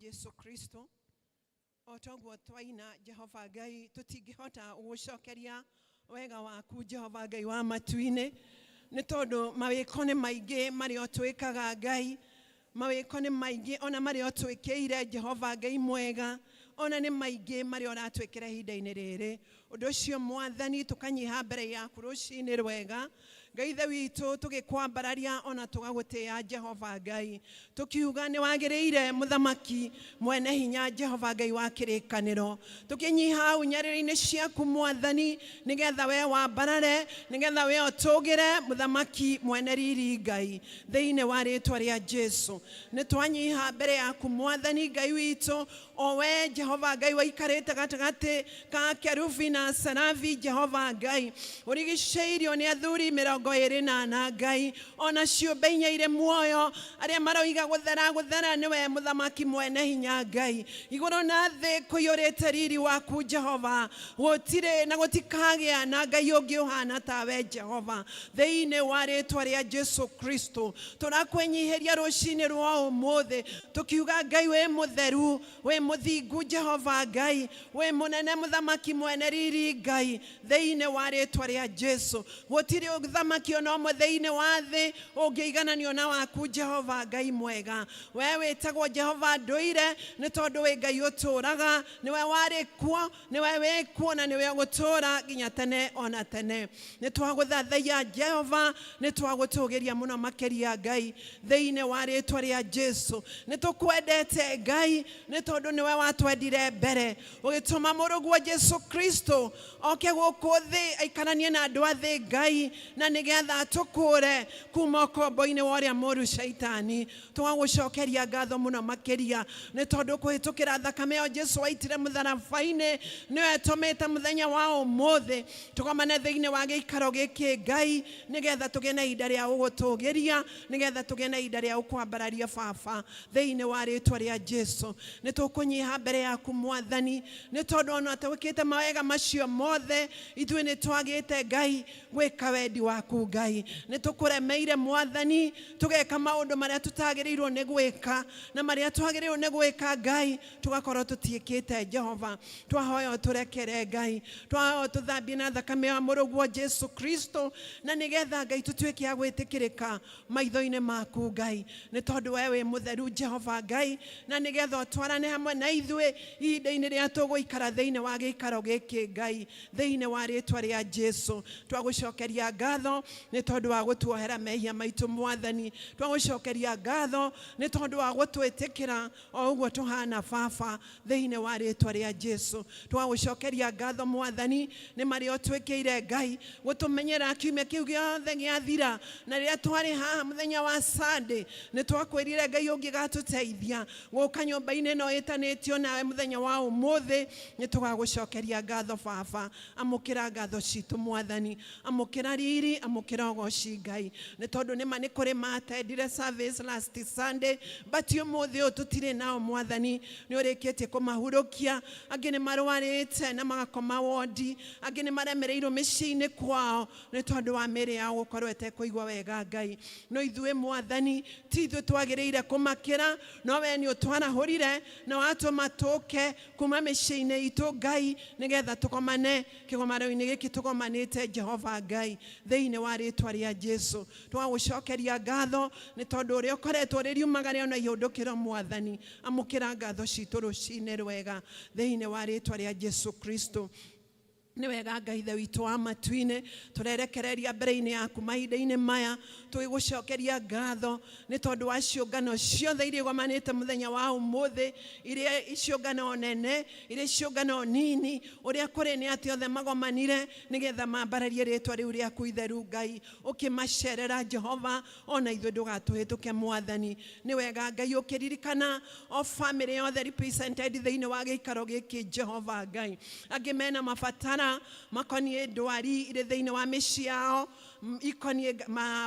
Jesu Kristo otogwo twaina Jehova Ngai tutingihota gucokeria wega waku Jehova Ngai wa matuine ni tondu mawiko ni maingi mari otwikaga Ngai mawiko ni maingi ona mari otwikiire Jehova Ngai mwega ona ni maingi mari oratwikira hinda-ini riri undu ucio mwathani tukanyiha mbere yaku rucini rwega Ngai ithe witu tugikwambararia ona tugagutia Jehova Ngai tukiuga ni wagiriire muthamaki mwene hinya Jehova Ngai wa kirikaniro tukinyiha unyariri-ini ciaku mwathani nigetha we wambarare nigetha we otugire muthamaki mwene riri Ngai thiini wa ritwa ria Jesu ni twanyiha mbere yaku mwathani Ngai witu o we Jehova Ngai waikarite gatagati ka kerubi na serafi Jehova Ngai urigiceirio ni athuri 28 Ngai ona ciumbe inya ire muoyo aria maroiga guthera niwe muthamaki mwene hinya Ngai iguru na thi kuyurite riri waku Jehova gutire na gutikagia na Ngai ungi uhana tawe Jehova thiini wa ritwa ria Jesu Kristo turakwenyiheria rucini rwa umuthi tukiuga Ngai we mutheru we muthingu Jehova Ngai we munene muthamaki mwene riri Ngai thiini wa ritwa ria Jesu gutire uthamaki ona umwe thiini wa thi ungiigananio na waku Jehova Ngai mwega we witagwo Jehova nduire ni tondu we Ngai uturaga niwe wari kuo niwe wikuo na niwe gutura nginya tene ona tene ni twaguthathaia Jehova ni twagutugiria muno makiria Ngai thiini wa ritwa ria Jesu ni tukwendete Ngai ni tondu niwe watwendire mbere ugituma muruguo Jesu Kristo oke guku thi aikaranie na andu a thi Ngai na nigetha tukure kuma kombo-ini wa uria muru shaitani twagucokeria ngatho muno makiria ni tondu kuhitukira thakame ya Jesu waitire mutharabai-ini niwe tumite muthenya wa umuthi tukomane thiini wa giikaro giki Ngai nigetha tugie na ihinda ria ugutugiria nigetha tugie na ihinda ria ukwambararia baba thiini wa ritwa ria Jesu ni tukunyiha mbere yaku mwathani ni tondu ona twikite mawega macio mothe ithui ni twagite Ngai gwika wendi waku Ngai ni tukuremeire mwathani tugeka maundu maria tutagirirwo ni gwika na maria twagirirwo ni gwika Ngai tugakorwo tutiikite Jehova twahoya turekere Ngai twahoya tuthambie na thakame ya muruguo Jesu Kristo na nigetha Ngai tutwike agwitikirika maitho-ini maku Ngai ni tondu wewe mutheru Jehova Ngai na nigetha twarane hamwe na ithui ihinda-ini ria tuguikara thiini wa giikaro giki Ngai thiini wa ritwa ria Jesu twagucokeria ngatho ni tondu wa gutuohera mehia maitu mwathani twagucokeria ngatho ni tondu wa gutwitikira o uguo tuhana baba thiini wa ritwa ria Jesu twagucokeria ngatho mwathani ni mari otwikiire Ngai gutumenyera kiumia kiu giothe giathira na riria twari haha muthenya wa Sunday ni twakwirire Ngai ungi gatuteithia guka nyumba-ini no itanitio nawe muthenya wa umuthi ni tugagucokeria ngatho baba amukira ngatho citu mwathani amukira riri amukira ugoci Ngai ni tondu ni mani kuri matendire service last Sunday but umuthi uyu tutire nao mwathani ni urikitie kumahurukia angi ni marwarite na magakoma wodi angi ni maremereirwo micii-ini kwao ni tondu wa miri yao gukorwo etekuigua wega Ngai no ithui mwathani ti ithui twagiriire kumakira no we ni utwarahurire na watuma tuke kuma micii-ini itu Ngai nigetha tukomane kigomaro-ini giki tukomanite Jehova Ngai thiini wa ritwa ria Jesu twagucokeria ngatho ni tondu uria ukoretwo ririumagare ona ihundukiro mwathani amukira ngatho citu rucini rwega thiini wa ritwa ria Jesu Kristo ni wega Ngai ithe witu wa matuine turerekereria mbere-ini yaku mahinda-ini maya twigucokeria ngatho ni tondu wa ciungano ciothe iria igwamanite muthenya wa umuthi iria ciungano nene iria ciungano nini uria kuri ni ati othe magomanire nigetha mambararie ritwa riu riaku itheru Ngai ukimacerera Jehova ona ithui ndugatuhituke mwathani ni wega Ngai ukiririkana o family yothe represented thiini wa giikaro giki Jehova Ngai angi mena mabatara mabatara makonie ndwari ire thiini wa mĩciĩ yao ikonie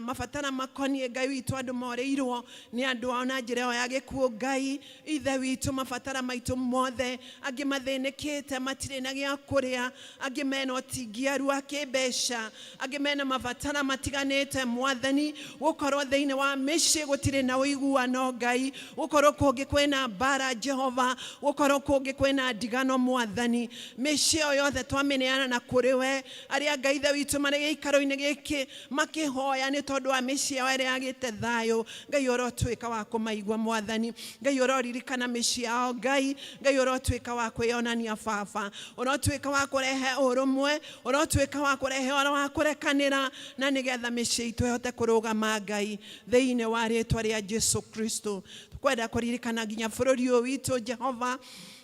mabatara makonie Ngai witũ andũ moreirwo nĩ andũ ao na njĩra ya gĩkuũ Ngai ithe witũ mabatara maitũ mothe angĩ mathĩnĩkĩte matirĩ na gĩa kũrĩa angĩ mena ũtingiaru wa kĩmbeca angĩ mena mabatara matiganĩte Mwathani gũkorwo thĩinĩ wa mĩciĩ gũtirĩ na ũiguano Ngai gũkorwo kũngĩ kwĩna mbara Jehova gũkorwo kũngĩ kwĩna ndigano Mwathani mĩciĩ yothe twamĩneana na kũrĩ we arĩa Ngai ithe witũ marĩ gĩikaro-inĩ gĩkĩ makihoya nĩ tondũ wa mĩciĩ yao ĩrĩa yagĩte thayũ Ngai ũrotuĩka wa kũmaigua Mwathani Ngai ũroririkana mĩciĩ yao Ngai ũrotuĩka wa kwĩonania Baba ũrotuĩka wa kũrehe ũrũmwe ũrotuĩka wa kũrehe ũhoro wa kũrekanĩra na nĩgetha mĩciĩ itũ ĩhote kũrũgama Ngai thĩinĩ wa rĩĩtwa rĩa Jesu Kristo kwenda kũririkana nginya bũrũri ũyũ witũ Jehova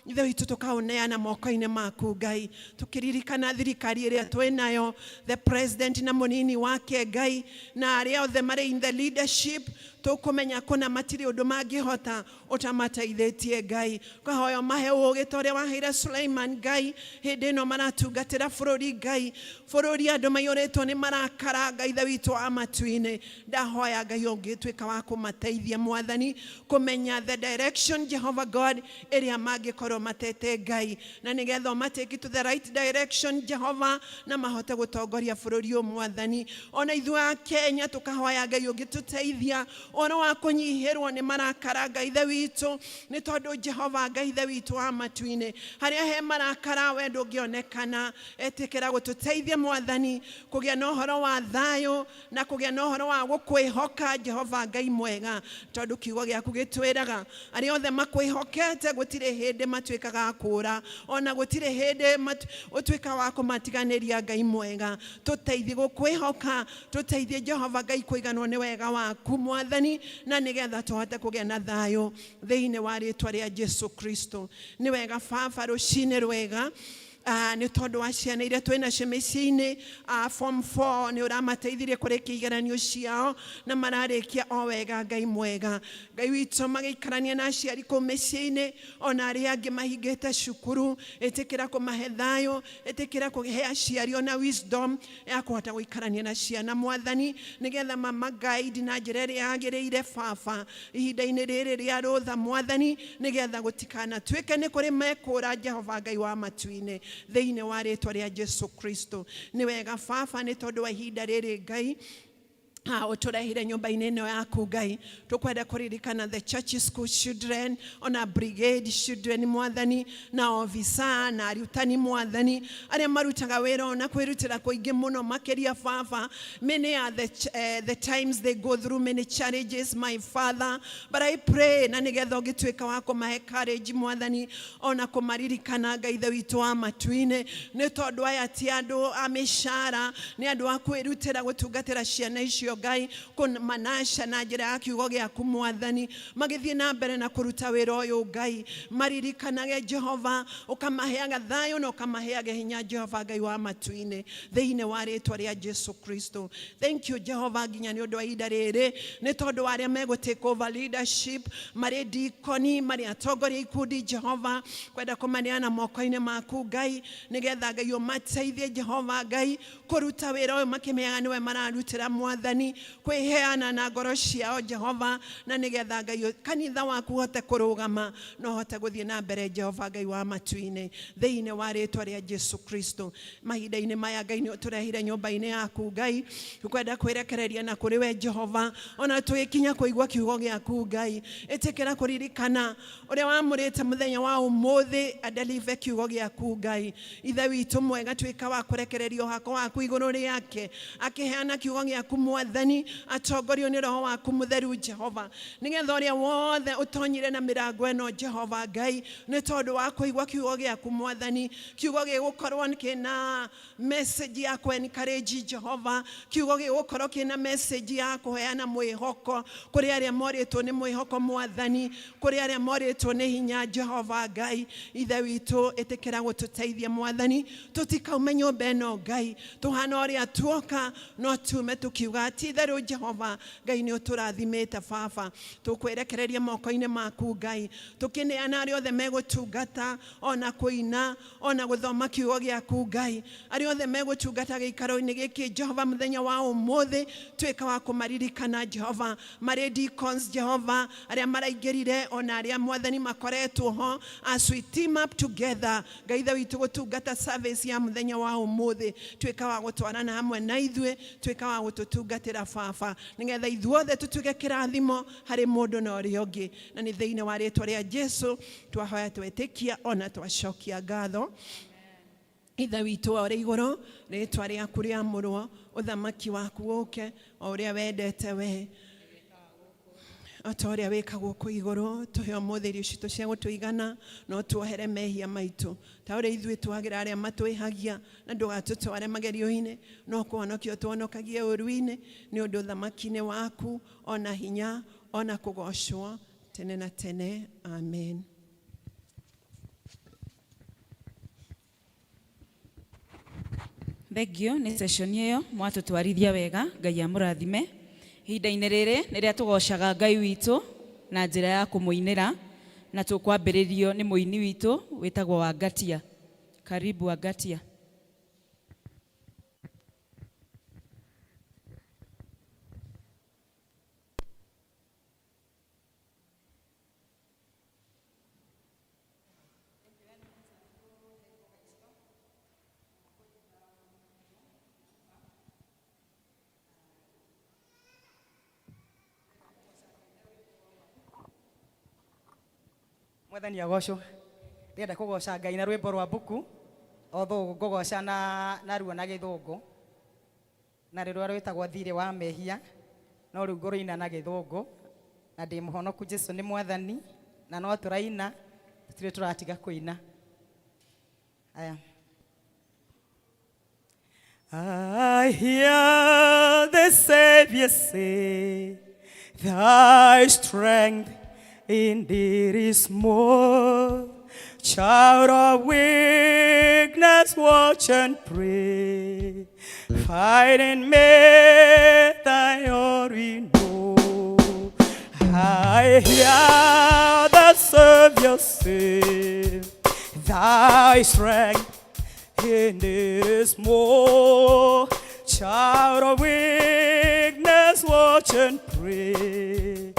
ithe witũ tũkaũneana moko-inĩ maku Ngai tũkĩririkana thirikari ĩrĩa twĩnayo the president na mũnini wake Ngai na arĩa othe marĩ in the leadership tũkũmenya kũna matirĩ ũndũ mangĩhota ũtamateithĩtie Ngai kahoya mahe ũũgĩ ta ũrĩa waheire Suleiman Ngai hĩndĩ ĩno maratungatĩra bũrũri Ngai bũrũri andũ maiyũrĩtwo nĩ marakara Ngai ithe witũ wa matu-inĩ ndahoya Ngai ũngĩtuĩka wa kũmateithia Mwathani kũmenya the direction Jehovah God ĩrĩa mangĩkorwo matete Ngai na nĩgetha ũmatĩki to the right direction Jehovah na mahote gũtongoria bũrũri ũyũ Mwathani ona ithuĩ a Kenya tũkahoya Ngai ũngĩtũteithia ono wa kũnyihĩrwo nĩ marakara Ngai ithe witũ nĩ tondũ Jehova Ngai ithe witũ wa matu-inĩ harĩa he marakara we ndũngĩonekana etĩkĩra gũtũteithia Mwathani kũgĩa na ũhoro wa thayũ na kũgĩa na ũhoro wa gũkwĩhoka Jehova Ngai mwega tondũ kiugo gĩaku gĩtwĩraga arĩa othe makwĩhokete gũtirĩ hĩndĩ matuĩkaga kũũra ona gũtirĩ hĩndĩ ũtuĩka wa kũmatiganĩria Ngai mwega tũteithie gũkwĩhoka tũteithie Jehova Ngai kũiganwo nĩ wega waku Mwathani na nĩgetha tũhote kũgĩa na thayũ thĩinĩ wa rĩĩtwa rĩa Jesu Kristo nĩ wega Baba rũcinĩ rwega nĩ tondũ wa ciana iria twĩna mĩciĩ-inĩ form 4 nĩ ũramateithirie kũrĩkia igeranio ciao na mararĩkia o wega Ngai mwega Ngai witũ magĩikarania na aciari kũu mĩciĩ-inĩ ona arĩa angĩ mahingĩte cukuru ĩtĩkĩra kũmahe thayũ ĩtĩkĩra kũhe aciari ona wisdom ya kũhota gũikarania na ciana Mwathani nĩgetha mama guide na njĩra ĩrĩa yagĩrĩire Baba ihinda-inĩ rĩrĩ rĩa rũtha Mwathani nĩgetha gũtikanatuĩke nĩ kũrĩ mekũũra Jehova Ngai wa matu-inĩ thĩinĩ wa rĩĩtwa rĩa Jesu Kristo nĩ wega Baba nĩ tondũ wa ihinda rĩrĩ Ngai ũtũrehire nyũmba-inĩ ĩno yaku Ngai tũkwenda kũririkana the church school children ona brigade children Mwathani na officer na arutani Mwathani arĩa marutaga wĩra ona kwĩrutĩra kũingĩ mũno makĩria Baba many are the times they go through many challenges my Father but I pray na nĩgetha ũgĩtuĩka wa kũmahe courage Mwathani ona kũmaririkana Ngai ithe witũ wa matu-inĩ nĩ tondũ aya ti andũ a mĩcara nĩ andũ a kwĩrutĩra gũtungatĩra ciana icio Ngai kũmanasha na njĩra ya kiugo gĩaku Mwathani magĩthiĩ na mbere na kũruta wĩra ũyũ Ngai maririkanage Jehova ũkamaheaga thayũ na ũkamaheaga hinya Jehova Ngai wa matu-inĩ thĩinĩ wa rĩĩtwa rĩa Jesu Kristo thank you Jehova nginya nĩ ũndũ wa ihinda rĩrĩ nĩ tondũ wa arĩa megũ take over leadership marĩ deaconi marĩ atongoria ikundi Jehova kwenda kũmaneana moko-inĩ maku Ngai nĩgetha Ngai ũmateithie Jehova Ngai kũruta wĩra ũyũ makĩmenyaga nĩwe mararutĩra Mwathani kwĩheana na ngoro ciao Jehova na nĩgetha Ngai kanitha waku ũhote kũrũgama na ũhote gũthiĩ na mbere Jehova Ngai wa matu-inĩ thĩinĩ wa rĩĩtwa rĩa Jesu Kristo mahinda-inĩ maya Ngai nĩ ũtũrehire nyũmba-inĩ yaku Ngai tũkwenda kwĩrekereria na kũrĩ we Jehova ona tũgĩkinya kũigua kiugo gĩaku Ngai ĩtĩkĩra kũririkana ũrĩa wamũrĩte mũthenya wa ũmũthĩ adelive kiugo gĩaku Ngai ithe witũ mwega tuĩka wa kũrekererio hako waku igũrũ rĩake akĩheana kiugo gĩaku Mwathani atongorio nĩ roho waku mũtheru Jehova nĩgetha ũrĩa wothe ũtonyire na mĩrango ĩno Jehova Ngai nĩ tondũ wa kũigua kiugo gĩaku Mwathani kiugo gĩgũkorwo kĩna message ya encourage Jehova kiugo gĩgũkorwo kĩna message ya kũheana mwĩhoko kũrĩ arĩa morĩtwo nĩ mwĩhoko Mwathani kũrĩ arĩa morĩtwo nĩ hinya Jehova Ngai ithe witũ ĩtĩkĩra gũtũteithia Mwathani tũtikaume nyũmba ĩno Ngai tũhana ũrĩa tuoka no tume tukiuga ti itherũ Jehova Ngai nĩ ũtũrathimĩte Baba tũkwĩrekereria moko-inĩ maku Ngai tũkĩneana arĩa othe megũtungata ona kũina ona gũthoma kiugo gĩaku Ngai arĩa othe megũtungata gĩikaro-inĩ gĩkĩ Jehova mũthenya wa ũmũthĩ tuĩka wa kũmaririkana Jehova marĩ deacons Jehova arĩa maraingĩrire ona arĩa mwathani makoretwo ho as we team up together Ngai ithe witũ gũtungata service ya mũthenya wa ũmũthĩ tuĩka wa gũtwarana hamwe na ithuĩ tuĩka wa gũtũtungatĩra Baba nĩgetha ithuothe tũtuĩke kĩrathimo harĩ mũndũ na ũrĩa ũngĩ na nĩ thĩinĩ wa rĩĩtwa rĩa Jesũ twahoya twetĩkia ona twacokia ngatho Ithe witũ ũrĩ igũrũ rĩĩtwa rĩaku rĩamũrwo ũthamaki waku ũũke o ũrĩa wendete we ota ũrĩa wĩkagwo kũ igũrũ tũhe ũmũthĩ irio citũ cia gũtũigana no tuohere mehia maitũ ta ũrĩa ithuĩ twagĩra arĩa matwĩhagia na ndũgatũtware magerio-inĩ no kũhonokia ũtũhonokagie ũũru-inĩ nĩ ũndũ ũthamaki-inĩ waku ona hinya ona kũgocwo tene na tene amen. Thengio nĩ session ĩyo mwatũtwarithia wega Ngai amũrathime ihinda-inĩ rĩrĩ nĩrĩa tũgocaga Ngai witũ na njĩra ya kũmũinĩra na tũkwambĩrĩrio nĩ mũini witũ wĩtagwo Wangatia. Karibu Wangatia. Mwathani agocwo ndĩrenda kũgoca Ngai na rwĩmbo rwa mbuku although ngũgoca na ruo na gĩthũngũ na rĩrĩa rwĩtagwo thirĩ wa mehia no rĩu ngũrũina na gĩthũngũ na ndĩ mũhonoku Jesũ nĩ mwathani na no tũraina tũtirĩ tũratiga kũina. Aya. I hear the Savior say thy strength indeed is more. Child of weakness, watch and pray. Fight and make thy glory know. I hear the Savior say, thy strength indeed is more. Child of weakness, watch and pray.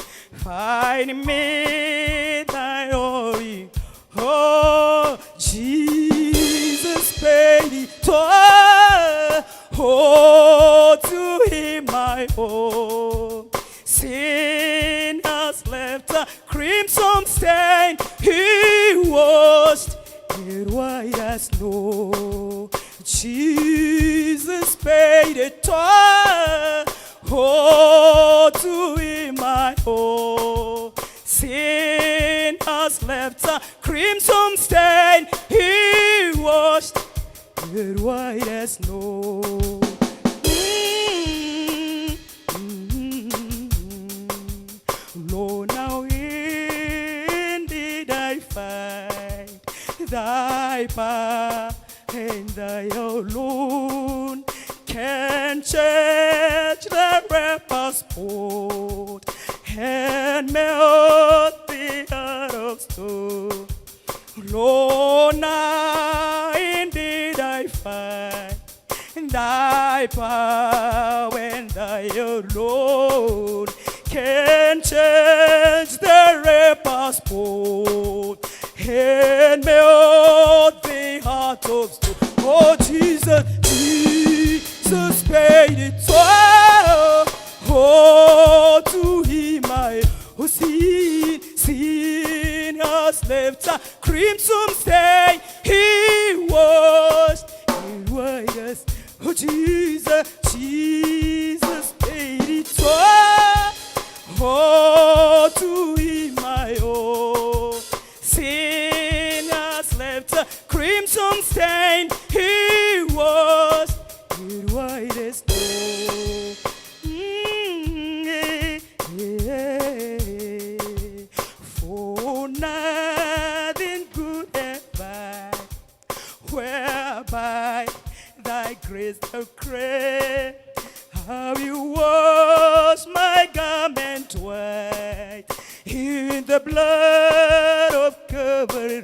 Find me thy glory. Oh, Jesus paid it all. Oh, to him I owe. Sin has left a crimson stain. He washed it white as snow. Jesus paid it all. Oh, to him I owe. Sin has left a crimson stain. He washed it white as snow. Lord, now indeed I find thy power and thy alone can change the rapper's sport and melt the heart of stone. Lord, now indeed I find thy power and thy alone can change the rapper's sport and melt the heart of stone. Oh, Jesus, Jesus paid it all. Oh, to him I owe. Sin has left a crimson stain. He washed it white as snow. Oh, Jesus, Jesus paid it all. Oh, to him I owe. Sin has left a crimson stain. He was it white as snow. For nothing good have I, whereby thy grace thou create. how you wash my garment white in the blood of Calvary.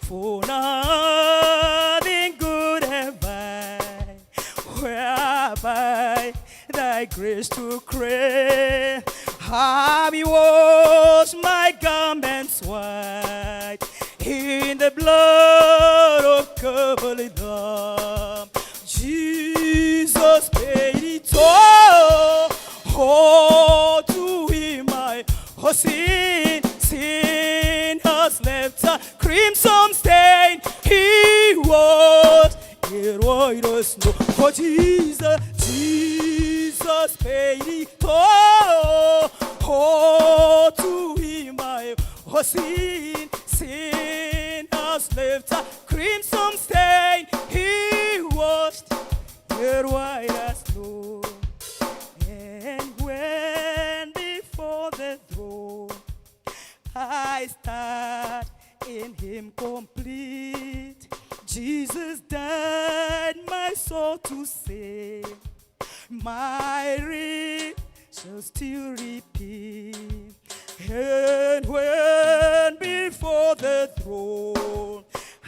For nothing good have I, whereby thy grace to crave. Have you washed my garments white in the blood of Calvary. Jesus paid it all. Oh, to him my sin has left a crimson stain. He was it white as snow. Oh, Jesus paid it all. Oh, to him my sin has left a crimson stain. He washed it white as snow. And when before the throne I stand in him complete, Jesus died my soul to save. My rib shall still repeat. And when before the throne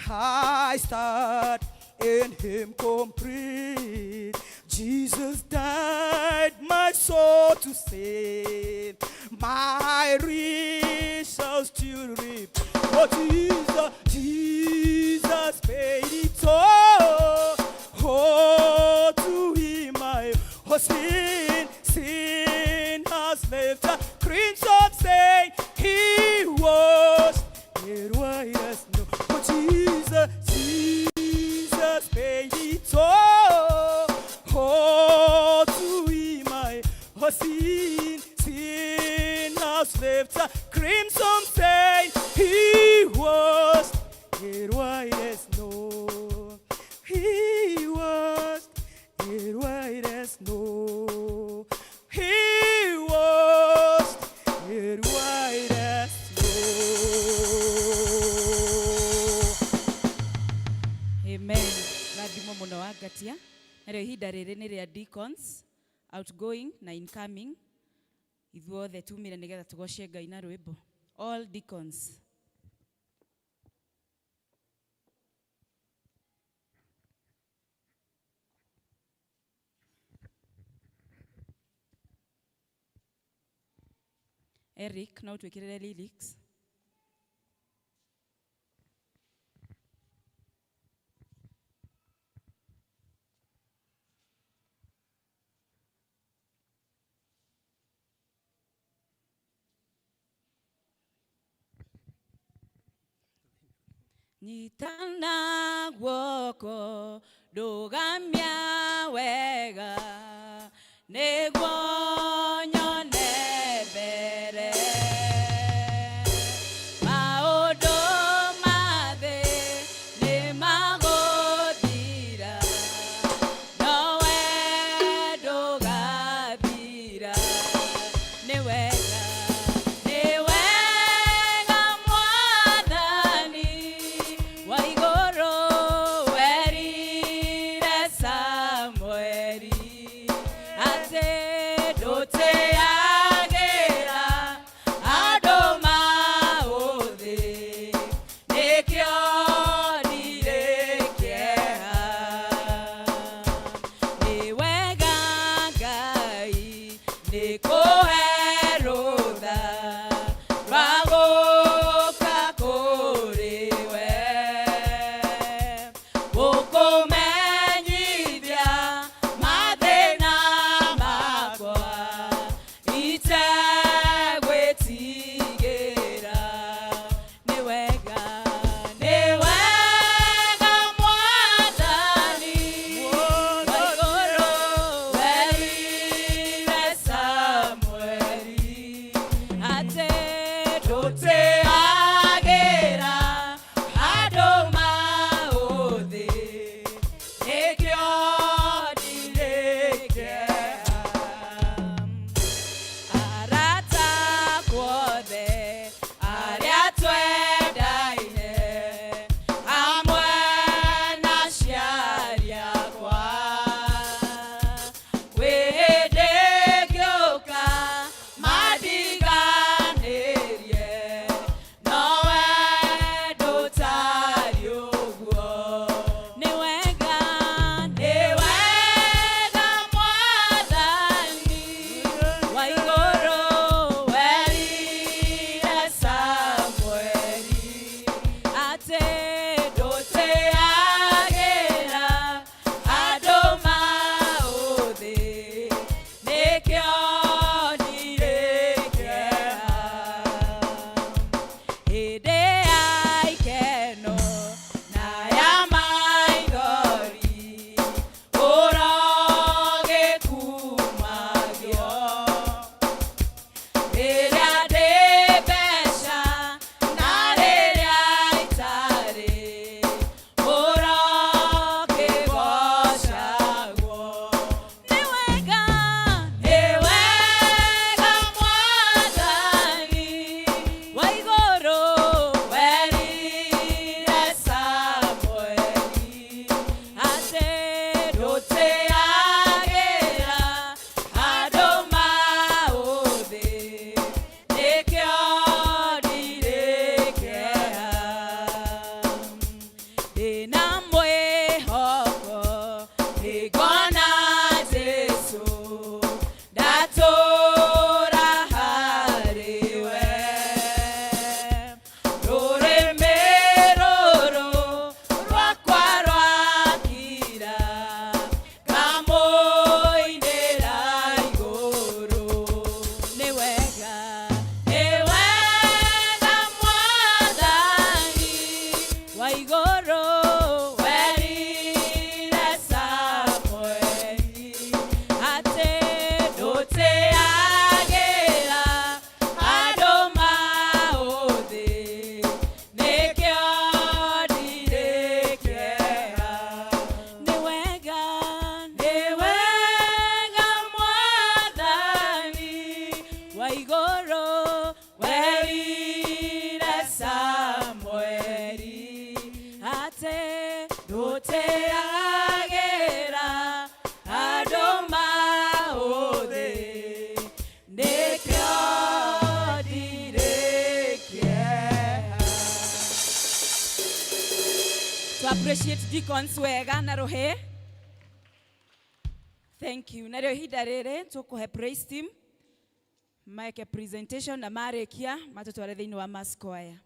I stand in him complete, Jesus died my soul to save. My rib shall still reap. Oh, Jesus paid it all. Oh, to him my sin has left a crimson stain. He washed it white as snow. Oh, Jesus paid it all. Oh, to him my sin has left a crimson stain. He washed it white as snow. He washed it white as snow. He washed it white as snow. Amen. Rathimo muno wa Ngatia. Narĩo ihinda rĩrĩ nĩ rĩa deacons, outgoing na incoming. Ithuothe tumire nĩgetha tũgocie Ngai na rwĩmbo. All deacons. Eric, no twĩkĩrĩre lyrics. Nyitana guoko ndũgamia wega nĩguo nyone mbere maũndũ ma thĩ nĩmagũthira nowe ndũgathira nĩ wega Mwathani wa igũrũ werire Samueli appreciate deacons wega na rohe. Thank you. Na leo hida rere tukuhe praise team make presentation na marekia matutware thiini wa mass choir.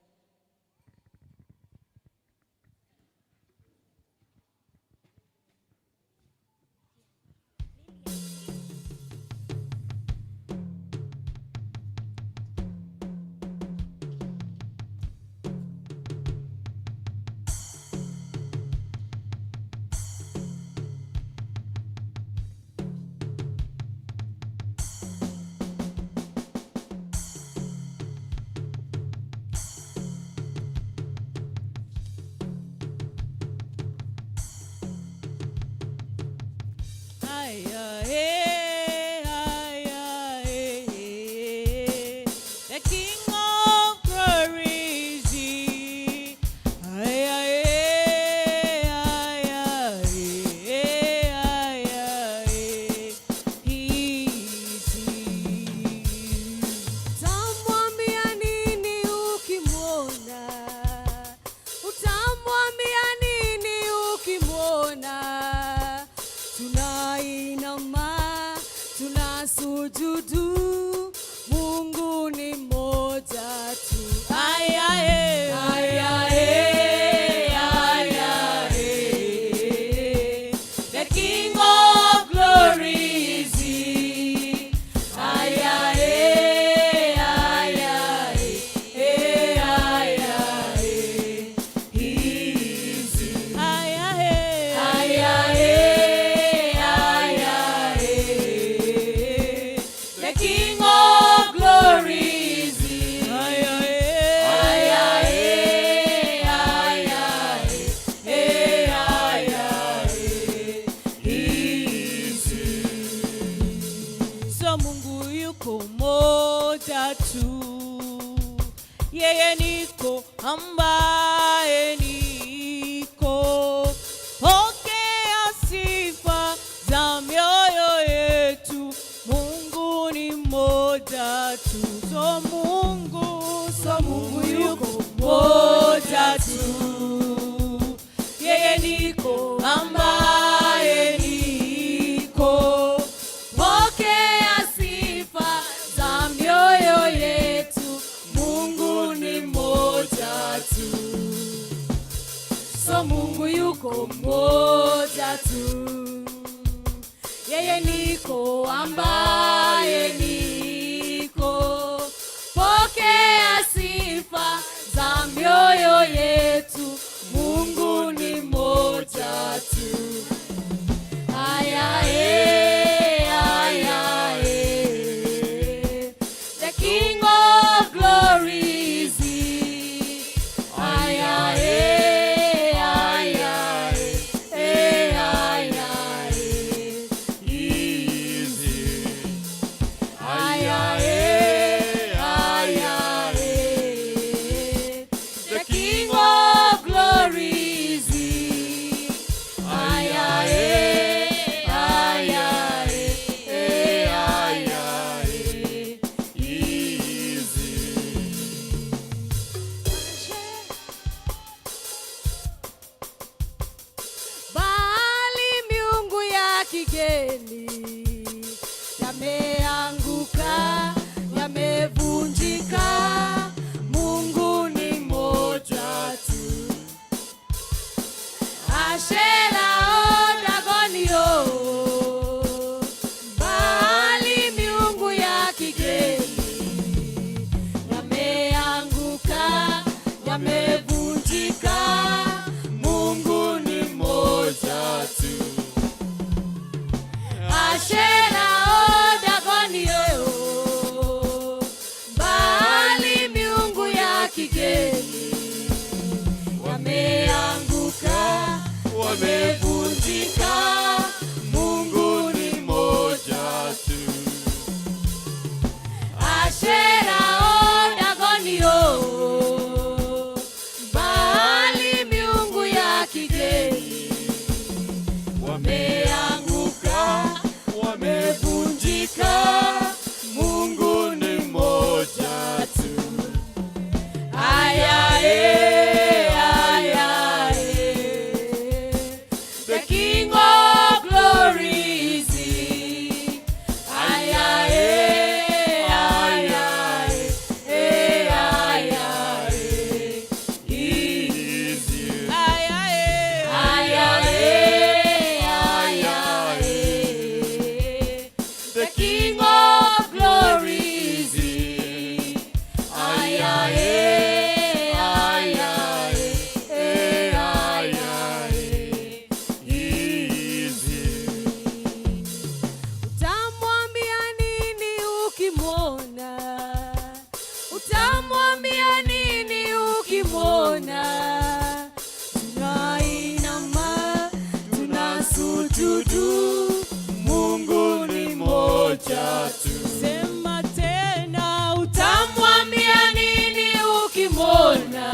tunasujudu, Mungu ni moja tu. Sema tena, utamwambia nini ukimwona?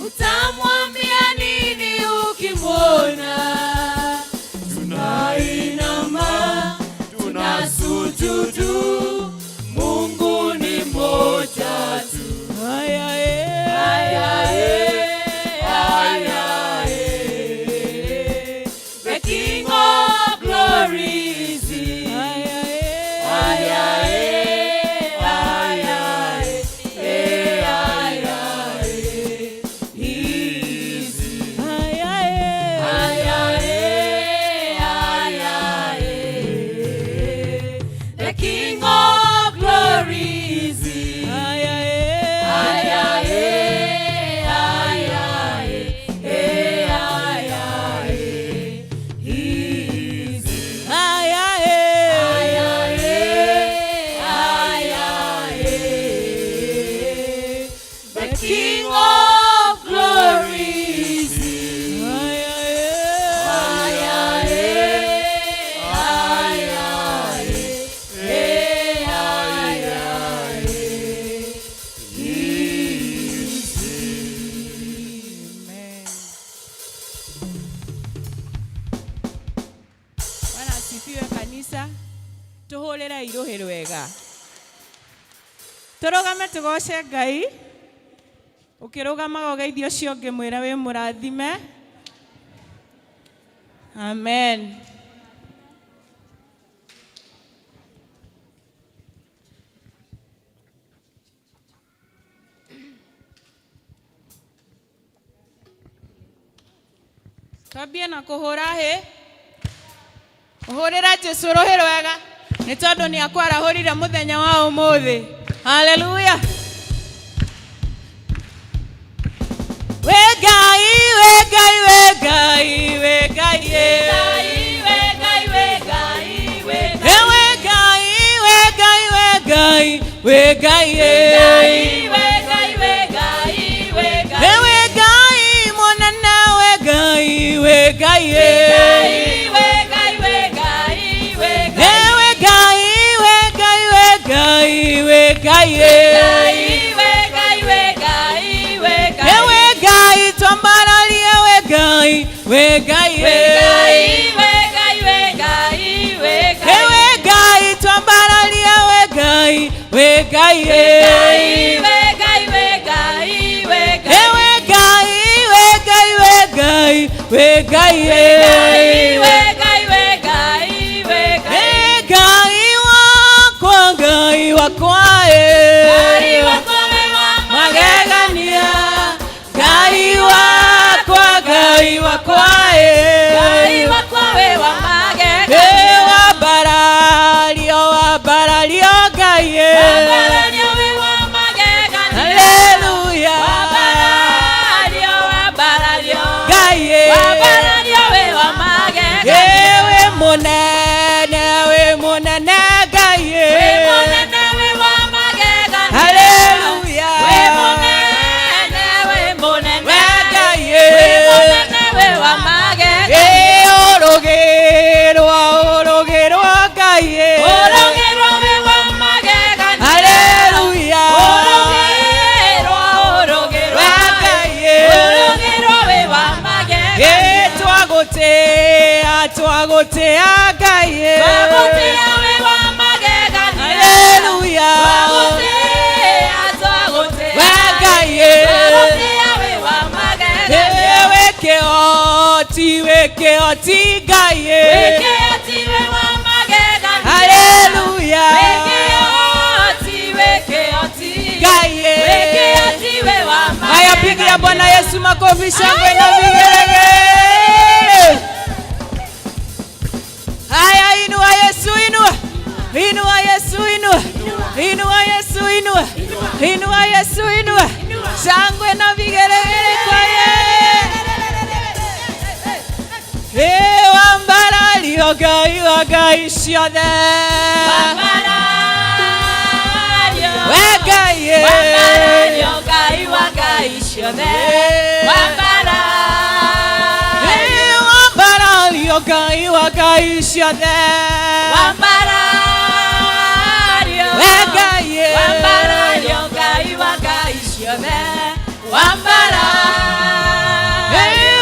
Utamwambia nini ukimwona? Tunainama, tunasujudu, Mungu ni moja tu. The King of Glory is He. The King of Glory is He. The King of Glory is He. Bwana asifiwe kanisa. Tuhulira iruhi rwega. Turugame tugoce Ngai. Ukirugama ugeithio cio ngimwira wi murathime. Amen. Twambie na kuhura hi. Uhurira Jesu ruhi rwega. Ni tondu ni akwarahurire muthenya wa umuthi. Hallelujah. Wegai, wegai, wegai, wegai, wegai, wegai, wegai, wegai, wegai, wegai, wegai, wegai, monana, wegai, wegai, wegai, wegai, wegai, twambararia wegai, wegai, wegai, twambararia wegai, wegai, wegai, wegai, wegai, wakwa magegania, Ngai wakwa, Ngai wakwa wambarario Ngai haleluya Ngai we munene Ngai haleluya orogerwa Ngai haleluya twagotea Ngai haleluya wekeoti Ngai haleluya haya pigia Bwana Yesu makofi shangwe na vigelegele. Haya inua Yesu inua Yesu inua Yesu inua Yesu inua shangwe na vigelegele kwa yeye wambarario Ngai Ngai ciothe wegai wambarario Wambarario Ngai wa ngai ciothe. Wambarario Ngai. Wambarario Ngai wa ngai ciothe. Wambarario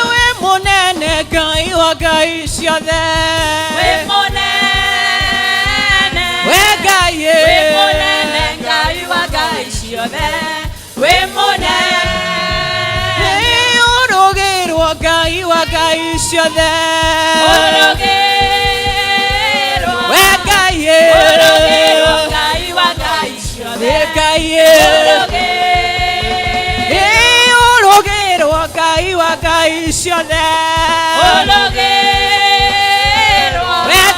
we munene Ngai wa ngai ciothe. we munene Ngai. we munene Ngai wa ngai ciothe. We munene urugirwo Ngai wa ngai ciothe. urugirwo Ngai. urugirwo Ngai wa ngai ciothe. Ngai. Urugirwo urugirwo Ngai wa ngai ciothe. urugirwo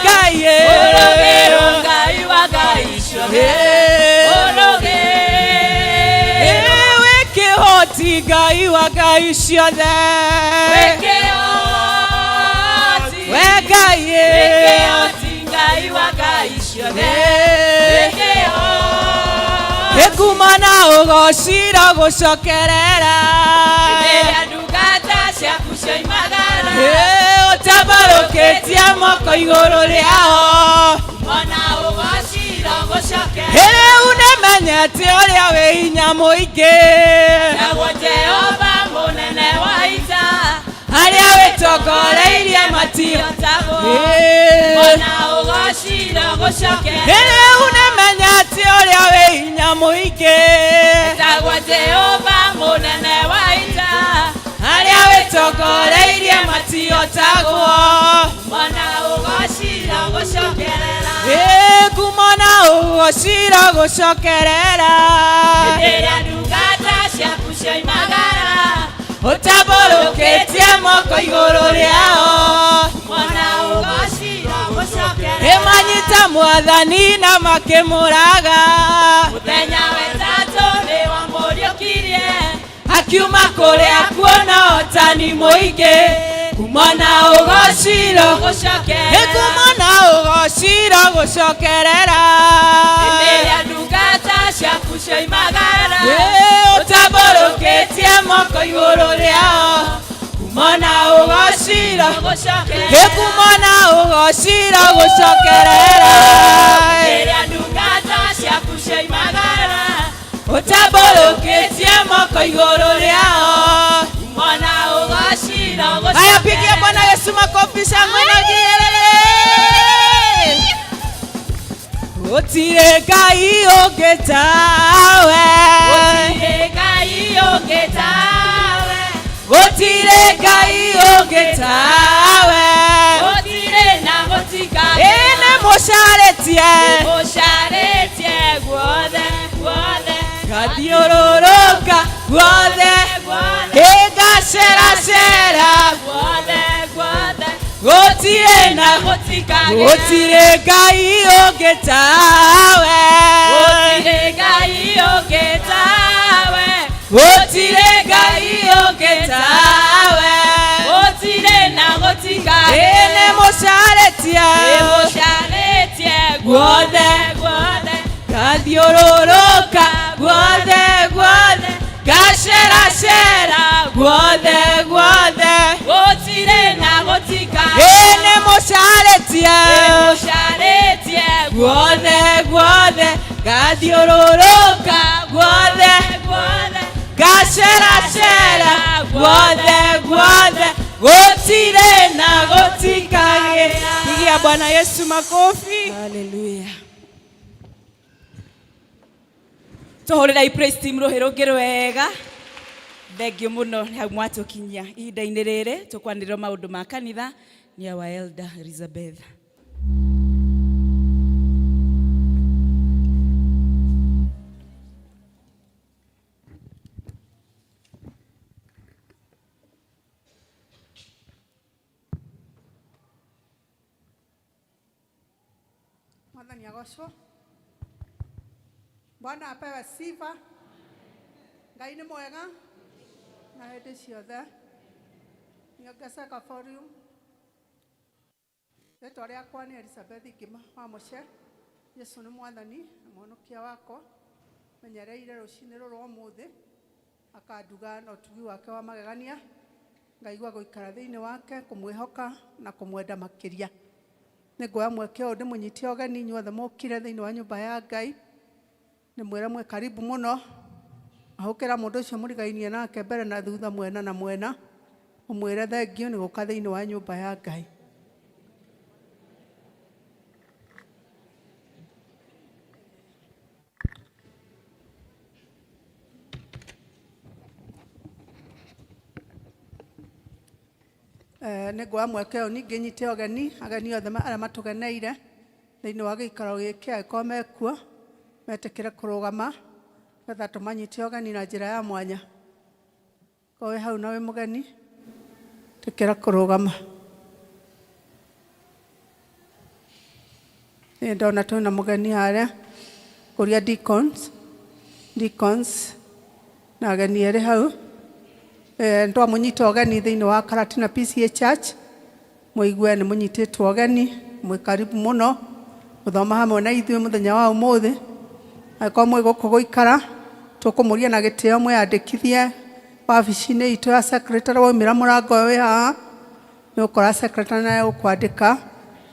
Ngai. urugirwo Ngai wa ngai ciothe. Wikihoti Ngai wa ngai ciothe. Wikihoti Ngai. Wikihoti Ngai wa ngai ciothe. Ekumana ugocira gucokerera. Rĩrĩa ndungata ciaku cioimagara, Ũtabarũkĩtie moko igũrũ rĩao. ona ũgocira ũgũcokera. Rĩu nĩmenyete ũrĩa wĩ hinya mũingĩ. Naguo Jehova mũnene wa ita, Arĩa wĩtongoreirie matiotagwo, Ĩĩ. ona ũgocira ũgũcokera. Rĩu nĩmenyete ũrĩa wĩ hinya mũingĩ. Naguo Jehova mũnene wa ita, Arĩa wĩtongoreirie matiotagwo. ona ũgocira ũgũcokerera. Kumana ũgocira gũcokerera. Rĩrĩa ndungata ciaku cioimagara, Ũtabarũkĩtie moko igũrũ rĩao. ona ũgocira ũgũcokera. Manyita Mwathani na makĩmũraga. Mũthenya wetatũ nĩ wamũriũkirie, Akiuma kũrĩa kuona ũtani mũingĩ. Kumana ũgocira ũgũcokera. kumana ũgocira gũcokerera. Rĩrĩa ndungata ciaku cioimagara, Ũtabarũkĩtie moko igũrũ rĩao. Kumana ũgocira ũgũcokera. kumana ũgocira gũcokerera. Rĩrĩa ndungata ciaku cioimagara, Ũtabarũkĩtie moko igũrũ rĩao. ona ũgocira Haya, pigia Bwana Yesu makofi shangwe na vigelegele. Gũtirĩ Ngai ũngĩ tawe. Gũtirĩ Ngai ũngĩ tawe. Gũtirĩ Ngai ũngĩ tawe. Gũtirĩ na gũtikagĩa. Nĩ mũcarĩtie. Mũcarĩtie guothe guothe. Ngathiũrũrũka guothe. Guothe Ngaceracera. guothe guothe. Gũtirĩ na Gũtikagĩa. gũtirĩ Ngai ũngĩ tawe. Gũtirĩ Ngai ũngĩ tawe. Gũtirĩ Ngai ũngĩ tawe. Gũtirĩ na gũtikagĩa. Nĩ mũcarĩtie. Mũcarĩtie Guothe. guothe. Ngathiũrũrũka guothe guothe. Ngaceracera guothe guothe. Gũtirĩ na gũtikagĩa. Nĩ mũcarĩtie. Mũcarĩtie Guothe guothe. Ngathiũrũrũka guothe. guothe. Ngaceracera guothe guothe. Gũtirĩ na gũtikagĩa. Pigia Bwana Yesu makofi. Hallelujah. Tũhũrĩrai praise team rũhĩ rwega. Thengiũ mũno nĩ hau mwatũkinyia ihinda-inĩ rĩrĩ tũkwanĩrĩrwo maũndũ ma kanitha nĩ our elder Elizabeth. Mwathani agocwo. Bwana apewe sifa. Ngai nĩ mwega na hĩndĩ ciothe. Nyongeceka forium. Rĩtwa rĩakwa nĩ Elizabeth Ngima wa Mũce. Yesu nĩ mwathani na mwonokia wakwa. Menyereire rũcinĩ rũrũ ũmũthĩ. Akanduga na ũtugi wake wa magegania. ngaigua guikara thiini wake kumwihoka na kumwenda makiria ni ngoya mweke o ndimunyitie ogeni inyuothe mukire thiini wa nyumba ya Ngai ni mwira mwe karibu muno ahukira mundu ucio murigainie nake mbere na thutha mwena na mwena umwire thengio ni guka thiini wa nyumba ya Ngai. Nĩ ngoya mweke ũyũ ningĩ nyite ageni othe arĩa matũgeneire thĩinĩ wa gĩikaro gĩkĩ angĩkorwo mekuo metĩkĩre kũrũgama nĩgetha tũmanyite ũgeni na njĩra ya mwanya. Korwo wĩ hau na wĩ mũgeni tĩkĩra kũrũgama. Nĩ ndona twĩna mũgeni harĩa kũria deacons na ageni erĩ hau. Ntwa munyita ogeni thiini wa Karatina PCA Church muigue ni munyititwo ogeni mwi karibu muno muthoma hamwe na ithuĩ muthenya wa umuthi angĩkorwo mwi gũkũ gũikara tukumuria na gĩtĩo mwĩyandĩkithie wabici-inĩ itũ ya secretary waumĩra mũrango ũyũ wĩ haha nĩ ũkora secretary naye ũkwandĩka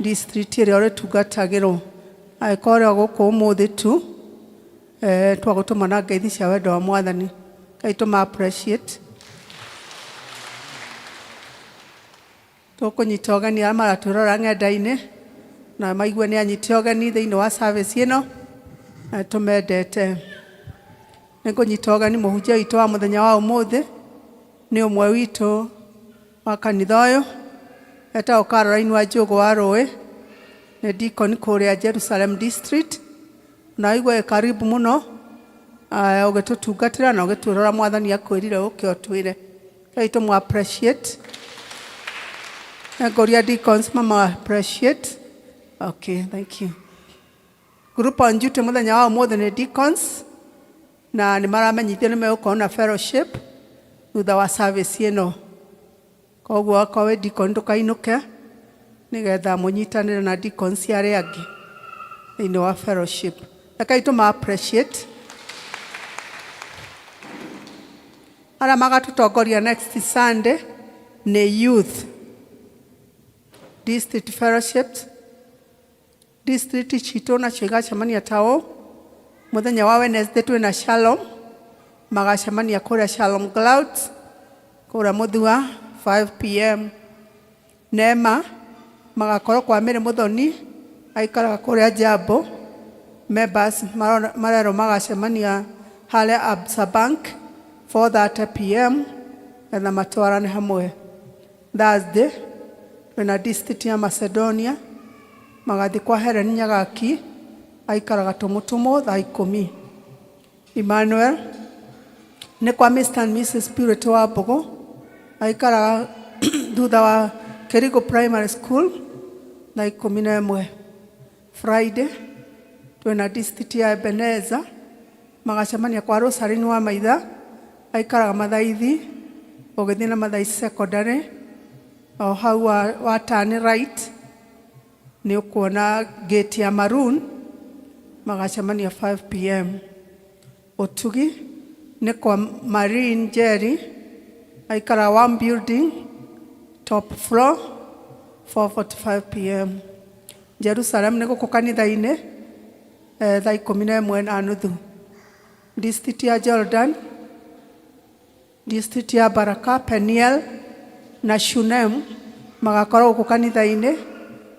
district ĩrĩa ũrĩtungatagĩrwo angĩkorwo ũrĩ o gũkũ ũmũthĩ tu twagũtũma na ngeithi cia wendo wa Mwathani Ngai tũma appreciate. Tukunyita ogeni arĩa maratwĩrora ng'enda-inĩ na maigue nĩ anyite ogeni thĩinĩ wa service ĩno na tũmendete. Nĩ ngũnyita ogeni mũhunjia witũ wa mũthenya wa ũmũthĩ nĩ ũmwe witũ wa kanitha ũyũ etagwo Caroline Wanjũgũ wa Rũĩ nĩ deacon kũrĩa Jerusalem district na aigue karibu mũno ũgĩtũtungatĩra na ũgĩtwĩrora Mwathani akwĩrire ũke ũtwĩre. Ngai tũmũ appreciate. Ngoria deacons mama appreciate. Okay, thank you. Group on duty muthenya wa ũmũthĩ nĩ deacons na nĩ maramenyithio nĩ megũkorwo na fellowship thutha wa service ĩno. Koguo akorwo wĩ deacon ndũkainũke nĩgetha mũnyitanĩre na deacons arĩa angĩ thĩinĩ wa fellowship. Rekei tũma appreciate. Arĩa magatũtongoria next Sunday nĩ youth district fellowships. District citũ nacio igacemania tao muthenya wa Wednesday twĩna Shalom magacemania kũrĩa Shalom Clouds kũrĩa Mũthua 5 p.m. Nema magakorwo kwa Mĩrĩ Mũthoni aikaraga kũrĩa Jambo. Members marerwo magacemania harĩa Absa Bank 4:30 p.m. na matwarane hamwe. Thursday twĩna district ya Macedonia magathi kwa Helen Nyagaki aikaraga Tumutumu thaa 10. Emmanuel nĩ kwa Mr. and Mrs. Purity wa Mbogo aikaraga thutha wa Kerigo Primary School thaa 11. Friday twĩna district ya Ebenezer magacemania kwa Rosaline wa Maitha aikaraga Mathaithi ũgĩthiĩ na Mathaithi Secondary o hau wa turn right nĩ ũkuona gate ya Maroon magacemania 5 p.m. Ũtugi nĩ kwa Marine Jerry aikara one building top floor 4:45 p.m. Jerusalem nĩ gũkũ kanitha-inĩ thaa 11:30. District ya Jordan, district ya Baraka, Peniel na Shunem magakorwo gũkũ kanitha-inĩ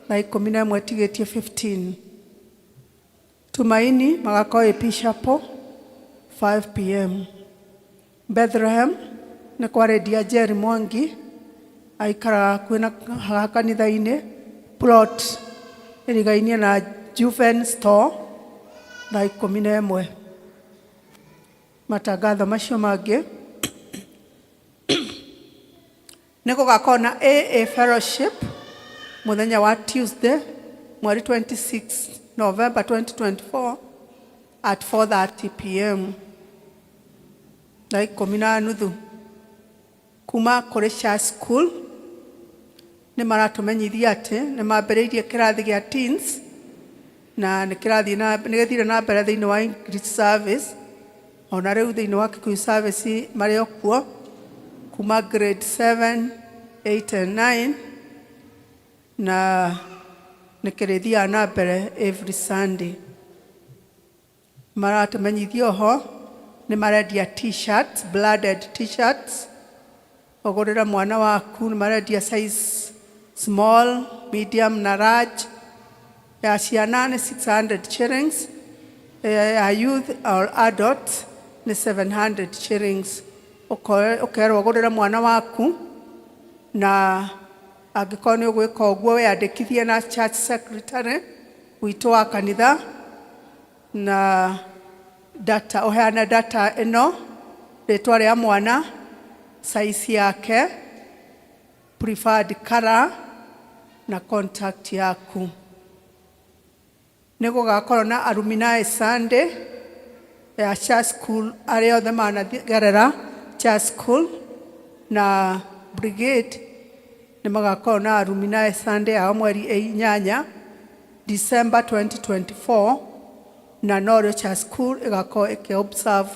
thaa 11 tigĩtie 15. Tumaini magakorwo Epishapo 5 p.m. Bethlehem nĩ kwa Redia Jerry Mwangi aikara kwĩna kanitha-inĩ plot ĩrigainie na Juven Store thaa 11. Matangatho macio mangĩ nĩ gũgakorwo na AA Fellowship muthenya wa Tuesday mweri 26 November 2024 at 4:30 p.m. thaa 10:30. Kuma kũrĩ Church School nĩ maratũmenyithia atĩ nĩ mambĩrĩirie kĩrathi gĩa teens na nĩ gĩthire na mbere thĩinĩ wa English service ona rĩu thĩinĩ wa Kikuyu service marĩ o kuo kuma grade 7, 8 and 9 na nikirithia na mbere every Sunday. Maratumenyithio ho ni marendia t-shirts, blooded t-shirts. Ogorera mwana waku ni marendia size small, medium na large. Ya ciana ni 600 shillings. Ya youth or adult ni 700 shillings. Ukerwo ogorera mwana waku na angĩkorwo nĩ ũgwĩka ũguo wĩyandĩkithie na church secretary witũ wa kanitha na data, uheane data ĩno, rĩtwa rĩa mwana, size yake, preferred color na contact yaku. Nĩgũgakorwo na alumni Sunday ya church school, arĩa othe managerera church school na brigade nĩ magakorwo na alumni Sunday ya mweri 8 December 2024 na Norwich Church School ĩgakorwo ĩkĩ-observe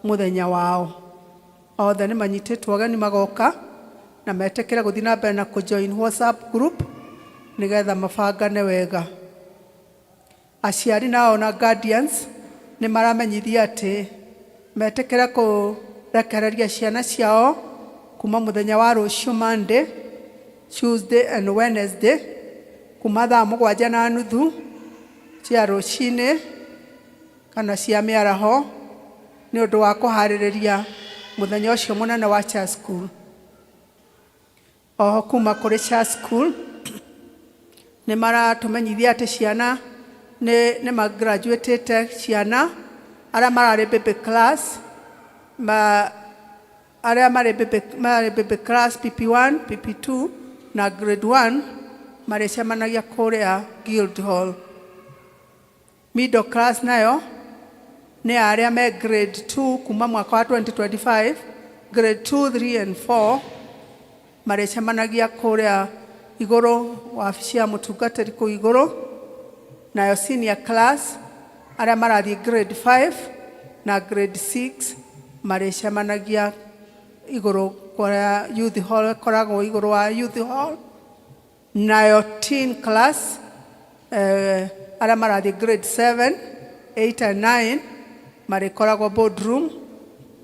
mũthenya wao. Othe nĩ manyitĩtwo ũgeni magoka na metĩkĩre gũthiĩ na mbere na kũjoin WhatsApp group nĩgetha mabangane wega. Aciari nao na guardians nĩ maramenyithia atĩ metĩkĩre kũrekereria ciana ciao kuma mũthenya wa rũciũ Monday, Tuesday and Wednesday kuma thaa 7:30 cia rũcinĩ kana cia mĩaraho nĩ ũndũ wa kũharĩrĩria mũthenya ũcio mũnene wa church school. Oho kuma kũrĩ church school nĩ maratũmenyithia atĩ ciana nĩ ma-graduate ciana arĩa mararĩ baby class, arĩa marĩ baby class PP1, PP2 na grade 1 marĩcemanagia kũrĩa Guildhall. Middle class nayo nĩ arĩa me grade 2 kuma mwaka wa 2025, grade 2, 3 and 4 marĩcemanagia kũrĩa igũrũ wabici ya mũtungatĩri kũu igũrũ. Nayo senior class arĩa marathiĩ grade 5 na grade 6 marĩcemanagia igũrũ kwa youth hall, koragwo igũrũ wa youth hall. Nayo teen class arĩa marathiĩ grade 7, 8 and 9 marĩkoragwo boardroom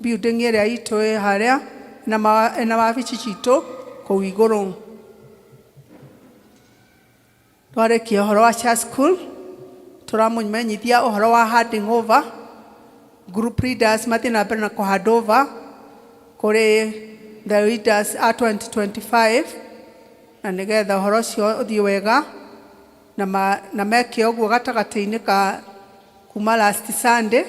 building ĩrĩa itũ harĩa na wabici citũ kũu igũrũ. Twarĩkia ũhoro wa church school, tũramũmenyithia ũhoro wa handing over. Group leaders mathiĩ na mbere na kũ-hand over kũrĩ the leaders a 2025 na nĩgetha ũhoro ũcio ũthiĩ wega na meke ũguo gatagatĩ-inĩ ka kuma last Sunday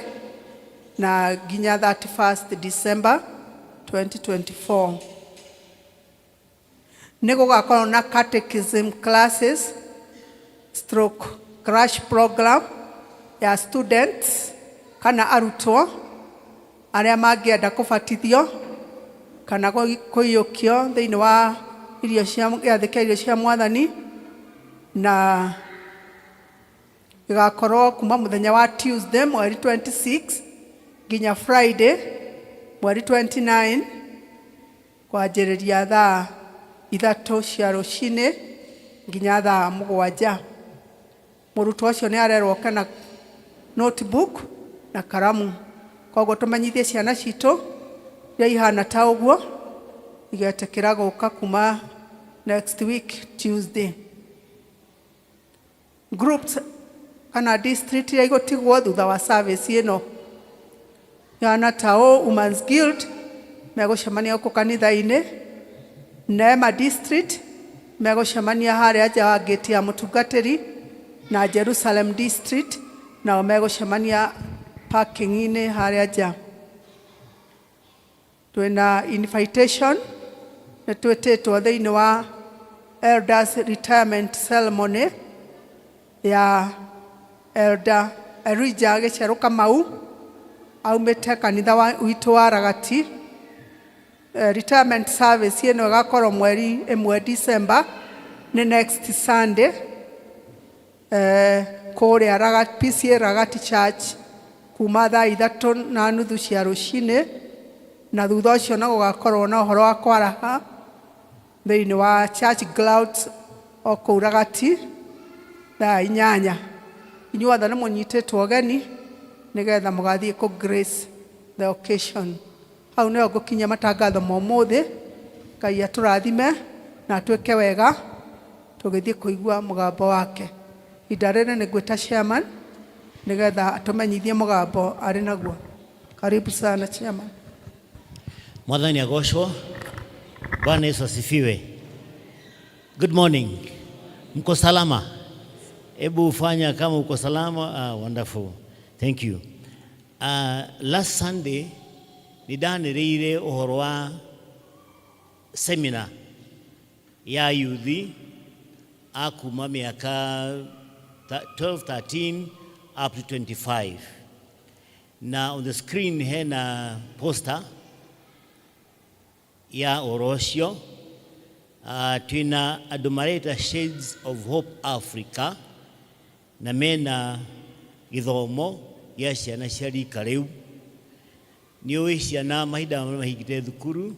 na nginya 31st December 2024. Nĩgũgakorwo na catechism classes stroke crash program ya students kana arutwo arĩa mangĩenda kũbatithio kana kũiyũkio thĩinĩ wa gĩathĩ kĩa irio cia Mwathani, na ĩgakorwo kuma mũthenya wa Tuesday mweri 26 nginya Friday mweri 29 kwanjĩrĩria thaa 3 cia rũcinĩ nginya thaa 7. Mũrutwo ũcio nĩ arerwo kana notebook na karamu. Koguo tũmenyithie ciana citũ iria ihana ta ũguo igetĩkĩra gũka kuma next week Tuesday. Groups kana district iria igũtigwo thutha wa service ĩno ihana ta Women's Guild megũcemania gũkũ kanitha-inĩ. Neema district megũcemania harĩa nja wa gate ya mũtungatĩri, na Jerusalem district nao megũcemania parking-inĩ harĩa nja. Twĩna invitation nĩ twĩtĩtwo thĩinĩ wa elders retirement ceremony ya Elder Elijah Gĩcerũ Kamau aumĩte kanitha witũ wa Ragati. Retirement service ĩno ĩgakorwo mweri 1 December, nĩ next Sunday kũrĩa PCA Ragati Church kuma thaa 3:30 cia rũcinĩ na thutha ũcio no gũgakorwo na ũhoro wa kwaraha thĩinĩ wa Church Grounds o kũu Ragati thaa 8. Inyuothe nĩ mũnyitĩtwo ũgeni nĩgetha mũgathiĩ kũ grace the occasion. Hau nĩho ngũkinyia matangatho ma ũmũthĩ. Ngai atũrathime na twĩke wega tũgĩthiĩ kũigua mũgambo wake. Ihinda rĩrĩ nĩ ngwĩta chairman nĩgetha atũmenyithie mũgambo arĩ naguo. Karibu sana chairman. Mwathani agocwo. Bwana Yesu asifiwe. Good morning. Mko salama? Ebu ufanya kama uko salama. Wonderful. Thank you. Last Sunday nidanĩrĩire ũhoro wa seminar ya youthi akuma miaka 12, 13 up to 25. Na on the screen hena poster ya orosio. Twina andũ mareta Shades of Hope Africa na mena gĩthomo gĩa ciana cia rika rĩu. Nĩũĩ ciana mahinda mahingĩte thukuru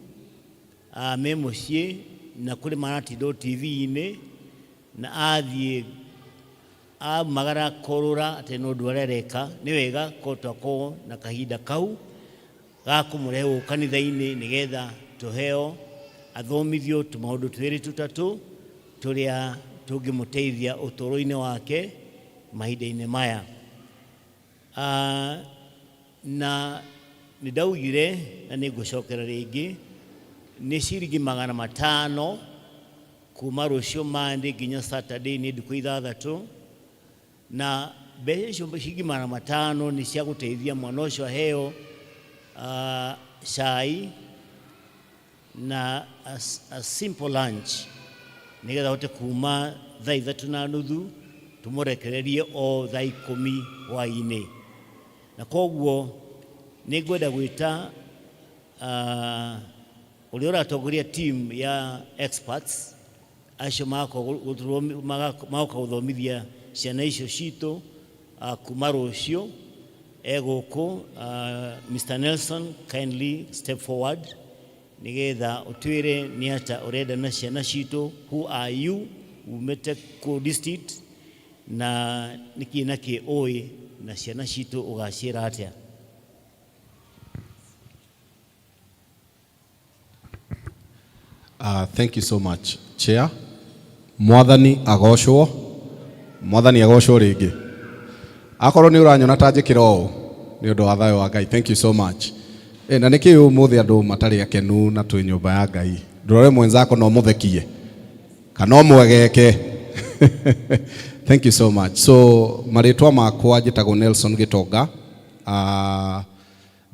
me mũciĩ na kũrĩ maratindwo TV-inĩ na athiĩ magara korora atĩ no ũndũ arereka. Nĩ wega ko na kahinda kau ga kũmũrehe kanitha-inĩ nĩgetha tũheo athomithio tũmaũndũ twĩrĩ tũtatũ tũrĩa tũngĩmũteithia ũtũũro-inĩ wake mahinda-inĩ maya. Na nĩndaugire na nĩngũcokera rĩngĩ nĩ ciringi 500 kuma rũciũ Monday nginya Saturday nĩ ndukũ 6, na mbeca icio ciringi 500 nĩ cia gũteithia mwana ũcio aheo cai na a simple lunch nĩgetha ahote kuma thaa 3:30 tũmũrekererie o thaa 10 hwaĩ-inĩ. Na koguo nĩ ngwenda gwĩta ũrĩa ũratongoria team ya experts acio magoka gũthomithia ciana icio citũ kuma rũciũ egũkũ. Mr. Nelson, kindly step forward nĩgetha ũtwĩre nĩ ata ũrenda na ciana citũ. Who are you? Umĩte kũ district na nĩkĩ nakĩ ũĩ na ciana citũ ũgaciĩra atĩa? Thank you so much, Chair. Mwathani agocwo. Mwathani agocwo rĩngĩ. Akorwo nĩ ũranyona ta njĩkĩra ũũ nĩ ũndũ wa thayũ wa Ngai. Thank you so much. Na nĩkĩ ũmũthĩ andũ matarĩ akenu na twĩ nyũmba ya Ngai. Ndũrore mwenzako no mũthekie kana mwegeke. Thank you so much. So marĩtwa makwa njĩtagwo Nelson Gitonga.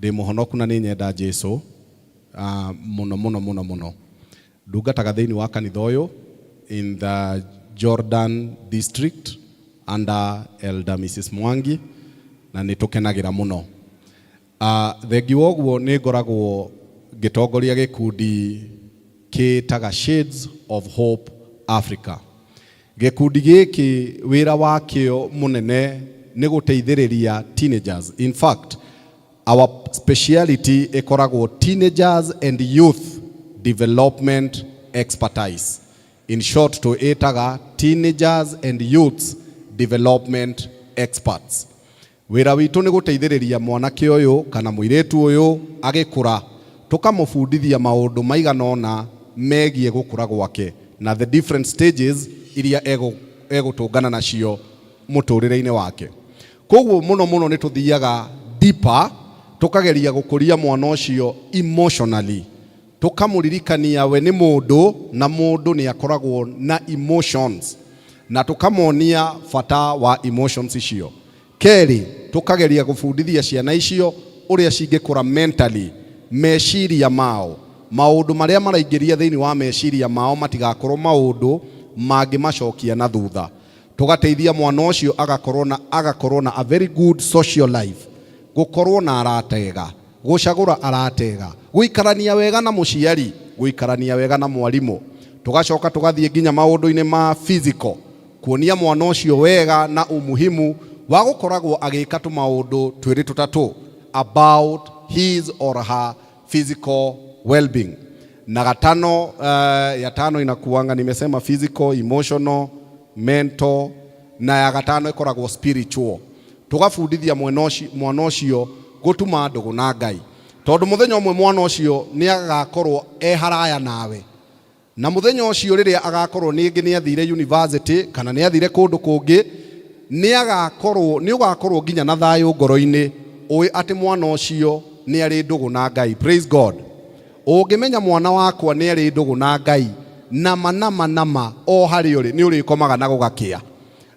Ndĩ mũhonoku na nĩ nyenda Jesũ mũno. Ndungataga thĩinĩ wa kanitha ũyũ in the Jordan district under Elder Mrs. Mwangi na nĩ tũkenagĩra mũno. Thengiũ wa ũguo nĩ ngoragwo ngĩtongoria gĩkundi kĩtaga Shades of Hope Africa. Gĩkundi gĩkĩ wĩra wakĩo mũnene nĩ gũteithĩrĩria teenagers. In fact, our speciality ĩkoragwo teenagers and youth development expertise. In short, to etaga teenagers and youths development experts. Wĩra witũ nĩ gũteithĩrĩria mwanake ũyũ kana mũirĩtu ũyũ agĩkũra, tũkamũbundithia maũndũ maigana ũna megiĩ gũkũra gwake na the different stages iria egũtũngana nacio mũtũrĩre-inĩ wake. Koguo mũno nĩ tũthiaga deeper, tũkageria gũkũria mwana ũcio emotionally. Tũkamũririkania we nĩ mũndũ na mũndũ nĩ akoragwo na emotions na tũkamonia bata wa emotions icio. Kerĩ, tũkageria gũbundithia ciana icio ũrĩa cingĩkũra mentally, meciria mao, maũndũ marĩa maraingĩria thĩinĩ wa meciria mao matigakorwo maũndũ mangĩmacokia na thutha. Tũgateithia mwana ũcio agakorwo na a very good social life, gũkorwo na aratega, gũcagũra aratega, gũikarania wega na mũciari, gũikarania wega na mwarimũ. Tũgacoka tũgathiĩ nginya maũndũ-inĩ ma physical, kuonia mwana ũcio wega na umuhimu wa gũkoragwo agĩka tũmaũndũ twĩrĩ tũtatũ about his or her physical well-being. Na gatano, ya tano inakuanga nimesema physical, emotional, mental, na ya gatano ikoragwo spiritual. Tugabundithia mwana ucio gutuma ndugu na Ngai, tondu muthenya umwe mwana ucio ni agakorwo haraya nawe, na muthenya ucio riria agakorwo ningi ni athire university kana ni athire kundu kungi, ni ugakorwo nginya na thayu ngoro-ini uwi ati mwana ucio ni ari ndugu na Ngai. Praise God. Ungimenya mwana wakwa ni ari ndugu na Ngai, nama o hari uri ni urikomaga na gugakia.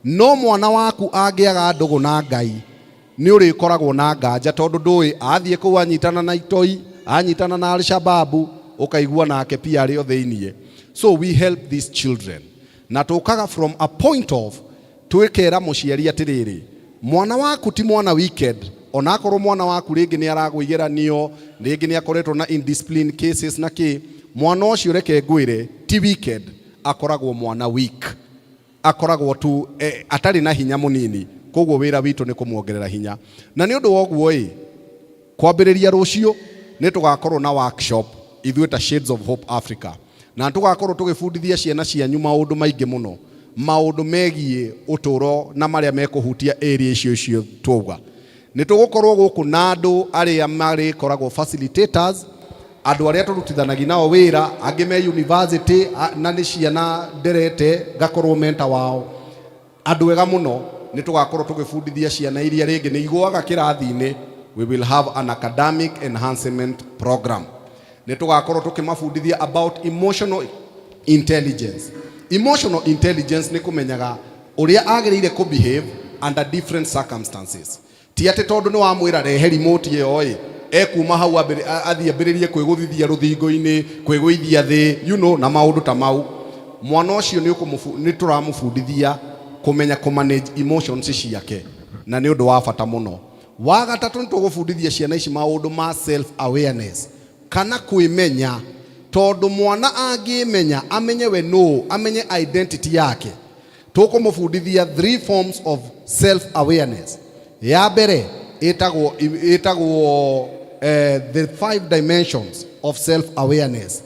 No mwana waku angiaga ndugu na Ngai ni urikoragwo na nganja, tondu ndui athie kuu anyitana na itoi, anyitana na Al-Shababu, ukaigua nake pia ari o thiinie. So we help these children, na tukaga from a point of twikera muciari atiriri, mwana waku ti mwana wicked. Onakorwo mwana waku ringi ni aragwigeranio, ringi ni akoretwo na indiscipline cases na ki, mwana ucio reke ngwire ti wicked, akoragwo mwana weak, akoragwo tu atari na hinya munini. Koguo wira witu ni kumuongerera hinya. Na ni undu woguo kwambiriria rucio ni tugakorwo na workshop ithuĩ ta Shades of Hope Africa, na tugakorwo tugibundithia ciana cianyu maundu maingi muno, maundu megie uturo na maria mekuhutia area icio tuga. Ni tugukorwo guku na andu aria mari koragwo facilitators, andu aria turutithanagia nao wira, angi me university na ni ciana nderete gakorwo mentor wao, andu ega muno. Ni tugakorwo tugibundithia ciana iria ringi ni igwaga kirathi-ini. We will have an academic enhancement program. Ni tugakorwo tukimabundithia about emotional intelligence. Emotional intelligence ni kumenyaga uria agirire ku behave under different circumstances. Ti ati tondu ni wamwira rehe remote iyo ekuma hau athie ambiririe kwiguthithia ruthingo-ini, kwiguithia thi, na maundu ta mau. Mwana ucio ni turamufundithia kumenya manage emotions ciake, na ni undu wa bata muno. Wa gatatu ni tugufundithia ciana ici maundu ma self awareness, kana kwimenya, tondu mwana angimenya amenye we no, amenye identity yake. Tukumufundithia 3 forms of self awareness. Ya mbere itagwo the 5 dimensions of self awareness.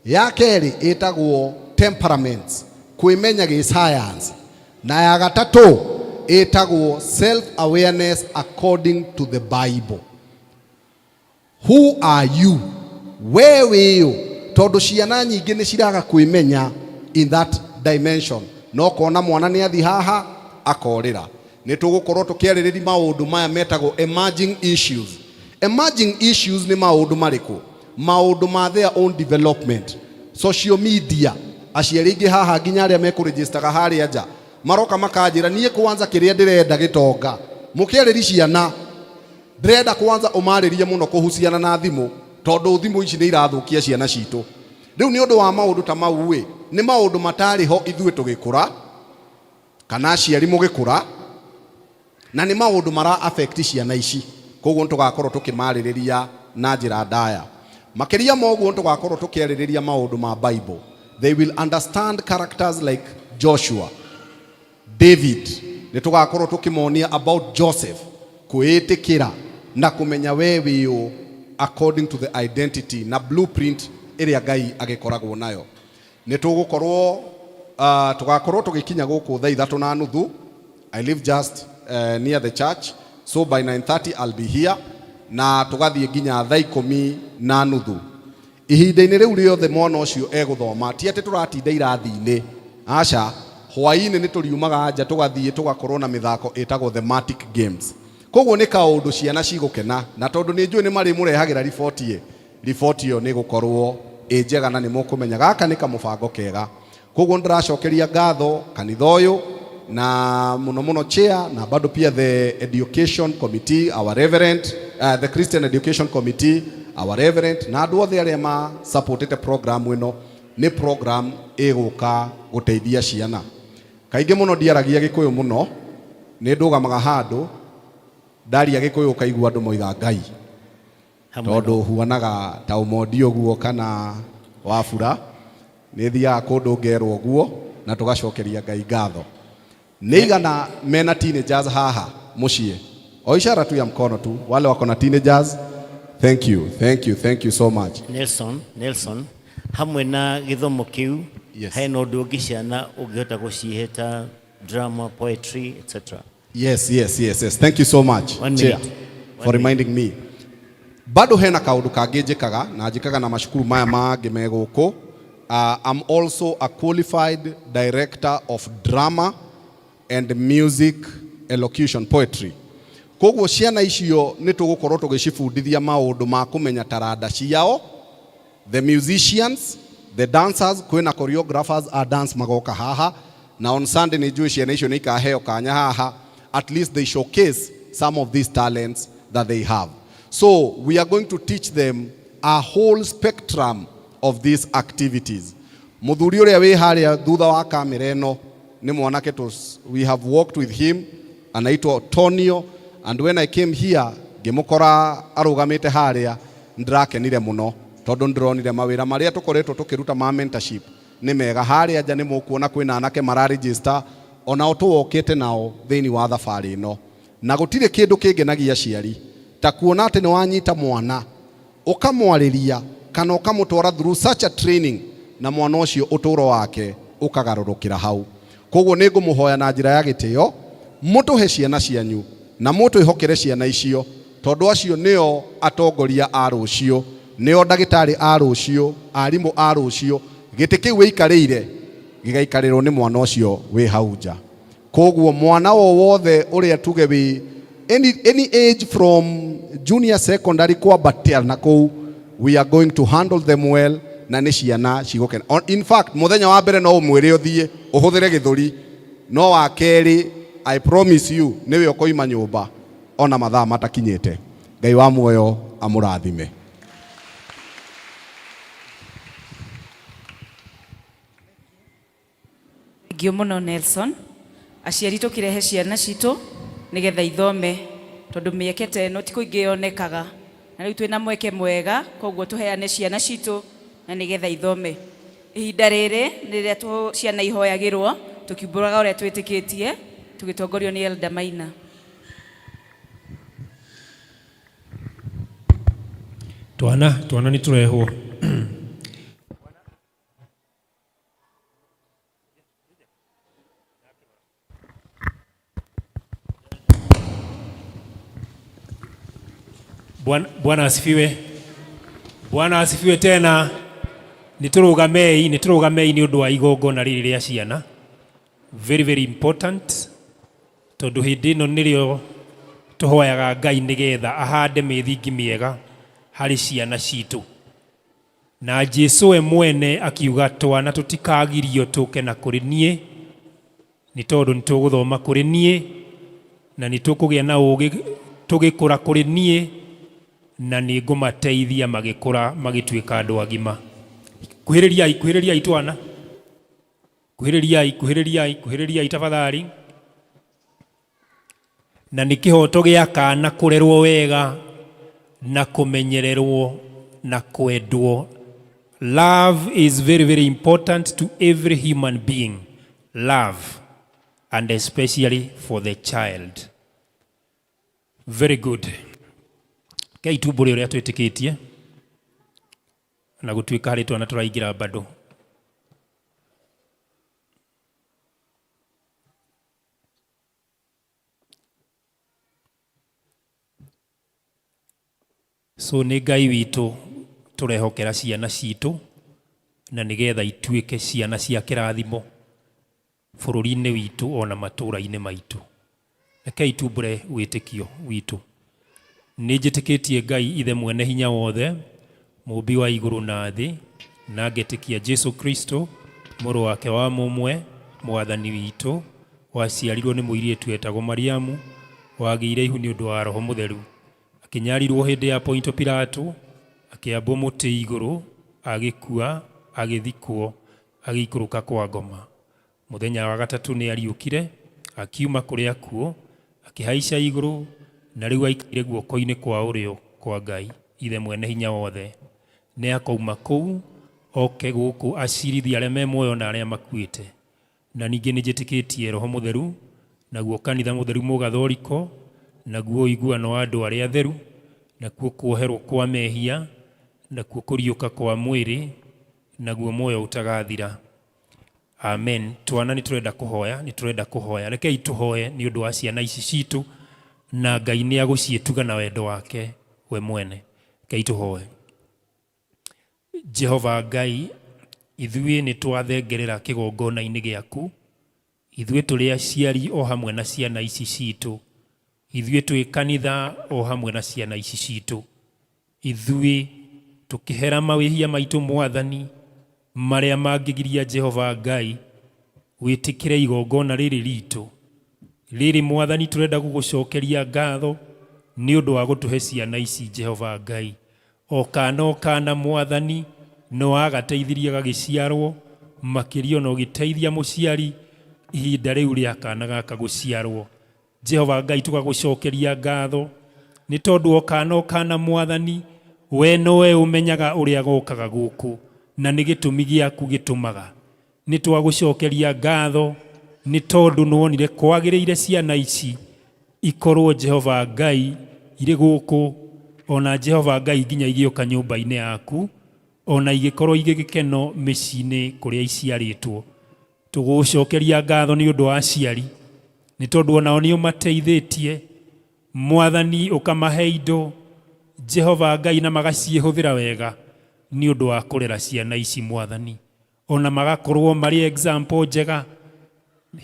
Ya keri itagwo temperaments, kwimenya gi science. Na ya gatatu itagwo self awareness according to the Bible. Who are you? Wewe yo. Tondu ciana nyingi ni ciraga kwimenya in that dimension. No kona mwana ni athi haha akorira. Ni tugukorwo tukiaririria maundu maya metagwo emerging issues. Emerging issues ni maundu mariku? Maundu ma their own development. Social media, aciari ingi haha nginya aria mekuregistaga haria nja maroka makanjira nie kwanza kiria ndirenda gitonga, mukiariri ciana ndirenda kwanza umaririe muno kuhusiana na thimu, tondu thimu ici ni irathukia ciana citu. Riu ni undu wa maundu ta mau ni maundu matari ho ithuĩ tugikura kana aciari mugikura, na ni maundu mara affect ciana ici. Koguo tugakorwo tukimaririria na njira ndaya. Makiria moguo tugakorwo tukiaririria maundu ma Bible. They will understand characters like Joshua, David. Ni tugakorwo tukimonia about Joseph, kuitikira na kumenya wewe yo according to the identity na blueprint iria Ngai agikoragwo nayo. Ni tugukorwo tugakorwo tugikinya guku thaa 3:30. I live just near the church, so by 9:30 I'll be here, na tugathie nginya thaa 10:30. Ihinda-ini riu riothe mwana ucio eguthoma, ti ati turatinda irathi-ini, aca hwaini ni turiumaga nja tugathie tugakorwo na mithako itagwo thematic games. Koguo ni kaundu ciana cigukena, na tondu ni njui ni mari murehagira riboti yo ni gukorwo njega na ni mukumenya gaka ni kamubango kega. Koguo ndiracokeria ngatho kanitha uyu na muno chair na bado pia the education committee, our reverend, the Christian education committee, our reverend na andu othe aria ma supported program ino. Ni program iguka guteithia ciana. Kaingi muno ndiaragia Gikuyu muno, ni ndugamaga handu ndaria Gikuyu kaigua andu moiga Ngai, tondu huanaga ta Omondi uguo kana Wafula, ni thiaga kundu ngerwo uguo na tugacokeria Ngai ngatho. Ni igana mena teenagers haha mucie, o ishara tu ya mkono tu, wale wako na teenagers Thank you so much. Nelson, hamwe na githomo kiu, Yes. hena undu ungi ciana ungihota guciheta drama, poetry, etc. Yes. Thank you so much, 1 Chair, minute. for reminding me. Bado hena kaundu kangi njikaga na njikaga na mashukuru maya mangi me guku. I'm also a qualified director of drama and music elocution poetry. Koguo ciana icio ni tugukorwo tugicibundithia maundu ma kumenya taranda ciao. The musicians, the dancers, kwina choreographers a dance magoka haha. Na on Sunday ni juu ciana icio ni ikaheo kanya haha. At least they showcase some of these talents that they have. So we are going to teach them a whole spectrum of these activities. Muthuri uria wi haria thutha wa kamera eno ni mwanake we have worked with him, anaitwa Tonio, and when I came here ngimukora arugamite haria ndirakenire muno tondu ndironire mawira maria tukoretwo tukiruta ma mentorship ni mega haria nja ni mukuona kwina anake mara register ona tuwokete nao thiini wa thabari ino na gutire kindu kingenagia aciari ta kuona ati ni wanyita mwana ukamwariria kana ukamutwara through such a training na mwana ucio uturo wake ukagarurukira hau. Koguo ni ngumuhoya na njira ya gitio mutuhe ciana cianyu na mutwihokere ciana icio tondu acio nio atongoria a rucio, nio ndagitari a rucio, arimu a rucio. Giti kiu wikarire gigaikarirwo ni mwana ucio wi hau nja. Koguo mwana wothe uria tuge wi any age from junior secondary kwambatia na kou, we are going to handle them well na ni ciana cigokena. In fact muthenya wa mbere no umwire uthie uhuthire githuri, no wa keri I promise you niwe ukoima nyumba ona mathaa matakinyite. Ngai wa muoyo amurathime. Ngio muno Nelson, aciari tukirehe ciana citu nigetha ithome tondu miekete no tiko ingionekaga na riu twina mweke mwega, koguo tuheane ciana citu na nigetha ithome. Ihinda riri riria ciana ihoyagirwo tukiumburaga uria twitikitie tugitongorio ni Elder Maina. Twana ni turehwo. Bwana asifiwe. Bwana asifiwe tena. Niturugamei ni undu wa igongona riri ria ciana. Very important. Tondu hindi ino nirio tuhoyaga Ngai nigetha ahande mithingi miega hari ciana citu. Na Jesu we mwene akiuga twana tutikagirio tuke na kuri nie, ni tondu nituguthoma kuri nie na nitukugia na ugi tugikura kuri nie na ni ngumateithia magikura magituika andu agima. Kuhiririai twana. Kuhiririai tafadhali. Na ni kihoto gia kana kurerwo wega na kumenyererwo na kwendwo. Love is very important to every human being. Love, and especially for the child. Very good. Kai tuburi uria twitikitie na gutuika hari twana turaigira bado. So ni Ngai witu turehokera ciana citu na nigetha ituike ciana cia kirathimo bururi-ini witu ona matura-ini maitu. Rekei tumbure witikio witu. Ni njitikitie Ngai ithe mwene hinya wothe, mumbi wa iguru na thi, na ngetikia Jesu Kristo muru wake wa mumwe mwathani witu, waciarirwo ni muirietu etagwo Mariamu, wagiire ihu ni undu wa Roho Mutheru, akinyarirwo hindi ya Ponto Pilato, akiambwo muti iguru, agikua, agithikwo, agikuruka kwa ngoma. Muthenya wa gatatu ni ariukire, akiuma kuri akuo, akihaica iguru, na riu aikire guoko-ini kwa urio kwa Ngai ithe mwene hinya wothe. Ni akauma kuu oke guku acirithia aria me muoyo na aria makuite. Na ningi ni njitikitie Roho Mutheru, naguo kanitha mutheru mugathoriko, naguo iguano wa andu aria atheru, nakuo kuoherwo kwa mehia, nakuo kuriuka kwa mwiri, naguo moyo utagathira. Amen. Twana niturenda kuhoya. Rekei tuhoye ni undu wa ciana ici citu, na Ngai ni agucietuga na wendo wake we mwene. Rekei tuhoye. Jehova Ngai, ithuĩ nĩ twathengerera kĩgongona-inĩ gĩaku, ithuĩ tũrĩ aciari o hamwe na ciana ici citũ, ithuĩ twĩ kanitha o hamwe na ciana ici citũ, ithuĩ tũkĩhera mawĩhia maitũ Mwathani marĩa mangĩgiria Jehova Ngai wĩtĩkĩre igongona rĩrĩ ritũ. Rĩrĩ Mwathani tũrenda gũgũcokeria ngatho nĩ ũndũ wa gũtũhe ciana ici Jehova Ngai. O kana Mwathani no agateithirie gagĩciarwo, makĩria no gĩteithia mũciari ihinda rĩu rĩa kana gaka gũciarwo. Jehova Ngai tũgagũcokeria ngatho nĩ tondũ o kana Mwathani we nowe ũmenyaga ũrĩa gokaga gũkũ, na nĩ gĩtũmi gĩaku gĩtũmaga. Nĩ twagũcokeria ngatho nĩ tondũ nĩwonire kwagĩrĩire ciana ici ikorwo Jehova Ngai irĩ gũkũ, ona Jehova Ngai nginya igĩũka nyũmba-inĩ yaku, ona igĩkorwo igĩgĩkeno mĩciĩ-inĩ kũrĩa iciarĩtwo. Tũgũcokeria ngatho nĩ ũndũ wa aciari, nĩ tondũ onao nĩ ũmateithĩtie Mwathani, ũkamahe indo Jehova Ngai na magaciĩhũthĩra wega nĩ ũndũ wa kũrera ciana ici Mwathani, ona magakorwo marĩ example njega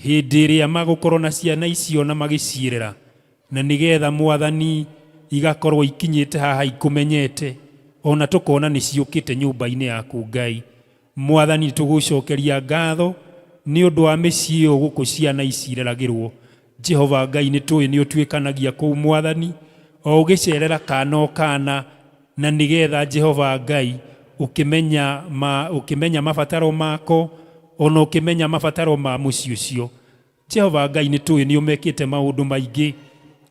hĩndĩ ĩrĩa magũkorwo na ciana icio na magĩciĩrera, na nĩgetha Mwathani igakorwo ikinyĩte haha ikũmenyete, ona tũkona nĩ ciũkĩte nyũmba-inĩ yaku Ngai. Mwathani tũgũcokeria ngatho nĩ ũndũ wa mĩciĩ ĩyo gũkũ ciana ici ireragĩrwo. Jehova Ngai nĩ tũĩ nĩ ũtuĩkanagia kũu Mwathani, o ũgĩcerera kana na nĩgetha Jehova Ngai ũkĩmenya mabataro mako, ona ũkĩmenya mabataro ma mũciĩ ũcio. Jehova Ngai nĩ tũĩ nĩ ũmekĩte maũndũ maingĩ,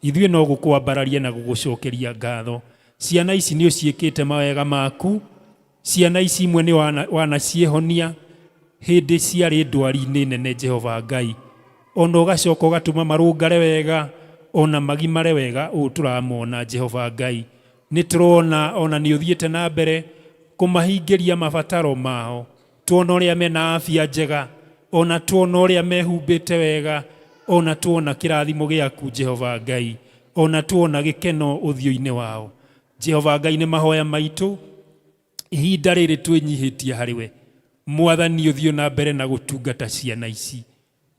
ithuĩ no gũkwambararia na gũgũcokeria ngatho. Ciana ici nĩ ũciĩkĩte mawega maku, ciana ici imwe nĩ wanaciĩhonia hĩndĩ ciarĩ ndwari-inĩ nene Jehova Ngai, ona ũgacoka ũgatũma marũngare wega, ona magimare wega ũũ tũramona Jehova Ngai. Nĩ tũrona ona nĩ ũthiĩte na mbere kũmahingĩria mabataro mao, tuona ũrĩa mena afya njega, ona tuona ũrĩa mehumbĩte wega, ona tuona kĩrathimo gĩaku Jehova Ngai, ona tuona gĩkeno ũthiũ-inĩ wao. Jehova Ngai nĩ mahoya maitũ ihinda rĩrĩ twĩnyihĩtie harĩwe Mwathani, ũthiũ na mbere na gũtungata ciana ici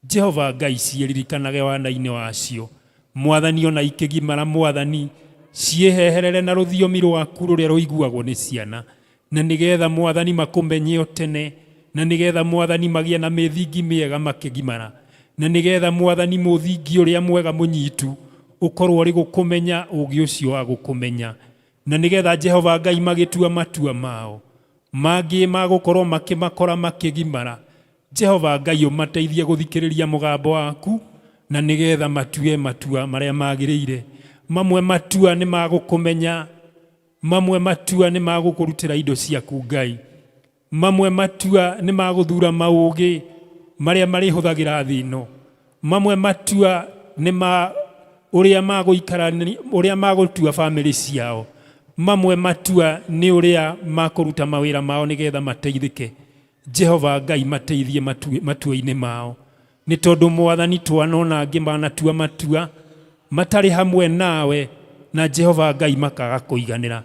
Jehova Ngai, ciĩririkanage wana-inĩ wacio Mwathani, ona ikĩgimara Mwathani, ciĩheherere na rũthiomi rwaku rũrĩa rũiguagwo nĩ ciana, na nĩgetha Mwathani makũmenye o tene, na nĩgetha Mwathani magĩe na mĩthingi mĩega makĩgimara, na nĩgetha Mwathani mũthingi ũrĩa mwega mũnyitu ũkorwo ũrĩ gũkũmenya ũũgĩ ũcio wa gũkũmenya, na nĩgetha Jehova Ngai magĩtua matua mao mangĩ magũkorwo makĩmakora makĩgimara. Jehova Ngai ũmateithie gũthikĩrĩria mũgambo waku, na nĩgetha matue matua marĩa magĩrĩire. Mamwe matua nĩ magũkũmenya, mamwe matua nĩ magũkũrutĩra indo ciaku Ngai, mamwe matua nĩ magũthura maũgĩ marĩa marĩhũthagĩra thĩ ĩno, mamwe matua nĩ ũrĩa magũtua bamĩrĩ ciao, mamwe matua nĩ ũrĩa makũruta mawĩra mao nĩgetha mateithĩke. Jehova Ngai mateithie matua-inĩ mao, nĩ tondũ Mwathani twana ona angĩ manatua matua matarĩ hamwe nawe, na Jehova Ngai makaga kũiganĩra.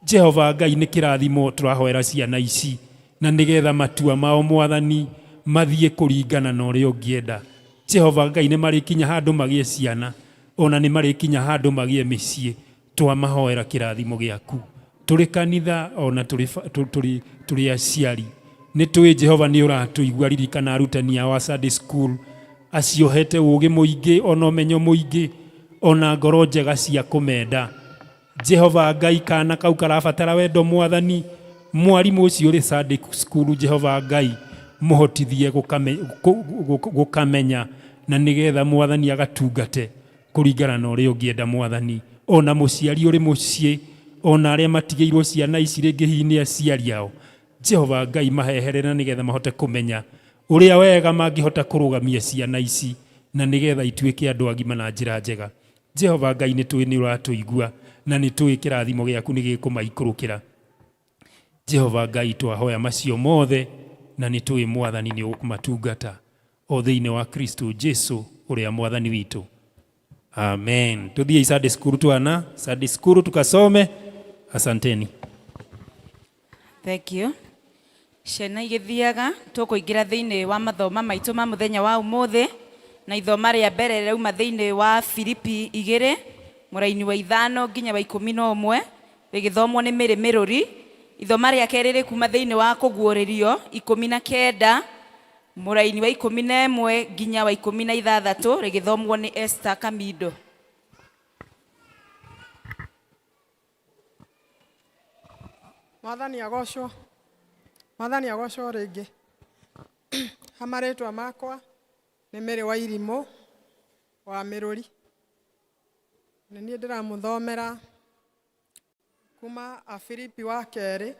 Jehova Ngai nĩ kĩrathimo tũrahoera ciana ici, na nĩgetha matua mao Mwathani mathiĩ kũringana na ũrĩa ũngĩenda. Jehova Ngai nĩ marĩkinya handũ magĩe ciana, ona nĩ marĩkinya handũ magĩe mĩciĩ, twamahoera kĩrathimo gĩaku. Tũrĩ kanitha ona tũrĩ aciari, nĩ tũĩ Jehova nĩ ũratũigua. Ririkana arutani wa Sunday School aciohete ũũgĩ mũingĩ, ona ũmenyo mũingĩ, ona ngoro njega cia kũmenda. Jehova Ngai kana kau karabatara wendo Mwathani, mwarimũ ũcio ũrĩ Sunday School Jehova Ngai mũhotithie gũkamenya, na nĩgetha Mwathani agatungate kũringana na ũrĩa ũngĩenda Mwathani. Ona mũciari ũrĩ mũciĩ, ona arĩa matigĩirwo ciana ici rĩngĩ hihi nĩ aciari ao, Jehova Ngai maheherera nĩgetha mahote kũmenya ũrĩa wega mangĩhota kũrũgamia ciana ici, na nĩgetha ituĩke andũ agima na njĩra njega. Jehova Ngai nĩ tũĩ nĩ ũratũigua, na nĩ tũĩ kĩrathimo gĩaku nĩ gĩkũmaikũrũkĩra. Jehova Ngai twahoya macio mothe na nĩ tũĩ Mwathani nĩ ũkũmatungata o thĩinĩ wa Kristo Jesu ũrĩa Mwathani witũ. Amen. Tuthiĩ Sunday school twana, Sunday school tukasome. Asanteni. Thank you. Ciana igĩthiaga tũkũingĩra thĩinĩ wa mathoma maitũ ma mũthenya wa ũmũthĩ, na ithoma rĩa mbere rĩauma thĩinĩ wa Filipi 2 mũraini wa 5 nginya wa 11 rĩgĩthomwo nĩ Mĩrĩ Mĩrũri. Ithoma rĩa kerĩ rĩkuma thĩinĩ wa Kũguũrĩrio 19 mũraini wa 11 nginya wa 16 rĩgĩthomwo nĩ Esther Kamindo. Mwathani agocwo. Mwathani agocwo rĩngĩ. Hamarĩtwa makwa nĩ Mĩrĩ wa Irimũ wa Mĩrũri. Nĩ niĩ ndĩramũthomera kuma Afilipi wa 2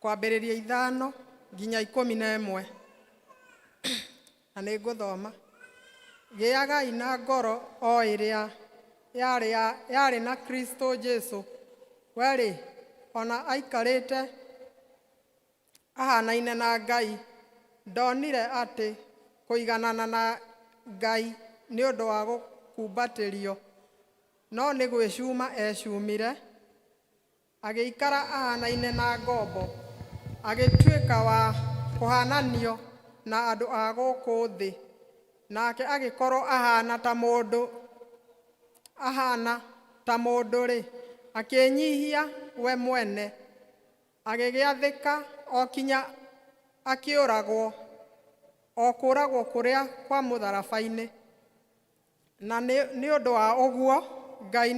kwambĩrĩria 5 nginya 11. Na nĩ ngũthoma. Gĩagai na ngoro o ĩrĩa yarĩ na Kristo Jesu. Weri ona aikarĩte ahanaine na Ngai, ndonire atĩ kũiganana na Ngai nĩ ũndũ wa gũkumbatĩrio, no nĩ gwĩcuma ecumire, agĩikara ahanaine na ngombo, agĩtuĩka wa kũhananio na andũ a gũkũ thĩ, nake agĩkorwo ahana ta mũndũ-rĩ, akĩnyihia we mwene, agĩgĩathĩka o kinya akĩũragwo, o kũragwo kũrĩa kwa mũtharaba-inĩ. Na nĩ ũndũ wa ũguo Ngai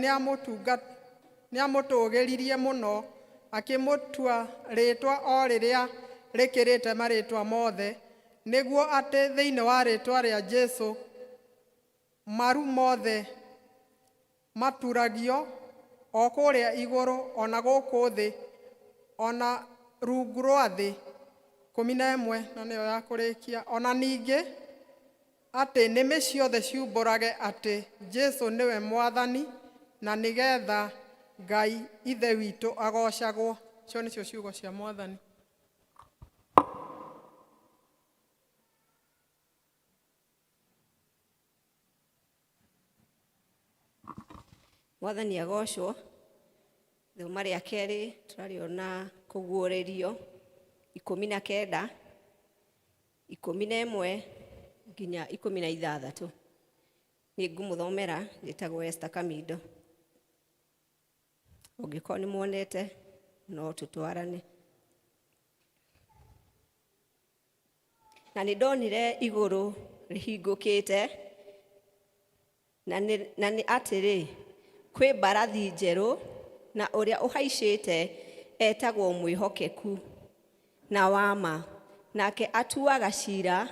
nĩamũtũgĩririe mũno, akĩmũtua rĩtwa o rĩrĩa rĩkĩrĩte marĩtwa mothe, nĩguo atĩ thĩinĩ wa rĩtwa rĩa Jesu maru mothe maturagio, o kũrĩa igũrũ, ona gũkũ thĩ, ona rungu rwa thĩ. 11 na nĩyo ya kũrĩkia. Ona ningĩ atĩ nĩmĩ ciothe ciumbũrage atĩ Jesu nĩwe Mwathani, na nĩgetha Ngai Ithe witũ agocagwo. Icio nĩcio ciugo cia Mwathani. Mwathani agocwo. Ithoma rĩa kerĩ tũrariona Kũguũrĩrio 19 11 nginya 16. Nĩ ngũmũthomera, njĩtagwo Esther Kamindo. Ũngĩkorwo nĩ muonete no tũtwarane. Na nĩ ndonire igũrũ rĩhingũkĩte, na nĩ atĩrĩ, kwĩ mbarathi njerũ, na ũrĩa ũhaicĩte etagwo mwĩhokeku na wama, nake atuaga cira,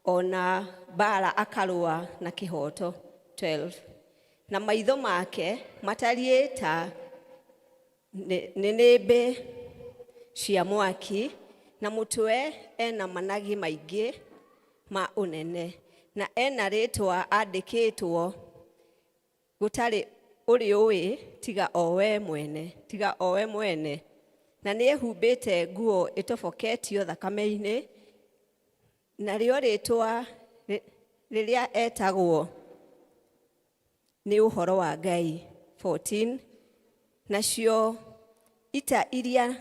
ona mbara akarũa na kĩhoto. 12. Na maitho make matariĩ ta nĩnĩmbĩ cia mwaki, na mũtwe ena managi maingĩ ma ũnene, na ena rĩtwa andĩkĩtwo gũtarĩ ũrĩ ũĩ tiga o we mwene, na nĩ ehumbĩte nguo ĩtoboketio thakame-inĩ, na rĩo rĩtwa rĩrĩa etagwo nĩ ũhoro wa Ngai. 14. Nacio ita iria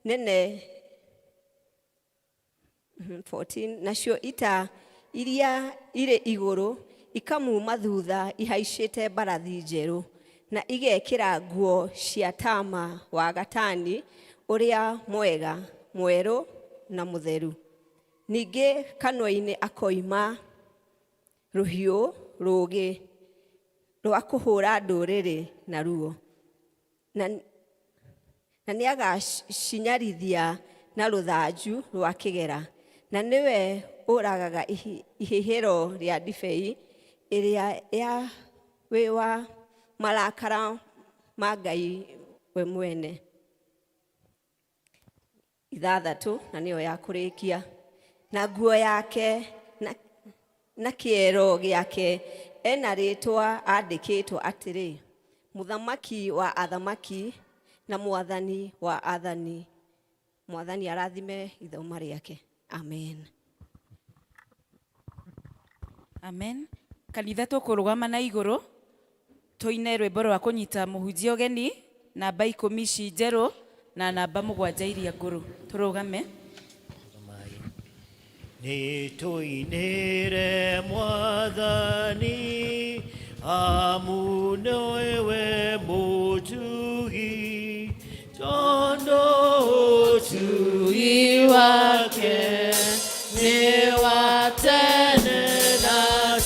nene 14. Nacio ita iria irĩ igũrũ ikamuma thutha ihaicĩte mbarathi njerũ, na igekĩra nguo cia tama wa gatani ũrĩa mwega, mwerũ na mũtheru. Ningĩ kanua-inĩ akoima rũhiũ rũũgĩ rwa kũhũra ndũrĩrĩ na ruo, na nĩ agacinyarithia na rũthanju rwa kĩgera, na nĩwe ũragaga ihihĩro rĩa ndibei ĩrĩa ya wĩ wa marakara ma Ngai we mwene. 6. Na nĩyo ya kũrĩkia. Na nguo yake na kĩero gĩake ena rĩtwa andĩkĩtwo atĩrĩ, mũthamaki wa athamaki na mwathani wa athani. Mwathani arathime ithoma rĩake. Amen. Amen. Kanitha tũkũrũgama na igũrũ tũine rwĩmbo rwa kũnyita mũhunjia ũgeni namba 10 ici njerũ na namba 7 iria ngũrũ. Tũrũgame. Nĩ tũinĩre Mwathani amu nĩwe mũtugi, tondũ ũtugi wake nĩ wa tene na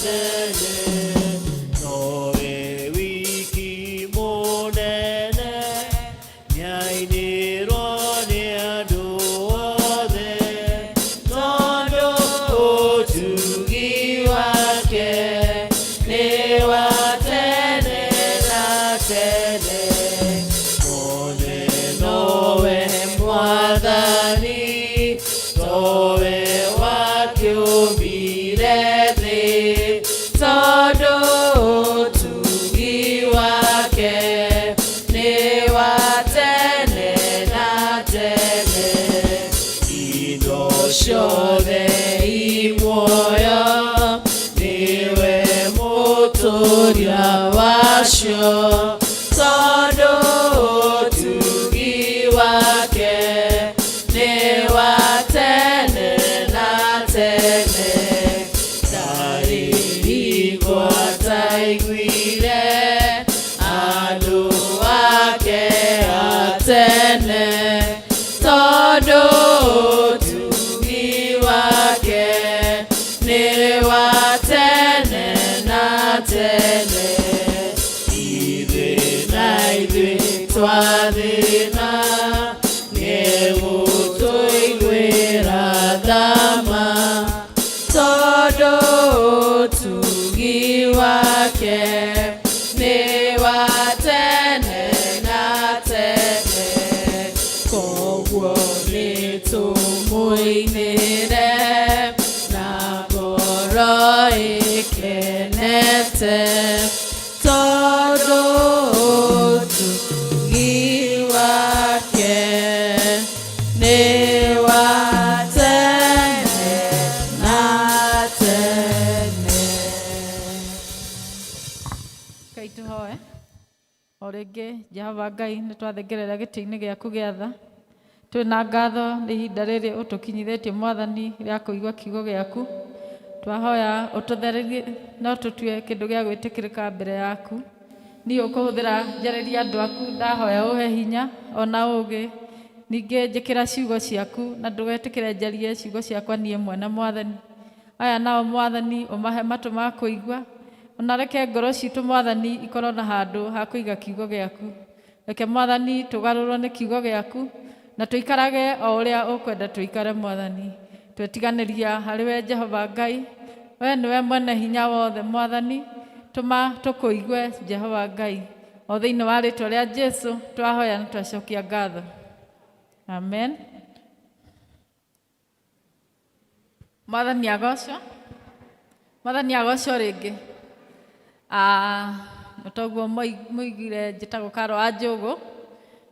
tene. Nowe wiki mũnene nĩainĩrwo nĩ andũ othe, tondũ ũtugi wake nĩ wa tene na tene. Mone nowe Mwathani, towe wakĩũmbire thĩ, tondũ ũtugi wake nĩ wa tene na tene. Indo ciothe imuoyo niwe mũtũria wacio, tondũ ũtugi wake nĩ wa tene na tene. Ndarĩrigwo ataiguire andũ ake a tene, tondũ ũtugi wake nĩ wa tene na tene. Ithuĩ na ithuĩ twathĩna nĩgũtũiguĩra thama, tondũ ũtugi wake nĩ wa tene na tene. Koguo nĩtũmũinĩre na ngoro ĩkenete, tondũ ũtugi wake nĩ wa tene na tene. Ngai tũhoe. O rĩngĩ Jehova Ngai nĩ twathengerera gĩtĩ-inĩ gĩaku gĩa tha. Twĩna ngatho nĩ ihinda rĩrĩ ũtũkinyithĩtie Mwathani rĩa kũigua kiugo gĩaku. Twahoya ũtũthererie no tũtue kĩndũ gĩa gwĩtĩkĩrĩka mbere yaku. Niĩ ũkũhũthĩra njarĩria andũ aku, ndahoya ũhe hinya ona ũũgĩ. Ningĩ njĩkĩra ciugo ciaku na ndũgetĩkĩre njarie ciugo ciakwa niĩ mwene Mwathani. Aya nao Mwathani ũmahe matũ ma kũigua, ona reke ngoro citũ Mwathani ikorwo na handũ ha kũiga kiugo gĩaku. Reke Mwathani tũgarũrwo nĩ kiugo gĩaku na tũikarage o ũrĩa ũkwenda tũikare Mwathani. Twetiganĩria harĩwe Jehova Ngai, we nĩwe mwene hinya wothe Mwathani. Tũma tũkũigue Jehova Ngai, o thĩinĩ wa rĩtwa rĩa Jesũ twahoya na twacokia ngatho. Amen. Mwathani agocwo. Mwathani agocwo rĩngĩ. Mũtoguo mũigire njĩtagwo Karo wa Njũgũ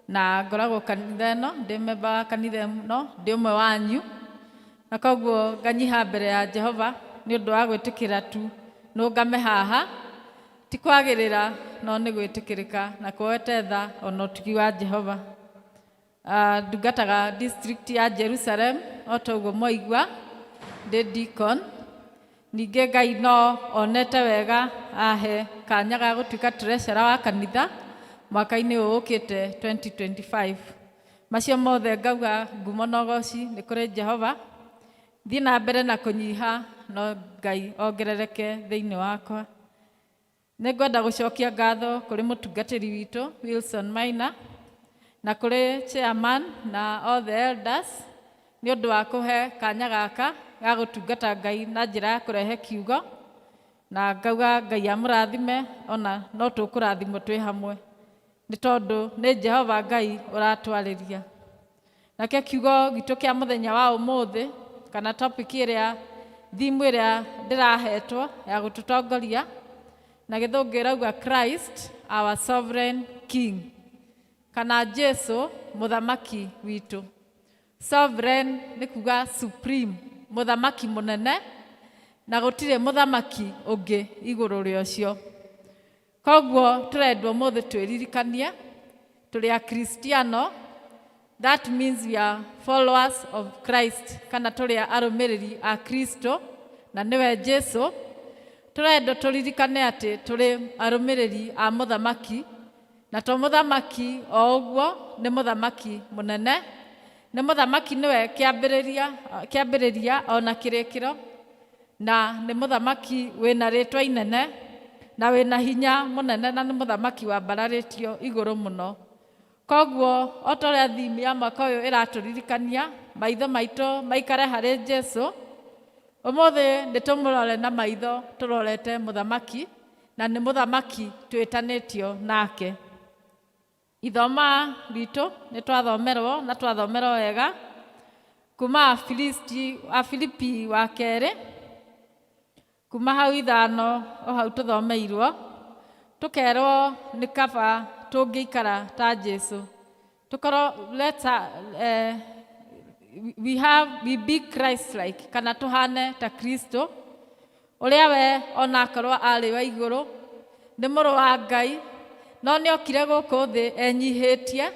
na ngoragwo kanitha ĩno, ndĩ memba wa kanitha ĩno, ndĩ ũmwe wanyu, na koguo nganyiha mbere ya Jehova nĩ ũndũ wa gwĩtĩkĩra tu nũngame haha, ti kwagĩrĩra no nĩ gwĩtĩkĩrĩka na kuoete tha ona ũtugi wa Jehova. Ndungataga district ya Jerusalem, o ta ũguo mwaigua, ndĩ deacon. Ningĩ Ngai no onete wega ahe kanya ga gũtuĩka treasurer wa kanitha mwaka-inĩ ũyũ ũkĩte 2025. Macio mothe ngauga ngumo na ũgoci nĩ kũrĩ Jehova. Thiĩ na mbere na kũnyiha no Ngai ongerereke thĩinĩ wakwa. Nĩ ngwenda gũcokia ngatho kũrĩ mũtungatĩri witũ Wilson Maina na kũrĩ chairman na all the elders nĩ ũndũ wa kũhe kanya gaka ga gũtungata Ngai na njĩra ya kũrehe kiugo, na ngauga Ngai amũrathime ona no tũkũrathimwo twĩ hamwe nĩ tondũ nĩ Jehova Ngai ũratwarĩria. Nake kiugo gitũ kĩa mũthenya wa ũmũthĩ kana topic ĩrĩa thimu ĩrĩa ndĩrahetwo ya gũtũtongoria na gĩthũngũ ĩrauga Christ our sovereign king, kana Jesu mũthamaki witũ. Sovereign nĩ kuga supreme, mũthamaki mũnene, na gũtirĩ mũthamaki ũngĩ igũrũ rĩa ũcio. Koguo tũrendwo mũthĩ twĩririkanie tũrĩ Akristiano, that means we are followers of Christ, kana tũrĩ arũmĩrĩri a Kristo na nĩwe Jesu. Tũrendwo tũririkane atĩ tũrĩ arũmĩrĩri a mũthamaki, na to mũthamaki o ũguo, nĩ mũthamaki mũnene, nĩ mũthamaki nĩwe kĩambĩrĩria ona kĩrĩkĩro, na nĩ mũthamaki wĩna rĩtwa inene na wĩna hinya mũnene, na nĩ mũthamaki wambararĩtio igũrũ mũno. Koguo o ta ũrĩa thimu ya mwaka ũyũ ĩratũririkania maitho maitũ maikare harĩ Jesu, ũmũthĩ nĩtũmũrore na maitho tũrorete mũthamaki, na nĩ mũthamaki twĩtanĩtio nake. Ithoma ritũ nĩtwathomerwo na twathomerwo wega kuma Afilipi wa 2, kuma hau 5 o hau tũthomeirwo, tũkerwo nĩ kaba tũngĩikara ta Jesu. We be Christ-like, kana tũhane ta Kristo, ũrĩa we onakorwo arĩ wa igũrũ, nĩ mũrũ wa Ngai, no nĩokire gũkũ thĩ enyihĩtie,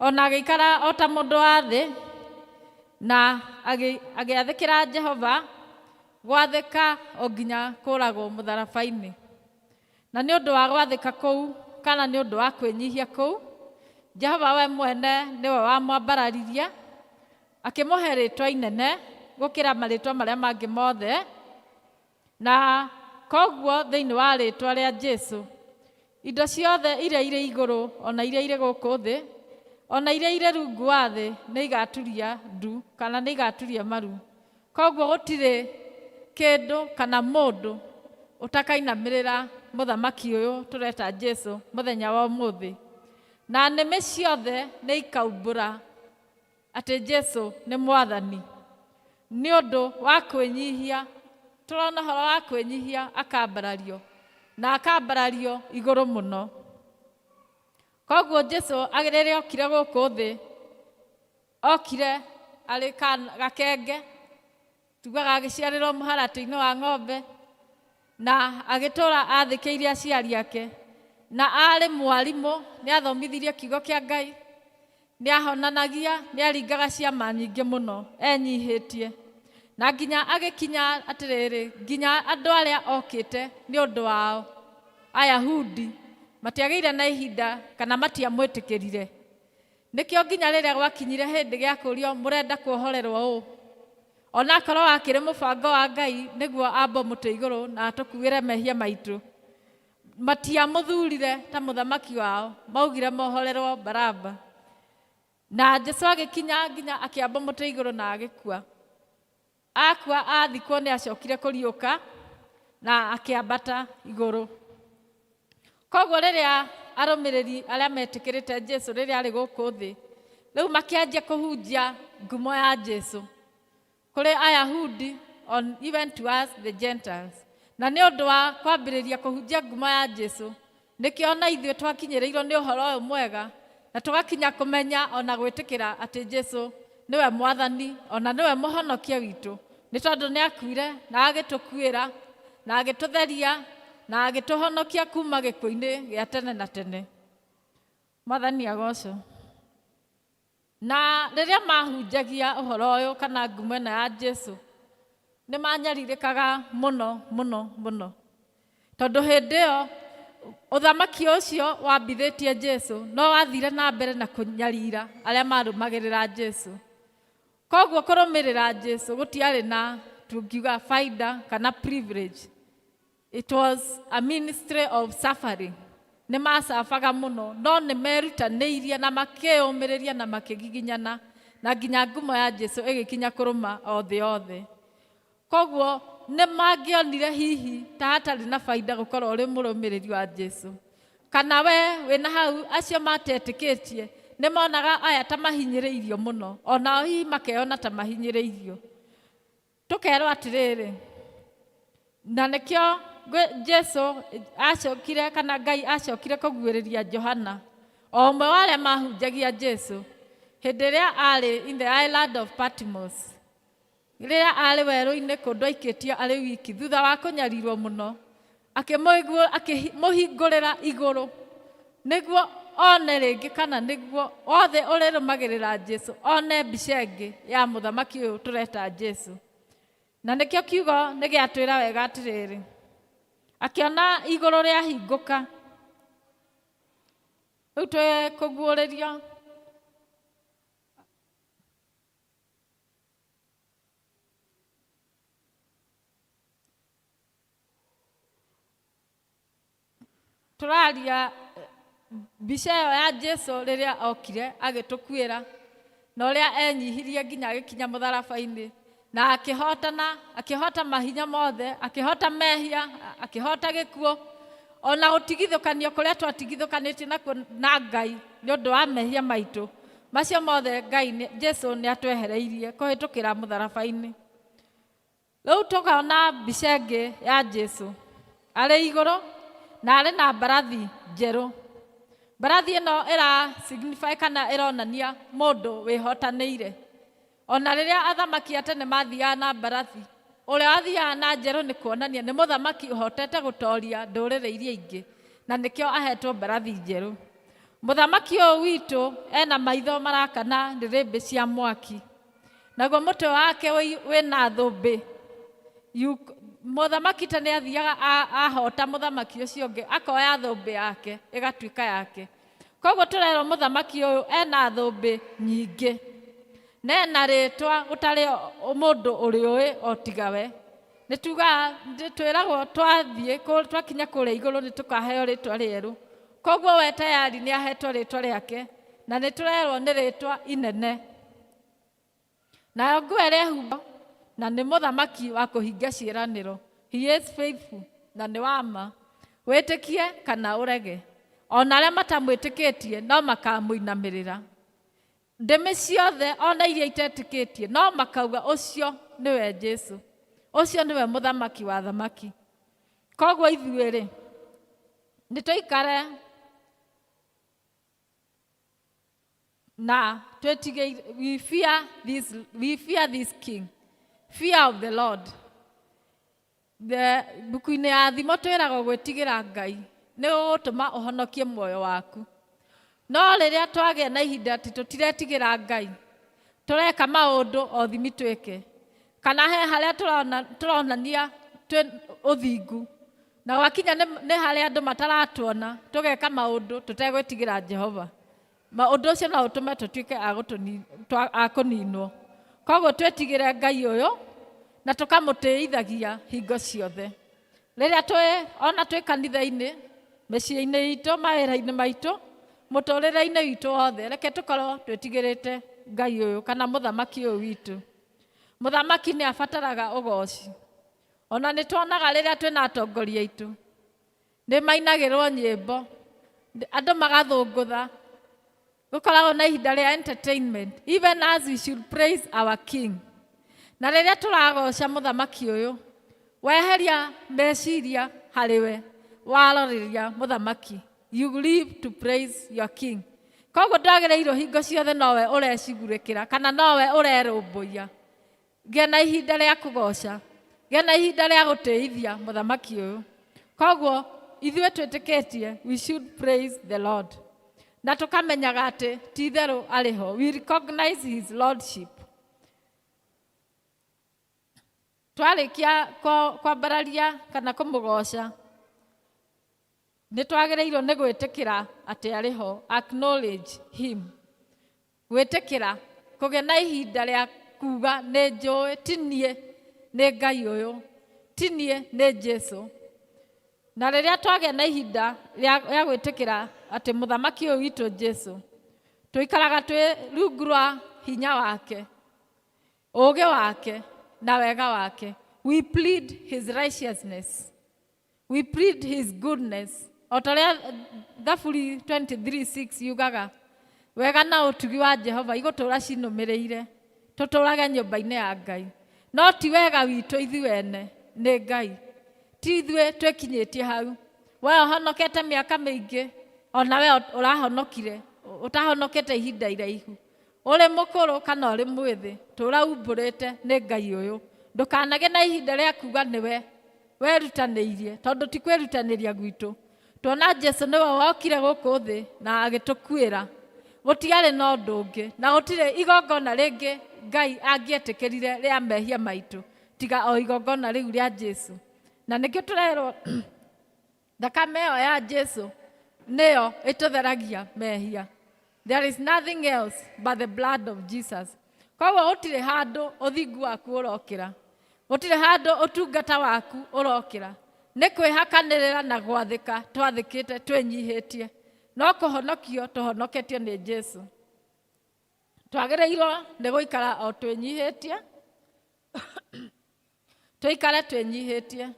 ona agĩikara o ta mũndũ wa thĩ, na agĩathĩkĩra Jehova gwathĩka o nginya kũragwo mũtharaba-inĩ. Na nĩ ũndũ wa gwathĩka kũu, kana nĩ ũndũ wa kwĩnyihia kũu, Jehova we mwene nĩwe wamwambararirie, akĩmũhe rĩtwa inene gũkĩra marĩtwa marĩa mangĩ mothe, na koguo thĩinĩ wa rĩtwa rĩa Jesu indo ciothe iria irĩ igũrũ ona iria irĩ gũkũ thĩ ona iria irĩ rungu wa thĩ nĩ igaturia ndu kana nĩ igaturia maru. Koguo gũtirĩ kĩndũ kana mũndũ ũtakainamĩrĩra mũthamaki ũyũ tũreta Jesu mũthenya wa ũmũthĩ, na nĩmĩ ciothe nĩ ikaumbũra atĩ Jesu nĩ mwathani. Nĩ ũndũ wa kwĩnyihia, tũrona ũhoro wa kwĩnyihia akambarario, na akambarario igũrũ mũno. Koguo Jesu rĩrĩa okire gũkũ thĩ, okire arĩ gakenge, tugaga agĩciarĩrwo mũharatĩ-inĩ wa ng'ombe, na agĩtũra athĩkĩire aciari ake, na arĩ mwarimũ, nĩ athomithirie kiugo kĩa Ngai, nĩ ahonanagia, nĩ aringaga ciama nyingĩ mũno enyihĩtie, na nginya agĩkinya atĩrĩrĩ, nginya andũ arĩa okĩte nĩ ũndũ wao Ayahudi matiagĩire na ihinda kana matiamwĩtĩkĩrire. Nĩkĩo nginya rĩrĩa gwakinyire hĩndĩ gĩa kũrio mũrenda kuohorerwo ũũ, ona akorwo akĩrĩ mũbango wa Ngai nĩguo ambo mũtĩ igũrũ na atũkuĩre mehia maitũ, matiamũthurire ta mũthamaki wao, maugire mohorerwo Baraba. Na Jesu agĩkinya nginya akĩamba mũtĩ igũrũ na agĩkua. Akua athikwo nĩ acokire kũriũka na akĩambata igũrũ. Koguo rĩrĩa arũmĩrĩri arĩa metĩkĩrĩte Jesu rĩrĩa arĩ gũkũ thĩ, rĩu makĩanjia kũhunjia ngumo ya Jesu kũrĩ Ayahudi, on even to us the Gentiles. Na nĩ ũndũ wa kwambĩrĩria kũhunjia ngumo ya Jesu, nĩkĩo ona ithuĩ twakinyĩrĩirwo nĩ ũhoro ũyũ mwega, na tũgakinya kũmenya ona gwĩtĩkĩra atĩ Jesu nĩwe mwathani, ona nĩwe mũhonokia witũ, nĩ tondũ nĩ akuire na agĩtũkuĩra na agĩtũtheria na agĩtũhonokia kuma gĩkuũ-inĩ gĩa tene na tene. Mwathani agocwo. Na rĩrĩa mahunjagia ũhoro ũyũ kana ngumo ĩno ya Jesu, nĩ manyarirĩkaga mũno mũno mũno, tondũ hĩndĩ ĩyo ũthamaki ũcio wambithĩtie Jesu no wathire na mbere na kũnyarira arĩa marũmagĩrĩra Jesu. Koguo kũrũmĩrĩra Jesu gũtiarĩ na tungiuga faida kana privilege. It was a ministry of suffering. Nĩ macabaga mũno, no nĩ merutanĩirie na makĩyũmĩrĩria na makĩgiginyana, na nginya ngumo ya Jesu ĩgĩkinya kũrũma o thĩ yothe. Koguo nĩ mangĩonire hihi ta hatarĩ na faida gũkorwo ũrĩ mũrũmĩrĩri wa Jesu, kana we wĩna hau acio matetĩkĩtie nĩ monaga aya ta mahinyĩrĩirio mũno, onao hihi makeyona ta mahinyĩrĩirio. tukerwo atiriri na nikio Jesu acokire kana Ngai acokire kuguĩrĩria Johana o ũmwe wa arĩa mahunjagia Jesu hĩndĩ ĩrĩa arĩ in the island of Patmos, rĩrĩa arĩ werũ-inĩ kũndũ aikĩtio arĩ wiki thutha wa kũnyarirwo mũno, akĩmũhingũrĩra igũrũ nĩguo one rĩngĩ kana nĩguo othe ũrĩrũmagĩrĩra Jesu one mbica ĩngĩ ya mũthamaki ũyũ tũreta Jesu. Na nĩkĩo kiugo nĩ gĩatwĩra wega atĩrĩrĩ, akĩona igũrũ rĩahingũka. Rĩu twĩkũguũrĩrio tũraria mbica ĩyo ya Jesu rĩrĩa okire agĩtũkuĩra na ũrĩa enyihirie nginya agĩkinya mũtharaba-inĩ na akĩhota mahinya mothe, akĩhota mehia, akĩhota gĩkuũ, ona gũtigithũkanio kũrĩa twatigithũkanĩtie nakuo na Ngai nĩ ũndũ wa mehia maitũ. Macio mothe Jesu nĩ atwehereirie kũhĩtũkĩra mũtharaba-inĩ. Rĩu tũkaona mbica ĩngĩ ya Jesu arĩ igũrũ na arĩ na mbarathi njerũ. Mbarathi ĩno signify kana ĩronania mũndũ wĩhotanĩire. Ona rĩrĩa athamaki a tene mathiaga na mbarathi, ũrĩa wathiaga na njerũ nĩ kuonania nĩ mũthamaki ũhotete gũtoria ndũrĩrĩ iria ingĩ, na nĩkĩo ahetwo mbarathi njerũ. Mũthamaki ũyũ witũ ena maitho marakana ndĩrĩmbĩ cia mwaki, naguo mũtwe wake wĩna thũmbĩ. Mũthamaki tene athiaga ahota mũthamaki ũcio ũngĩ akoya thũmbĩ yake ĩgatuĩka yake. Koguo tũrerwo mũthamaki ũyũ ena thũmbĩ nyingĩ na ena rĩtwa gũtarĩ mũndũ ũrĩũĩ o tiga we. Nĩ tugaga twĩragwo twakinya kũrĩa igũrũ nĩ tũkaheo rĩtwa rĩerũ. Koguo we tayari nĩ ahetwo rĩtwa rĩake na nĩ tũrerwo nĩ rĩtwa inene. Nayo nguo ĩrĩa ehumba na nĩ mũthamaki wa kũhingia ciĩranĩro. He is faithful na nĩ wa ma. Wĩtĩkie kana ũrege, ona arĩa matamwĩtĩkĩtie no makamũinamĩrĩra. Ndĩmĩ ciothe ona iria itetĩkĩtie no makauga ũcio nĩwe Jesu, ũcio nĩwe mũthamaki wa thamaki. Koguo ithuĩ-rĩ nĩ tũikare na twĩtigĩre, we fear this king, fear of the Lord. Mbuku-inĩ ya thimo twĩragwo gwĩtigĩra Ngai nĩ gũgũtũma ũhonokie muoyo waku. No rĩrĩa twagĩa na ihinda atĩ tũtiretigĩra Ngai, tũreka maũndũ o thimi twĩke, kana he harĩa tũronania ũthingu na gwakinya nĩ harĩa andũ mataratuona tũgeka maũndũ tũtegwĩtigĩra Jehova, maũndũ ũcio no ũtũme tũtuĩke a kũninwo. Koguo twĩtigĩre Ngai ũyũ na tũkamũtĩithagia hingo ciothe. Rĩrĩa ona twĩ kanitha-inĩ, mĩciĩ-inĩ itũ, mawĩra-inĩ maitũ, mũtũrĩre-inĩ witũ wothe, reke tũkorwo twĩtigĩrĩte Ngai ũyũ kana mũthamaki ũyũ witũ. Mũthamaki nĩ abataraga ũgooci. Ona nĩ tuonaga rĩrĩa twĩna atongoria aitũ nĩ mainagĩrwo nyĩmbo, andũ magathũngũtha, gũkoragwo na ihinda rĩa entertainment, even as we should praise our king. Na rĩrĩa tũragoca mũthamaki ũyũ, weheria meciria harĩwe, warorĩria mũthamaki, you live to praise your king. Koguo ndagĩrĩirwo hingo ciothe nowe ũrecigurĩkĩra kana nowe ũrerũmbũiya. Gĩa na ihinda rĩa kũgoca, gĩa na ihinda rĩa gũtĩithia mũthamaki ũyũ. Koguo ithuĩ twĩtĩkĩtie we should praise the Lord. Na tũkamenyaga atĩ ti itherũ arĩ ho. We recognize his lordship. Twarĩkia kwambararia kana kũmũgoca, nĩ twagĩrĩirwo nĩ gwĩtĩkĩra atĩ arĩ ho, acknowledge him. Gwĩtĩkĩra, kũgĩa na ihinda rĩa kuga nĩ njũĩ, ti niĩ nĩ Ngai ũyũ, ti niĩ nĩ Jesu. Na rĩrĩa twagĩa na ihinda rĩa gwĩtĩkĩra atĩ mũthamaki ũyũ witũ Jesu, tũikaraga twĩ rungu rwa hinya wake, ũũgĩ wake na wega wake. We plead his righteousness. We plead his goodness. O ta rĩa Thaburi 23:6 yugaga, wega na ũtugi wa Jehova igũtũũra cinũmĩrĩire, tũtũũrage nyũmba-inĩ ya Ngai. no ti wega witũ ithuene nĩ Ngai. Ti ithuĩ twĩkinyĩtie hau. We ũhonokete mĩaka mĩingĩ, ona we ũrahonokire, ũtahonokete ihinda iraihu. Ũrĩ mũkũrũ kana ũrĩ mwĩthĩ, tũra umbũrĩte nĩ Ngai ũyũ. Ndũkanage na ihinda rĩa kuga nĩwe werutanĩirie, tondũ ti kwĩrutanĩria gwitũ. Tuona Jesu nĩwe wokire gũkũ thĩ na agĩtũkuĩra. Gũtiarĩ na ũndũ ũngĩ, na gũtirĩ igongona rĩngĩ Ngai angĩetĩkĩrire rĩa mehia maitũ tiga o igongona rĩu rĩa Jesu. Na nĩkĩo tũrerwo thakame ĩyo ya Jesu nĩyo ĩtũtheragia mehia. There is nothing else but the blood of Jesus. Koguo gũtirĩ handũ ũthingu waku ũrokĩra, gũtirĩ handũ ũtungata waku ũrokĩra. Nĩ kwĩhakanĩrĩra na gwathĩka twathĩkĩte twĩnyihĩtie, no kũhonokio tũhonoketio nĩ Jesu. Twagĩrĩirwo nĩ gũikara o twĩnyihĩtie, tũikare twĩnyihĩtie.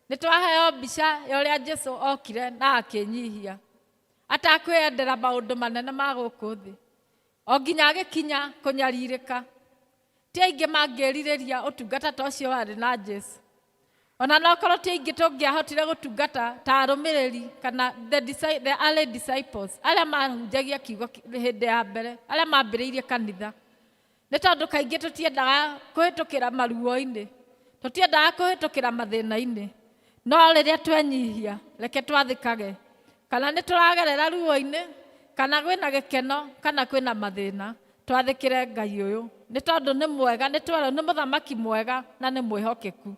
Nĩ twaheo mbica ya ũrĩa Jesu okire na akĩnyihia, atakwĩendera maũndũ manene ma gũkũ thĩ, o nginya agĩkinya kũnyarirĩka. Ti aingĩ mangĩrirĩria ũtungata ta ũcio warĩ na Jesu. Ona no korwo ti aingĩ tũngĩahotire gũtungata ta arũmĩrĩri kana the early disciples, arĩa mahunjagia kiugo hĩndĩ ya mbere, arĩa mambĩrĩirie kanitha. Nĩ tondũ kaingĩ tũtiendaga kũhĩtũkĩra maruo-inĩ, tũtiendaga kũhĩtũkĩra mathĩna-inĩ, no rĩrĩa twenyihia reke twathĩkage. Kana nĩ tũragerera ruo-inĩ, kana kwĩna gĩkeno, kana kwĩna mathĩna, twathĩkĩre Ngai ũyũ. Nĩ tondũ nĩ mwega, nĩ twerwo nĩ mũthamaki mwega na nĩ mwĩhokeku.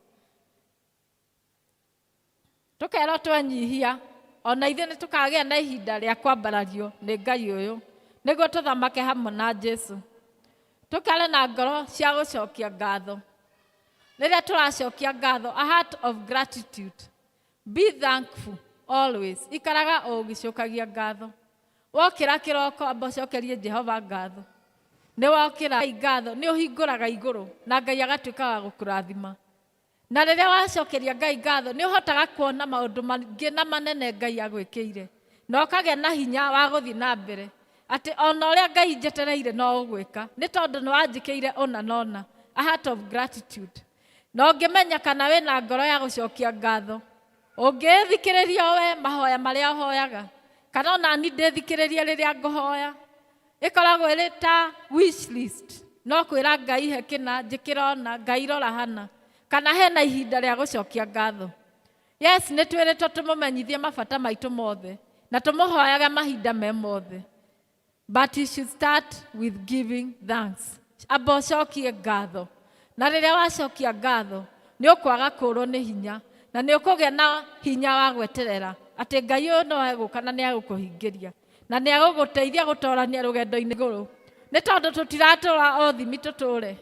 Tũkerwo twenyihia, ona ithuĩ nĩ tũkagĩa na ihinda rĩa kwambarario nĩ Ngai ũyũ, nĩguo tũthamake hamwe na Jesu. Tũkare na ngoro cia gũcokia ngatho. Rĩrĩa tũracokia ngatho, a heart of gratitude. Be thankful always. Ikaraga o ũgĩcokagia ngatho. Wokĩra kĩroko amba ũcokerie Jehova ngatho. Nĩ wokĩra ngatho, nĩ ũhingũraga igũrũ na Ngai agatuĩka wa gũkũrathima. Na rĩrĩa wacokeria Ngai ngatho, nĩ ũhotaga kuona maũndũ mangĩ na manene Ngai agwĩkĩire. Na ũkagĩa na hinya wa gũthiĩ na mbere. Atĩ ona ũrĩa Ngai njetereire no ũgwĩka. Nĩ tondũ nĩ wanjĩkĩire ona na ona. A heart of gratitude. Na ũngĩmenya kana wĩna ngoro ya gũcokia ngatho, ũngĩthikĩrĩria we mahoya marĩa ũhoyaga, kana ona ni ndĩthikĩrĩria rĩrĩa ngũhoya, ĩkoragwo ĩrĩ ta wish list. No kwĩra Ngai he kĩna njĩkĩra ona, Ngai rora hana, kana hena ihinda rĩa gũcokia ngatho. Yes, nĩ twĩrĩtwo tũmũmenyithie mabata maitũ mothe, na tũmũhoyaga mahinda me mothe. But you should start with giving thanks. Amba ũcokie ngatho. Na rĩrĩa wacokia ngatho, nĩ ũkwaga kũrwo nĩ hinya, na nĩ ũkũgĩa na hinya wa gweterera atĩ Ngai ũyũ no egũka na nĩ egũkũhingĩria, na nĩ egũgũteithia gũtoorania rũgendo-inĩ igũrũ. Nĩ tondũ tũtiratũra o thimi tũtũre,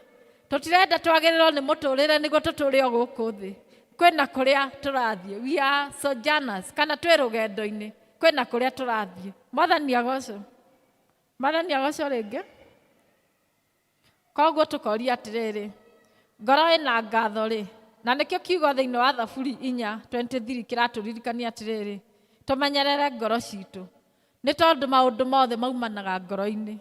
tũtirenda twagĩrĩrwo nĩ mũtũrĩre nĩguo tũtũre o gũkũ thĩ. Kwĩna kũrĩa tũrathiĩ, we are sojourners, kana twĩ rũgendo-inĩ, kwĩna kũrĩa tũrathiĩ. Mwathani agocwo, Mwathani agocwo rĩngĩ. Koguo tũkoria atĩrĩrĩ, ngoro ĩna ngatho rĩ, na nĩkĩo kiugo thĩinĩ wa Thaburi 4:23 kĩratũririkania atĩrĩrĩ, tũmenyerere ngoro citũ, nĩ tondũ maũndũ mothe maumanaga ngoro-inĩ.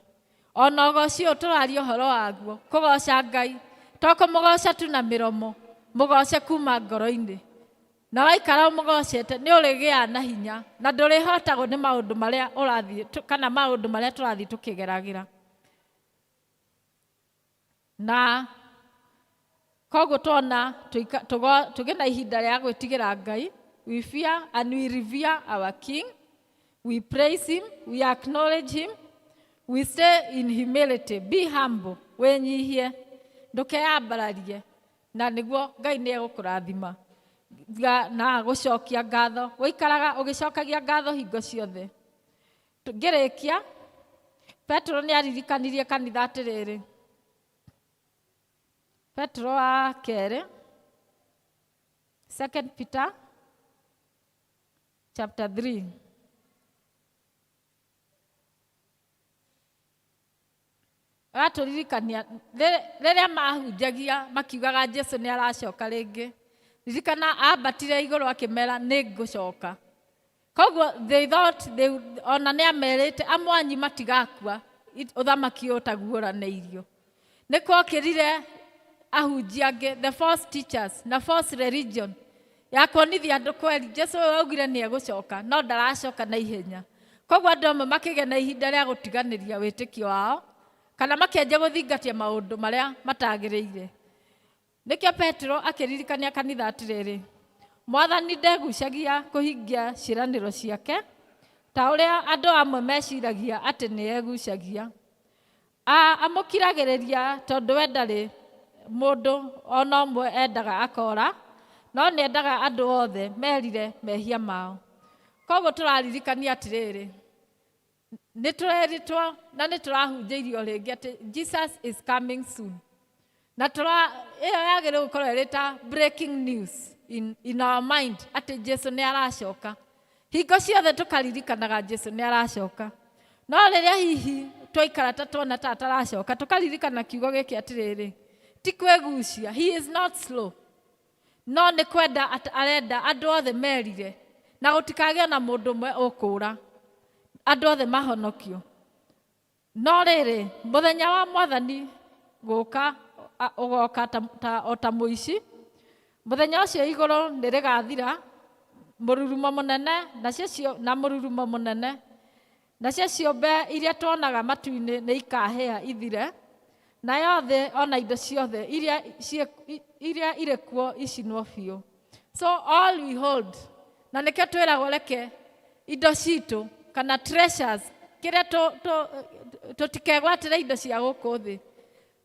Ona ũgoci ũyũ tũraria ũhoro waguo, kũgoca Ngai, to kũmũgoca tu na mĩromo, mũgoce kuma ngoro-inĩ. Na waikara ũmũgocete nĩ ũrĩgĩa na hinya, na ndũrĩhotagwo nĩ maũndũ marĩa ũrathiĩ kana maũndũ marĩa tũrathiĩ tũkĩgeragĩra. Na koguo tuona tũgĩ na ihinda rĩa gwĩtigĩra Ngai, we fear and we revere our King, we praise him, we acknowledge him, we stay in humility, be humble, wĩnyihie, ndũkeyambararie, na nĩguo Ngai nĩ egũkũrathima. Na gũcokia ngatho, gũikaraga ũgĩcokagia ngatho hingo ciothe. Ngĩrĩkia, Petro nĩ aririkanirie kanitha atĩrĩrĩ, Petro wa kerĩ, 2 Peter chapter 3. Agatũririkania rĩrĩa mahunjagia makiugaga Jesu nĩ aracoka rĩngĩ. Ririkana ambatire igũrũ akĩmera nĩ ngũcoka. Koguo they thought ona nĩ amerĩte amwanyi matigakua ũthamaki ũtaguũranĩirio. Nĩ kwokĩrire ahunjia angĩ, the false teachers na false religion ya kuonithia andũ kweri Jesu augire nĩ egũcoka no ndaracoka na ihenya. Koguo andũ amwe makĩgĩa na ihinda rĩa gũtiganĩria wĩtĩkio wao kana makĩanjia gũthingatia maũndũ marĩa matagĩrĩire. Nĩkĩo Petro akĩririkania kanitha atĩrĩrĩ, Mwathani ndegucagia kũhingia ciĩranĩro ciake ta ũrĩa andũ amwe meciragia atĩ nĩ egucagia. Amũkiragĩrĩria tondũ we ndarĩ mũndũ ona ũmwe endaga akora, no nĩ endaga andũ othe merire mehia mao. Koguo tũraririkania atĩrĩrĩ, nĩ tũreritwo na nĩ tũrahunjĩirio rĩngĩ atĩ Jesus is coming soon. Na ĩyo yagĩrĩirwo gũkorwo ĩrĩ ta breaking news in our mind atĩ Jesu nĩ aracoka. Hingo ciothe tũkaririkanaga Jesu nĩ aracoka. No rĩrĩa hihi twaikara ta tuona ta ataracoka tũkaririkana kiugo gĩkĩ atĩrĩrĩ, ti kwĩgucia, he is not slow. No nĩ kwenda arenda andũ othe merire na gũtikagĩa na mũndũ ũmwe ũkũra, andũ othe mahonokio. No rĩrĩ mũthenya wa Mwathani gũka ũgoka ta mũici. Mũthenya ũcio igũrũ nĩ rĩgathira mũrurumo mũnene na mũrurumo mũnene, nacio ciũmbe iria tuonaga matu-inĩ nĩ ikahĩa ithire, na yothe ona indo ciothe iria irĩ kuo icinwo biũ. So all we hold, na nĩkĩo twĩragwo reke indo citũ kana treasures kĩrĩa tũtikegwatĩre indo cia gũkũ thĩ,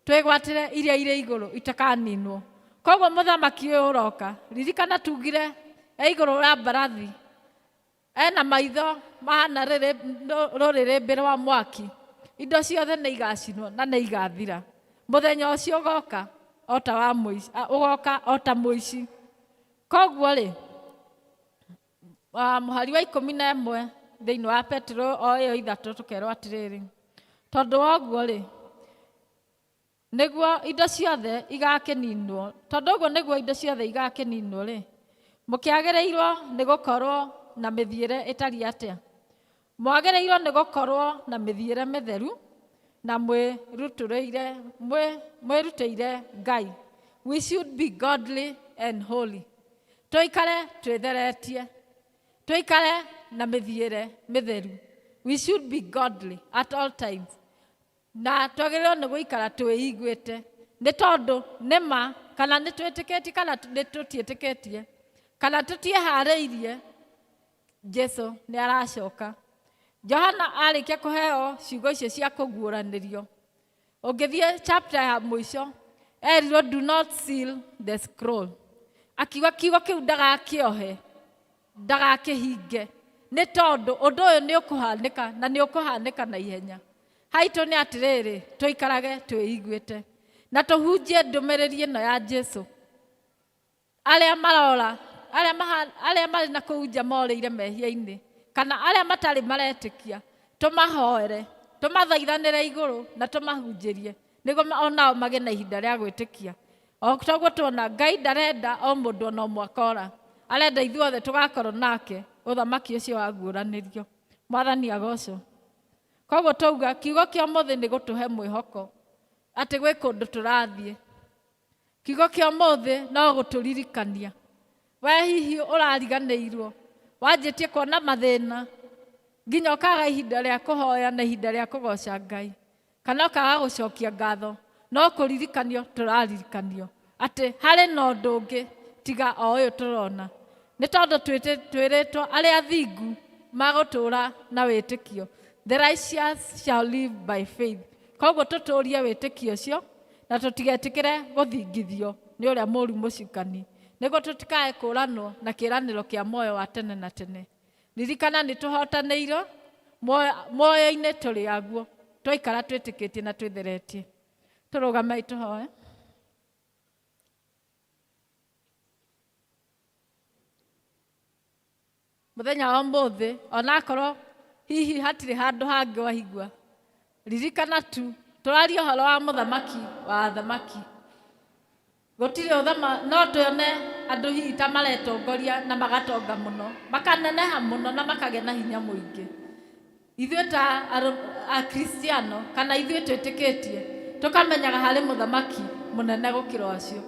twĩgwatĩre iria irĩ igũrũ itakaninwo. Koguo mũthamaki ũyũ ũroka, ririkana tugire igũrũ rĩa mbarathi ena maitho mahana rũrĩrĩmbĩ rwa mwaki, indo ciothe nĩ igacinwo na nĩ igathira. Mũthenya ũcio ũgoka o ta mũici. Koguo rĩ, mũhari wa 11 thĩinĩ wa Petro o ĩyo 3 tũkerwo atĩrĩrĩ, tondũ woguo rĩ nĩguo indo ciothe igakĩninwo, tondũ ũguo nĩguo indo ciothe igakĩninwo rĩ, mũkĩagĩrĩirwo nĩ gũkorwo na mĩthiĩre ĩtariĩ atĩa? Mwagĩrĩirwo nĩ gũkorwo na mĩthiĩre mĩtheru na mwĩrutĩire Ngai. We should be godly and holy. Tũikare twĩtheretie, tũikare na mĩthiĩre mĩtheru. We should be godly at all times. Na twagĩrĩirwo nĩ gũikara twĩiguĩte, nĩ tondũ nĩma kana nĩ twĩtĩkĩtie kana nĩ tũtiĩtĩkĩtie kana tũtiĩharĩirie, Jesu nĩ aracoka. Johana arĩkia kũheo ciugo icio cia kũguũranĩrio, ũngĩthiĩ chapter ya mũico erirwo do not seal the scroll. Akiuga kiugo kĩu ndagakĩohe, ndagakĩhinge, nĩ tondũ ũndũ ũyũ nĩ ũkũhanĩka na nĩ ũkũhanĩka na ihenya. Haitũ nĩ atĩrĩrĩ, tũikarage twĩiguĩte na tũhunjie ndũmĩrĩri ĩno ya Jesu. Arĩa marora, arĩa marĩ na kũu nja morĩire mehia-inĩ kana arĩa matarĩ maretĩkia, tũmahoere, tũmathaithanĩre igũrũ na tũmahunjĩrie nĩguo onao magĩe na ihinda rĩa gwĩtĩkia. O toguo tuona Ngai ndarenda o mũndũ ona ũmwe akora, arenda ithuothe tũgakorwo nake ũthamaki ũcio waguũranĩrio. Mwathani agocwo. Koguo twauga kiugo kĩa ũmũthĩ nĩ gũtũhe mwĩhoko atĩ gwĩ kũndũ tũrathiĩ. Kiugo kĩa ũmũthĩ no gũtũririkania, we hihi ũrariganĩirwo, wanjĩtie kuona mathĩna nginya ũkaga ihinda rĩa kũhoya na ihinda rĩa kũgoca Ngai, kana ũkaga gũcokia ngatho, no kũririkanio tũraririkanio atĩ harĩ na ũndũ ũngĩ tiga o ũyũ tũrona. Nĩ tondũ twĩrĩtwo arĩa athingu magũtũũra na wĩtĩkio, the righteous shall live by faith. Koguo tũtũũrie wĩtĩkio ũcio na tũtigetĩkĩre gũthingithio nĩ ũrĩa mũũru mũcukani, nĩguo tũtikae kũũranwo na kĩĩranĩro kĩa muoyo wa tene na tene. Ririkana nĩ tũhotanĩirwo, muoyo-inĩ tũrĩ aguo, twaikara twĩtĩkĩtie na twĩtheretie. Tũrũgame tũhoe. Mũthenya wa ũmũthĩ onakorwo hihi hatirĩ handũ hangĩ wahigua, ririkana tu tũraria ũhoro wa mũthamaki wa athamaki. Gũtirĩ no tuone andũ hihi ta maretongoria na magatonga mũno, makaneneha mũno na makagĩa na hinya mũingĩ. Ithuĩ ta akristiano kana ithuĩ twĩtĩkĩtie tukamenyaga harĩ mũthamaki mũnene gũkĩra ũcio.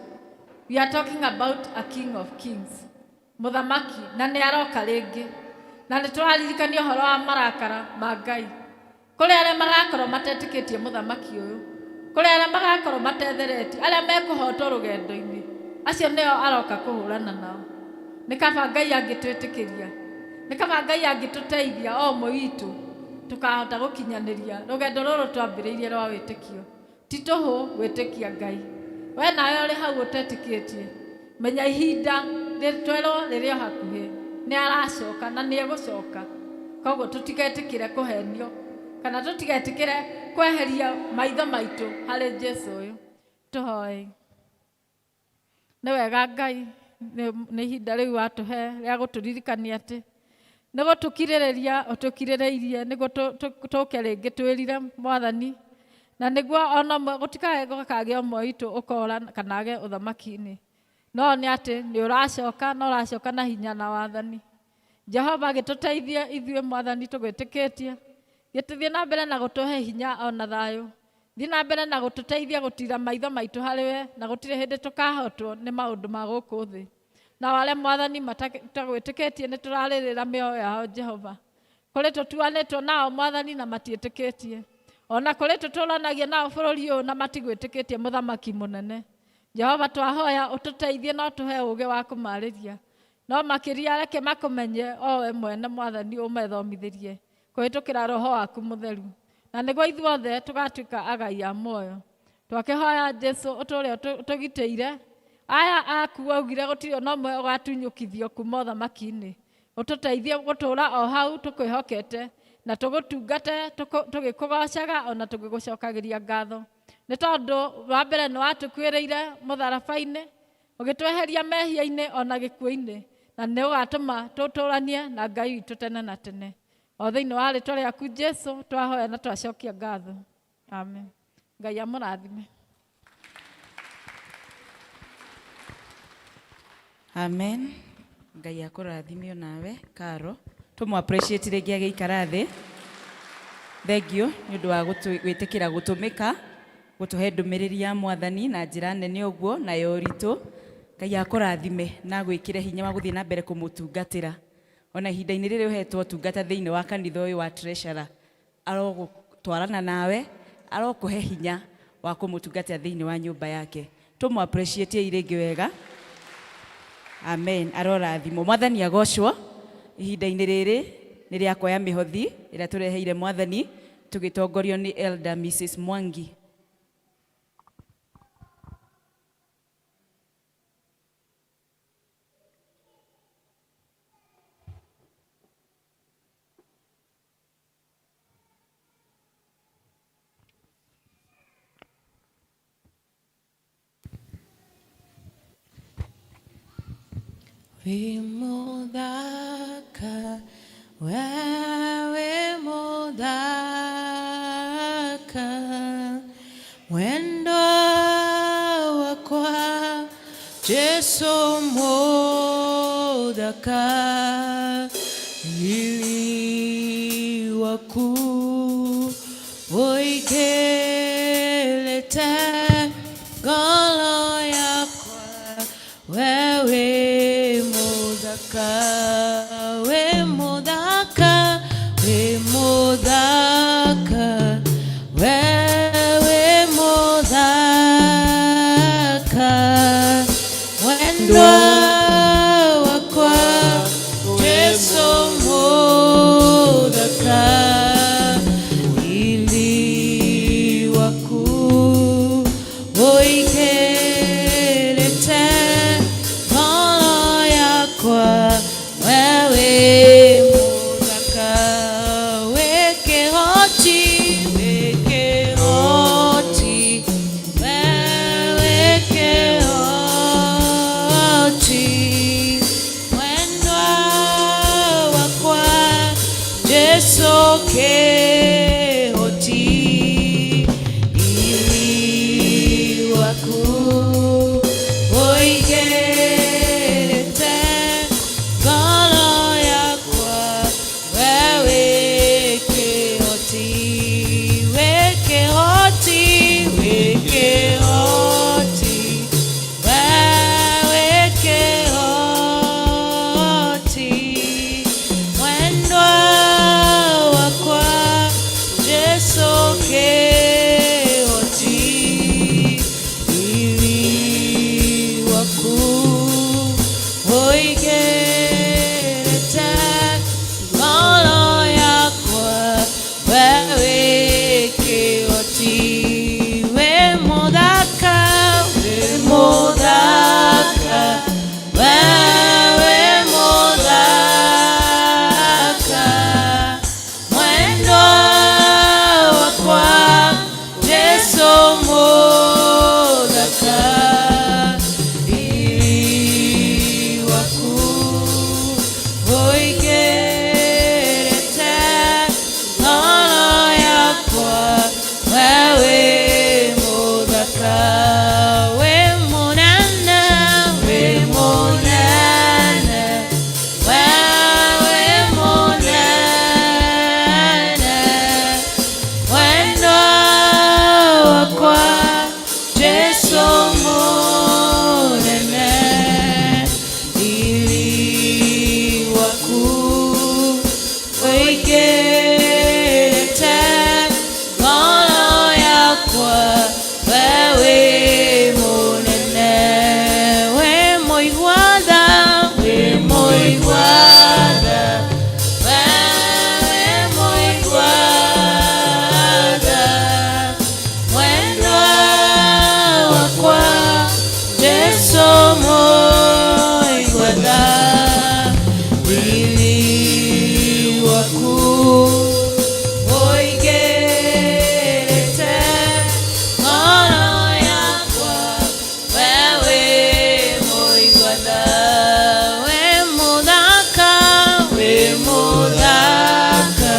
We are talking about a king of kings. Mũthamaki na nĩ aroka rĩngĩ. Na nĩ tũraririkania ũhoro wa marakara ma Ngai. Kũrĩ arĩa magakorwo matetĩkĩtie mũthamaki ũyũ. Kũrĩ arĩa magakorwo matethereti, arĩa mekũhotwo rũgendo-inĩ. Acio nĩo aroka kũhũrana nao. Nĩ kaba Ngai angĩtwĩtĩkĩria. Nĩ kaba Ngai angĩtũteithia o ũmwe witũ tukahota gũkinyanĩria rũgendo rũrũ twambĩrĩirie rwa wĩtĩkio. Ti tũhũ gwĩtĩkia Ngai. We nawe ũrĩ hau ũtetĩkĩtie. Menya ihinda twerwo rĩrĩ o hakuhĩ. Nĩ aracoka na nĩ egũcoka. Koguo tũtigetĩkĩre kũhenio kana tũtigetĩkĩre kweheria maitho maitũ harĩ Jesũ ũyũ. Tũhoe. Nĩ wega Ngai nĩ ihinda rĩu watũhe rĩa gũtũririkania atĩ nĩ gũtũkirĩrĩria ũtũkirĩrĩirie nĩguo tũke rĩngĩ twĩrire Mwathani na nĩguo ona gũtikae gũkagĩa ũmwe witũ ũkora kana age ũthamaki-inĩ. No nĩ atĩ nĩ ũracoka na ũracoka na hinya na wathani. Jehova gĩtũteithie ithuĩ Mwathani tũgwĩtĩkĩtie. Gĩtũthiĩ na mbere na gũtũhe hinya ona thayũ. Thiĩ na mbere na gũtũteithia gũtira maitho maitũ harĩ we na gũtirĩ hĩndĩ tũkahotwo nĩ maũndũ ma gũkũ thĩ. Na wale Mwathani matagwĩtĩkĩtie nĩ tũrarĩrĩra mĩoyo yao Jehova. Kũrĩ tũtuanĩtwo nao Mwathani na matiĩtĩkĩtie. Ona kũrĩ tũtũranagia nao bũrũri ũyũ na matigwĩtĩkĩtie mũthamaki mũnene. Jehova twahoya ũtũteithie na ũtũhe ũũgĩ wa kũmarĩria. No makĩria reke makũmenye o we mwene Mwathani ũmethomithĩrie kũhĩtũkĩra Roho waku mũtheru. Na nĩguo ithuothe tũgatuĩka agai a muoyo. Twakĩhoya Jesũ ũtũũre ũtũgitĩire. Aya aku waugire gũtirĩ ona ũmwe ũgatunyũkithio kuma ũthamaki-inĩ. Ũtũteithie gũtũũra o hau tũkwĩhokete na tũgũtungate tũgĩkũgocaga ona tũgĩgũcokagĩria ngatho. Nĩ tondũ wa mbere nĩ watũkuĩrĩire mũtharaba-inĩ ũgĩtweheria mehia-inĩ ona gĩkuũ-inĩ na nĩ ũgatũma tũtũũranie na Ngai witũ tene na tene. O thĩinĩ wa rĩĩtwa rĩaku Jesũ twahoya na twacokia ngatho. Amen. Ngai amũrathime. Amen. Ngai akũrathime nawe Karo. Tũmũ appreciate rĩngĩ agĩikara thĩ. Thengio nĩ ũndũ wa gwĩtĩkĩra gũtũmĩka gũtũhe ndũmĩrĩri ya Mwathani na njĩra nene ũguo na ya ũritũ. Ngai akũrathime na gwĩkĩre hinya wa gũthiĩ na mbere kũmũtungatĩra. Ona ihinda-inĩ rĩrĩ ũhetwo ũtungata thĩinĩ wa kanitha ũyũ wa Treasurer. Arogũtwarana nawe, arokũhe hinya wa kũmũtungatĩra thĩinĩ wa nyũmba yake. Tũmũ appreciate rĩngĩ wega. Amen. Arorathimwo. Mwathani agocwo. Ihinda-inĩ rĩrĩ nĩ rĩa kuoya mĩhothi ĩrĩa tũreheire Mwathani tũgĩtongorio nĩ Elder Mrs. Mwangi. Wimudhaka, wewe mudhaka, mwendo wakwa Jesu mudhaka, ili waku oikelete golo yakwa wewe we mudhaka, we mudhaka, wewe mudhaka, wendo wakwa Jesu mudhaka, ili waku oikelete kwa wewe mudhaka, weke hoti, wewe weke hoti, mwendwa wakwa Jesu ke hoti, ili waku oike we waku uigĩte ngoro yakwa, wewe mũnene, we mũigua-tha, we mũigua-tha, wewe mũigua-tha, mwendwa wakwa Jesu mũigua-tha, wili waku uigĩte ngoro yakwa, wewe mũigua-tha, we mũthaka, we mũthaka,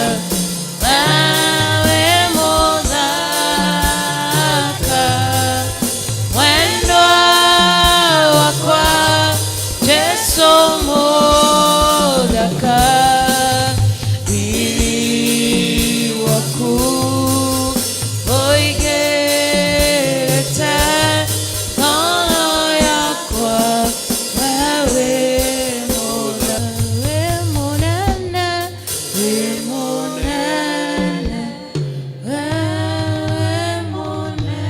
wewe mũthaka, mwendwa wakwa Jesu mũthaka, wili waku uigĩte ngoro yakwa, wewe mũnene, we mũnene, wewe mũnene.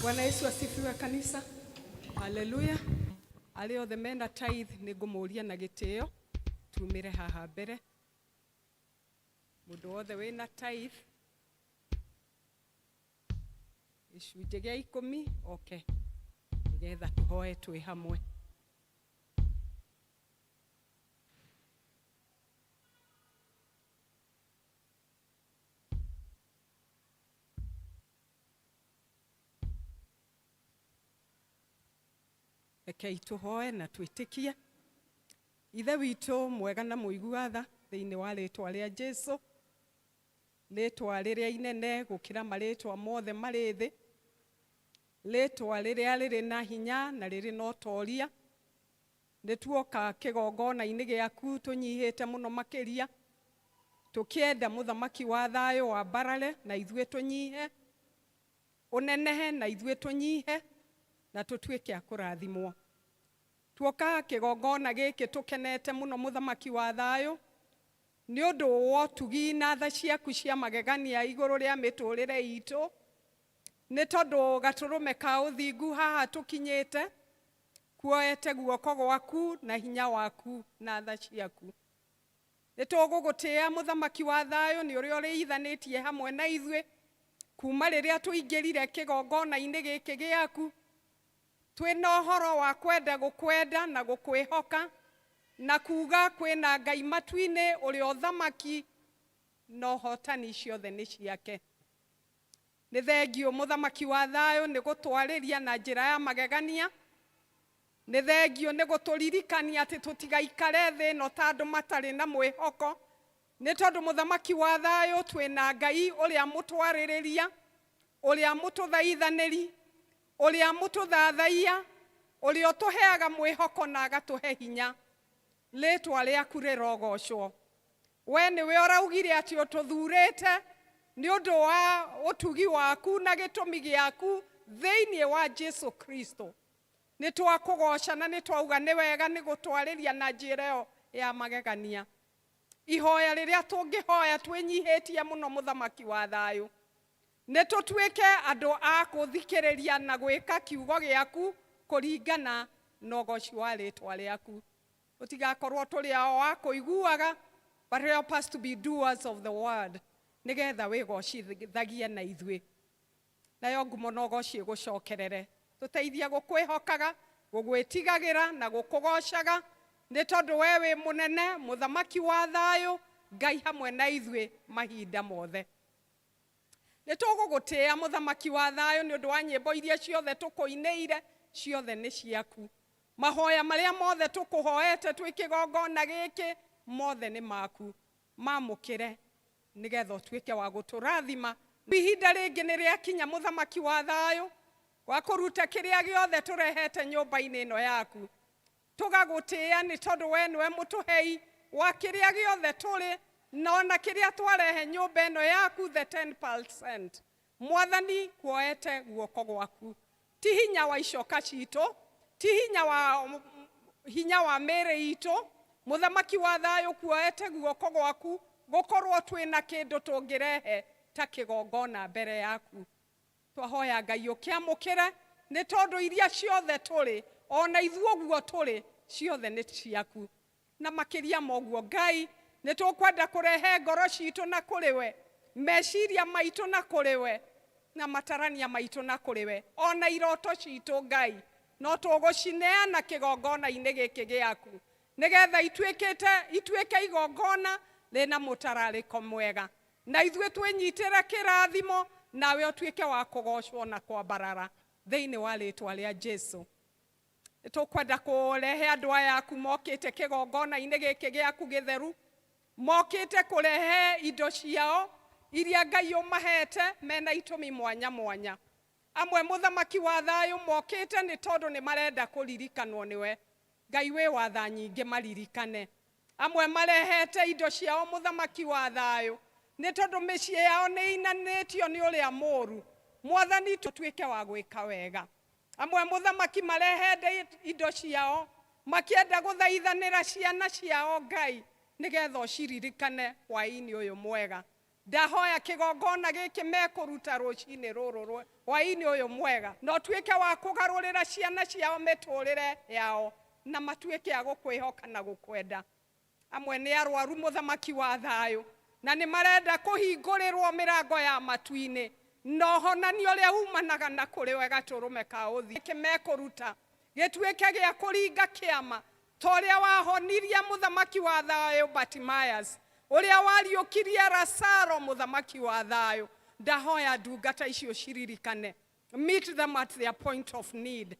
Bwana Yesu asifiwe kanisa. Haleluya. Arĩa othe mena tithe nĩ ngũmũria na gĩtĩo tumĩre haha mbere. Mũndũ wothe wĩna tithe gĩcunjĩ gĩa 10 oke nĩgetha tũhoe twĩ hamwe. Rekei tũhoe na twĩtĩkie. Ithe witũ mwega na mũigua-tha thĩinĩ wa rĩĩtwa rĩa Jesũ, rĩĩtwa rĩrĩa inene gũkĩra marĩĩtwa mothe marĩ thĩ, rĩĩtwa rĩrĩa rĩrĩ na hinya na rĩrĩ na ũtooria, nĩtuoka kĩgongona-inĩ gĩaku tũnyihĩte mũno makĩria, tũkĩenda mũthamaki wa thayũ wa mbarare na ithuĩ tũnyihe, ũnenehe na ithuĩ tũnyihe, na tũtuĩke a kũrathimwo. Tuoka kĩgongona gĩkĩ tũkenete mũno mũthamaki wa thayũ, nĩ ũndũ wa ũtugi na tha ciaku cia magegania igũrũ rĩa mĩtũrĩre itũ, nĩ tondũ gatũrũme ka ũthingu haha tũkinyĩte, kuoete guoko gwaku na hinya waku na tha ciaku. Nĩ tũgũgũtĩĩa mũthamaki wa thayũ, nĩ ũrĩa ũrĩithanĩtie hamwe na ithuĩ kuma rĩrĩa tũingĩrire kĩgongona-inĩ gĩkĩ gĩaku, twĩna ũhoro wa kwenda gũkwenda na gũkwĩhoka, na kuga kwĩna Ngai matu-inĩ ũrĩa ũthamaki na ũhotani ciothe nĩ ciake. Nĩ thengio mũthamaki wa thayũ nĩ gũtwarĩria na njĩra ya magegania, nĩ thengio nĩ gũtũririkania atĩ tũtigaikare thĩ ĩno ta andũ matarĩ na mwĩhoko, nĩ tondũ mũthamaki wa thayũ twĩna Ngai ũrĩa mũtwarĩrĩria, ũrĩa mũtũthaithanĩri, ũrĩa mũtũthathaia, ũrĩa ũtũheaga mwĩhoko na agatũhe hinya. Rĩĩtwa rĩaku rĩrogocwo. We nĩwe ũraugire atĩ ũtũthurĩte nĩ ũndũ wa ũtugi waku na gĩtũmi gĩaku thĩinĩ wa Jesu Kristo. Nĩ twakũgoca na nĩ twauga nĩ wega nĩ gũtwarĩria na njĩra ĩyo ya magegania. Ihoya rĩrĩa tũngĩhoya twĩnyihĩtie mũno mũthamaki wa thayũ, nĩ tũtuĩke andũ a gũthikĩrĩria na gwĩka kiugo gĩaku kũringana na ũgoci wa rĩĩtwa rĩaku. Tũtigakorwo tũrĩ o wa kũiguaga, but help us to be doers of the word, nĩgetha wĩgocithagie na ithuĩ. Nayo ngumo na ũgoci ĩgũcokerere. Tũteithia gũkwĩhokaga, gũgwĩtigagĩra na gũkũgocaga, nĩ tondũ we wĩ mũnene, mũthamaki wa thayũ, Ngai hamwe na ithuĩ mahinda mothe. Nĩ tũgũgũtĩĩa mũthamaki wa thayũ nĩ ũndũ wa nyĩmbo iria ciothe tũkũinĩire, ciothe nĩ ciaku. Mahoya marĩa mothe tũkũhoete twĩ kĩgongona gĩkĩ, mothe nĩ maku. Mamũkĩre nĩgetha ũtuĩke wa gũtũrathima. Ihinda rĩngĩ nĩ rĩakinya mũthamaki wa thayũ, wa kũruta kĩrĩa gĩothe tũrehete nyũmba-inĩ ĩno yaku. Tũgagũtĩĩa nĩ tondũ we nĩwe mũtũhei wa kĩrĩa gĩothe tũrĩ, na ona kĩrĩa twarehe nyũmba ĩno yaku, the 10%. Mwathani kuoete guoko gwaku. Ti hinya wa icoka citũ, ti hinya wa hinya wa mĩĩrĩ itũ, mũthamaki wa thayũ kuoete guoko gwaku gũkorwo twĩna kĩndũ tũngĩrehe ta kĩgongona mbere yaku. Twahoya Ngai ũkĩamũkĩre nĩ tondũ iria ciothe tũrĩ, ona ithuĩ ũguo tũrĩ, ciothe nĩ ciaku. Na makĩria moguo Ngai, nĩ tũkwenda kũrehe ngoro citũ na kũrĩ we, meciria maitũ na kũrĩ we, na matarania maitũ na kũrĩ we, ona iroto citũ Ngai, no tũgũcineana kĩgongona-inĩ gĩkĩ gĩaku, nĩgetha ituĩke igongona rĩna mũtararĩko mwega, na ithuĩ twĩnyitĩre kĩrathimo, nawe ũtuĩke wa kũgocwo na kwambarara thĩinĩ wa rĩĩtwa rĩa Jesũ. Tũkwenda kũrehe andũ aya aku mokĩte kĩgongona-inĩ gĩkĩ gĩaku gĩtheru, mokĩte kũrehe indo ciao iria Ngai ũmahete mena itũmi mwanya mwanya. Amwe mũthamaki wa thayũ mokĩte nĩ tondũ nĩ marenda kũririkanwo nĩwe. Ngai wĩ watha nyingĩ maririkane. Amwe marehete indo ciao mũthamaki wa thayũ nĩ tondũ mĩciĩ yao nĩ inanĩtio nĩ ũrĩa mũũru. Mwathani tũtuĩke wa gwĩka wega. Amwe mũthamaki marehete indo ciao makĩenda gũthaithanĩra ciana ciao Ngai, nĩgetha ũciririkane hwaĩ-inĩ ũyũ mwega. Ndahoya kĩgongona gĩkĩ mekũruta rũcinĩ rũrũ hwaĩ-inĩ ũyũ mwega, no tuĩke wa kũgarũrĩra ciana ciao mĩtũrĩre yao, na matuĩke a gũkwĩhoka na gũkwenda. Amwe nĩ arwaru mũthamaki wa thayũ, na nĩ marenda kũhingũrĩrwo mĩrango ya matu-inĩ, no honanio ũrĩa umanaga na kũrĩ we gatũrũme ka ũthiũ mekũruta gĩtuĩke gĩa kũringa kĩama, ta ũrĩa wahonirie mũthamaki wa thayũ Bartimaeus, ũrĩa wariũkirie Lazaro mũthamaki wa thayũ. Ndahoya ndungata icio ciririkane, meet them at their point of need.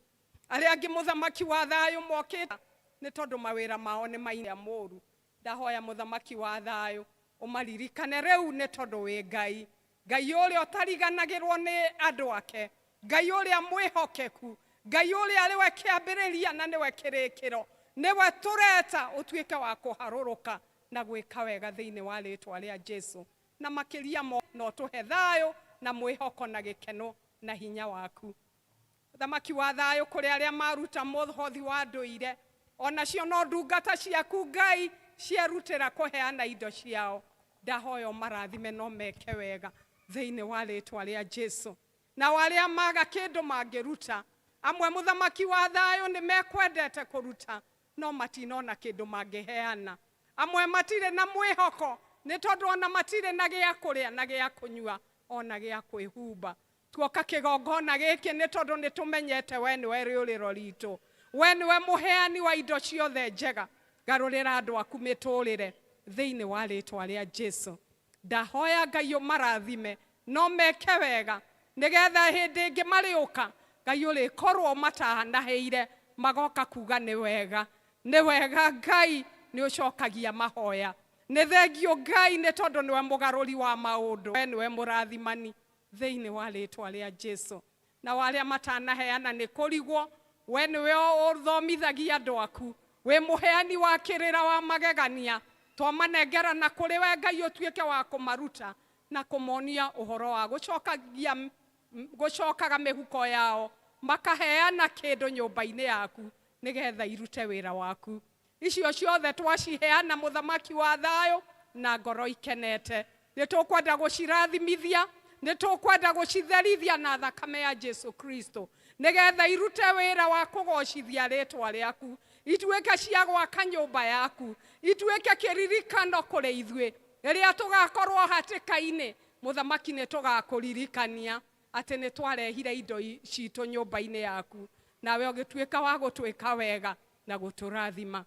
Arĩa angĩ mũthamaki wa thayũ mokĩte nĩ tondũ mawĩra mao nĩ mainia mũũru. Ndahoya mũthamaki wa thayũ ũmaririkane rĩu nĩ tondũ wĩ Ngai, Ngai ũrĩa ũtariganagĩrwo nĩ andũ ake, Ngai ũrĩa mwĩhokeku, Ngai ũrĩa arĩ we kĩambĩrĩria na nĩwe kĩrĩkĩro. Nĩwe tũreta ũtuĩke wa kũharũrũka na gwĩka wega thĩinĩ wa rĩĩtwa rĩa Jesũ. Na makĩria no tũhe thayũ na mwĩhoko na gĩkeno na hinya waku. Mũthamaki wa thayũ kũrĩ arĩa maruta mũhothi wa ndũire, onacio no ndungata ciaku Ngai ciarutĩra kũheana indo ciao. Ndahoya ũmarathime no meke wega thĩinĩ wa rĩĩtwa rĩa Jesũ. Na arĩa maga kĩndũ mangĩruta, amwe mũthamaki wa thayũ nĩ mekwendete kũruta, no matinona kĩndũ mangĩheana. Amwe matirĩ na mwĩhoko nĩ tondũ ona matirĩ na gĩa kũrĩa na gĩa kũnyua ona gĩa kwĩhumba. Tuoka kĩgongona gĩkĩ nĩ tondũ nĩ tũmenyete we nĩwe rĩũrĩro ritũ, we nĩwe mũheani wa indo ciothe njega. Garũrĩra andũ aku mĩtũrĩre thĩinĩ wa rĩĩtwa rĩa Jesũ. Ndahoya Ngai ũmarathime no meke wega, nĩgetha hĩndĩ ĩngĩ marĩũka Ngai ũrĩkorwo matahanahĩire magoka kuga nĩ wega. Nĩ wega Ngai nĩ ũcokagia mahoya. Nĩ thengio Ngai nĩ tondũ nĩwe mũgarũri wa maũndũ, we nĩwe mũrathimani thĩinĩ wa rĩĩtwa rĩa Jesũ. Na arĩa matanaheana nĩ kũrigwo, we nĩwe ũthomithagia andũ aku, we mũheani wa kĩrĩra wa magegania. Twamanengera na kũrĩ we Ngai ũtuĩke wa kũmaruta na kũmonia ũhoro wa gũcokaga mĩhuko yao, makaheana kĩndũ nyũmba-inĩ yaku nĩgetha irute wĩra waku. Icio ciothe twaciheana mũthamaki wa thayũ na ngoro ikenete. Nĩ tũkwenda gũcirathimithia, nĩ tũkwenda gũcitherithia na thakame ya Jesũ Kristo, nĩgetha irute wĩra wa kũgocithia rĩĩtwa rĩaku, ituĩke cia gwaka nyũmba yaku, ituĩke kĩririkano kũrĩ ithuĩ. Rĩrĩa tũgakorwo hatĩka-inĩ, mũthamaki nĩ tũgakũririkania atĩ nĩ twarehire indo citũ nyũmba-inĩ yaku, nawe ũgĩtuĩka wa gũtwĩka wega na gũtũrathima.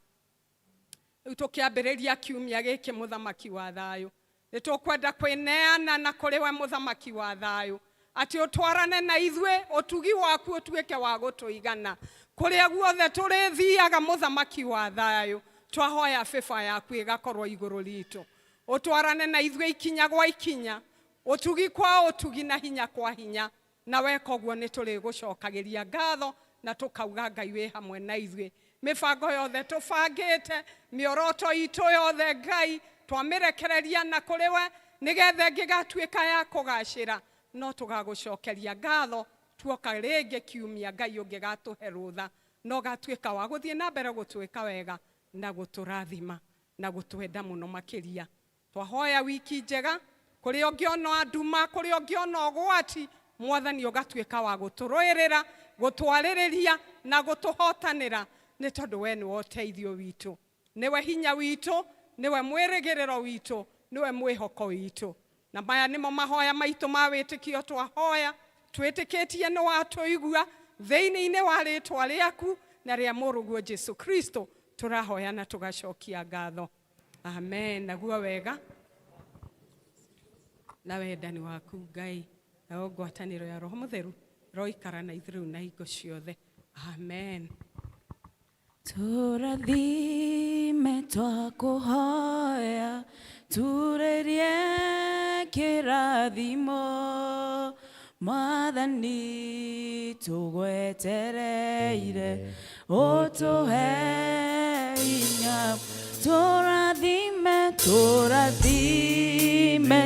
Rĩu tũkĩambĩrĩria kiumia gĩkĩ mũthamaki wa thayũ, nĩ tũkwenda kwĩneana na kũrĩ we mũthamaki wa thayũ, atĩ ũtwarane na ithuĩ, ũtugi waku ũtuĩke wa gũtũigana kũrĩa guothe tũrĩthiaga mũthamaki wa thayũ. Twahoya bĩba yaku ĩgakorwo igũrũ ritũ, ũtwarane na ithuĩ ikinya gwa ikinya, ũtugi kwa ũtugi na hinya kwa hinya. Na weka ũguo nĩ tũrĩgũcokagĩria ngatho na tũkauga Ngai wĩ hamwe na ithuĩ. Mĩbango yothe tũbangĩte, mĩoroto itũ yothe Ngai twamĩrekereria na kũrĩ we, nĩgetha ĩngĩgatuĩka ya kũgacĩra no tũgagũcokeria ngatho tuoka rĩngĩ kiumia Ngai ũngĩgatũhe rũtha no gatuĩka wa gũthiĩ na mbere gũtwĩka wega na gũtũrathima na gũtwenda mũno makĩria. Twahoya wiki njega, kũrĩ ũngĩona nduma, kũrĩ ũngĩona ũgwati, Mwathani ũgatuĩka wa gũtũrũĩrĩra, gũtwarĩrĩria na gũtũhotanĩra, nĩ tondũ we nĩwe ũteithio witũ, nĩwe hinya witũ, nĩwe mwĩrĩgĩrĩro witũ, nĩwe mwĩhoko witũ. Na maya nĩmo mahoya maitũ ma wĩtĩkio twahoya, twĩtĩkĩtie nĩ watũigua thĩinĩ-inĩ wa rĩĩtwa rĩaku na rĩa mũrũguo Jesu Kristo tũrahoya na tũgacokia ngatho. Amen. Naguo wega na wendani waku Ngai na ngwatanĩro ya Roho Mũtheru roikara na ithuĩ na hingo ciothe. Amen. Tũrathime twakũhoya, turĩrie kĩrathimo, Mwathani tũgwetereire, ũtũhe hinya. Tũrathime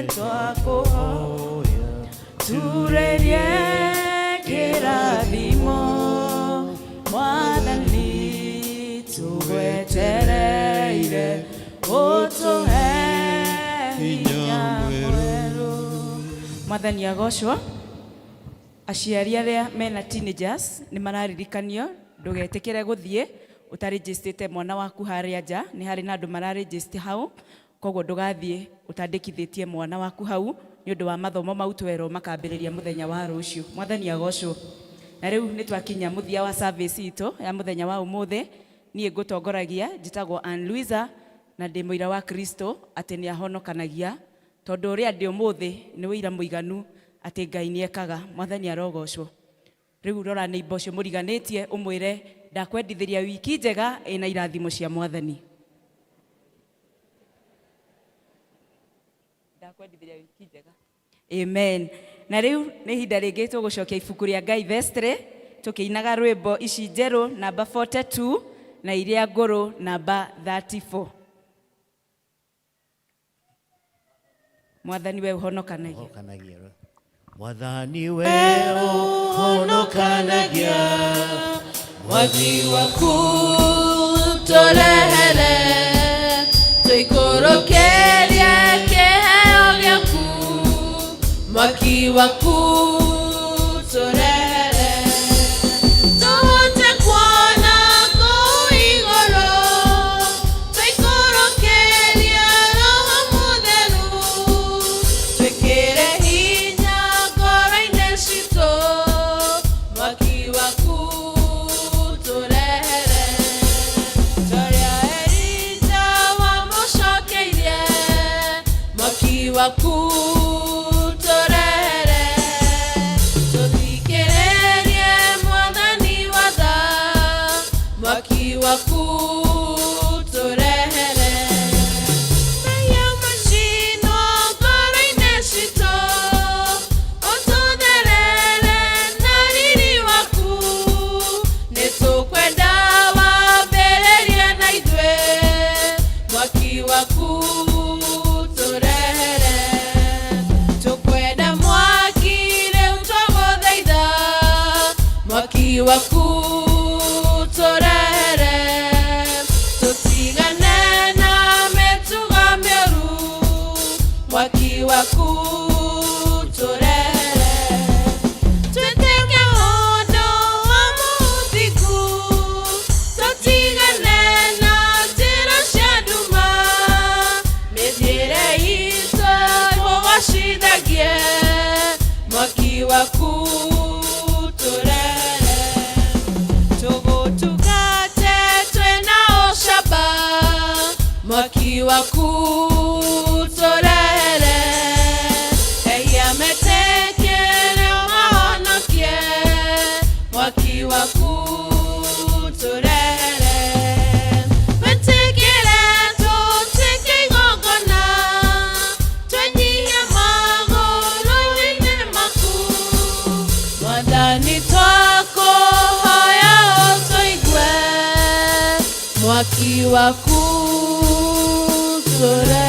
twakũhoya, turĩrie kĩrathimo, Mwathani tũgwetereire, ũtũhe hinya mwerũ. Mwathani agocwo. Aciari arĩa mena teenagers nĩ mararirikanio ndũgetĩkĩre gũthiĩ ũtarĩnjĩstĩte mwana waku harĩa nja, nĩ harĩ na andũ mararĩnjĩstĩ hau, koguo ndũgathiĩ ũtandĩkithĩtie mwana waku hau nĩ ũndũ wa mathomo mau twerwo makambĩrĩria mũthenya wa rũciũ. Mwathani agocwo. Na rĩu nĩ twakinya mũthia wa service itũ ya mũthenya wa ũmũthĩ. Niĩ ngũtongoragia, njĩtagwo Ann Luisa na ndĩ mũira wa Kristo atĩ nĩ ahonokanagia, tondũ ũrĩa ndĩ ũmũthĩ nĩ ũira mũiganu atĩ Ngai nĩ ekaga. Mwathani arogocwo. Rĩu rora nĩ mboco mũriganĩtie ũmwĩre ndakwendithĩria wiki njega ĩna irathimo cia Mwathani. Ndakwendithĩria wiki njega. Amen. Na rĩu nĩ ihinda rĩngĩ tũgũcokia ibuku rĩa Ngai Vestre, tũkĩinaga rwĩmbo ici njerũ namba 42 na iria ngũrũ namba 34. Mwathani we ũhonokanagia. Mwathani we ũhonokanagia, Mwathi waku tũrehere, twĩikũrũkĩrie kĩheo gĩaku, mwaki waku tũrehere, tũhote kuona kũu igũrũ, twĩikũrũkĩrie Roho Mũtheru, twĩkĩre hinya ngoro-inĩ citũ, mwaki waku tũrehere, torĩa Elija wamũcokeirie, mwaki waku tũrehere, tũthikĩrĩrie Mwathani watha, mwaki waku tũrehere, mehia macinwo ngoro-inĩ citũ, ũtũtherere na riri waku, nĩtũkwenda wambĩrĩrie na ithuĩ, mwaki waku tũrehere, tũkwenda mwaki rĩu twagũthaitha, mwaki waku tũrehere, tũtigane na mĩtugo mĩũru, mwaki waku tũrehere, twĩtĩke ũndũ wa mũthingu, tũtigane na njĩra cia nduma, mĩthiĩre itũ tũgocithagie, mwaki waku tũrehere, tũgũtungate twĩna ũcamba, mwaki waku tũrehere, ehia metĩkĩre ũmahonokie, mwaki waku tũrehere, metĩkĩre tũtuĩke igongona, twenyihie magũrũ-inĩ maku, Mwathani twakũhoya ũtũigue, mwaki waku tũrehere.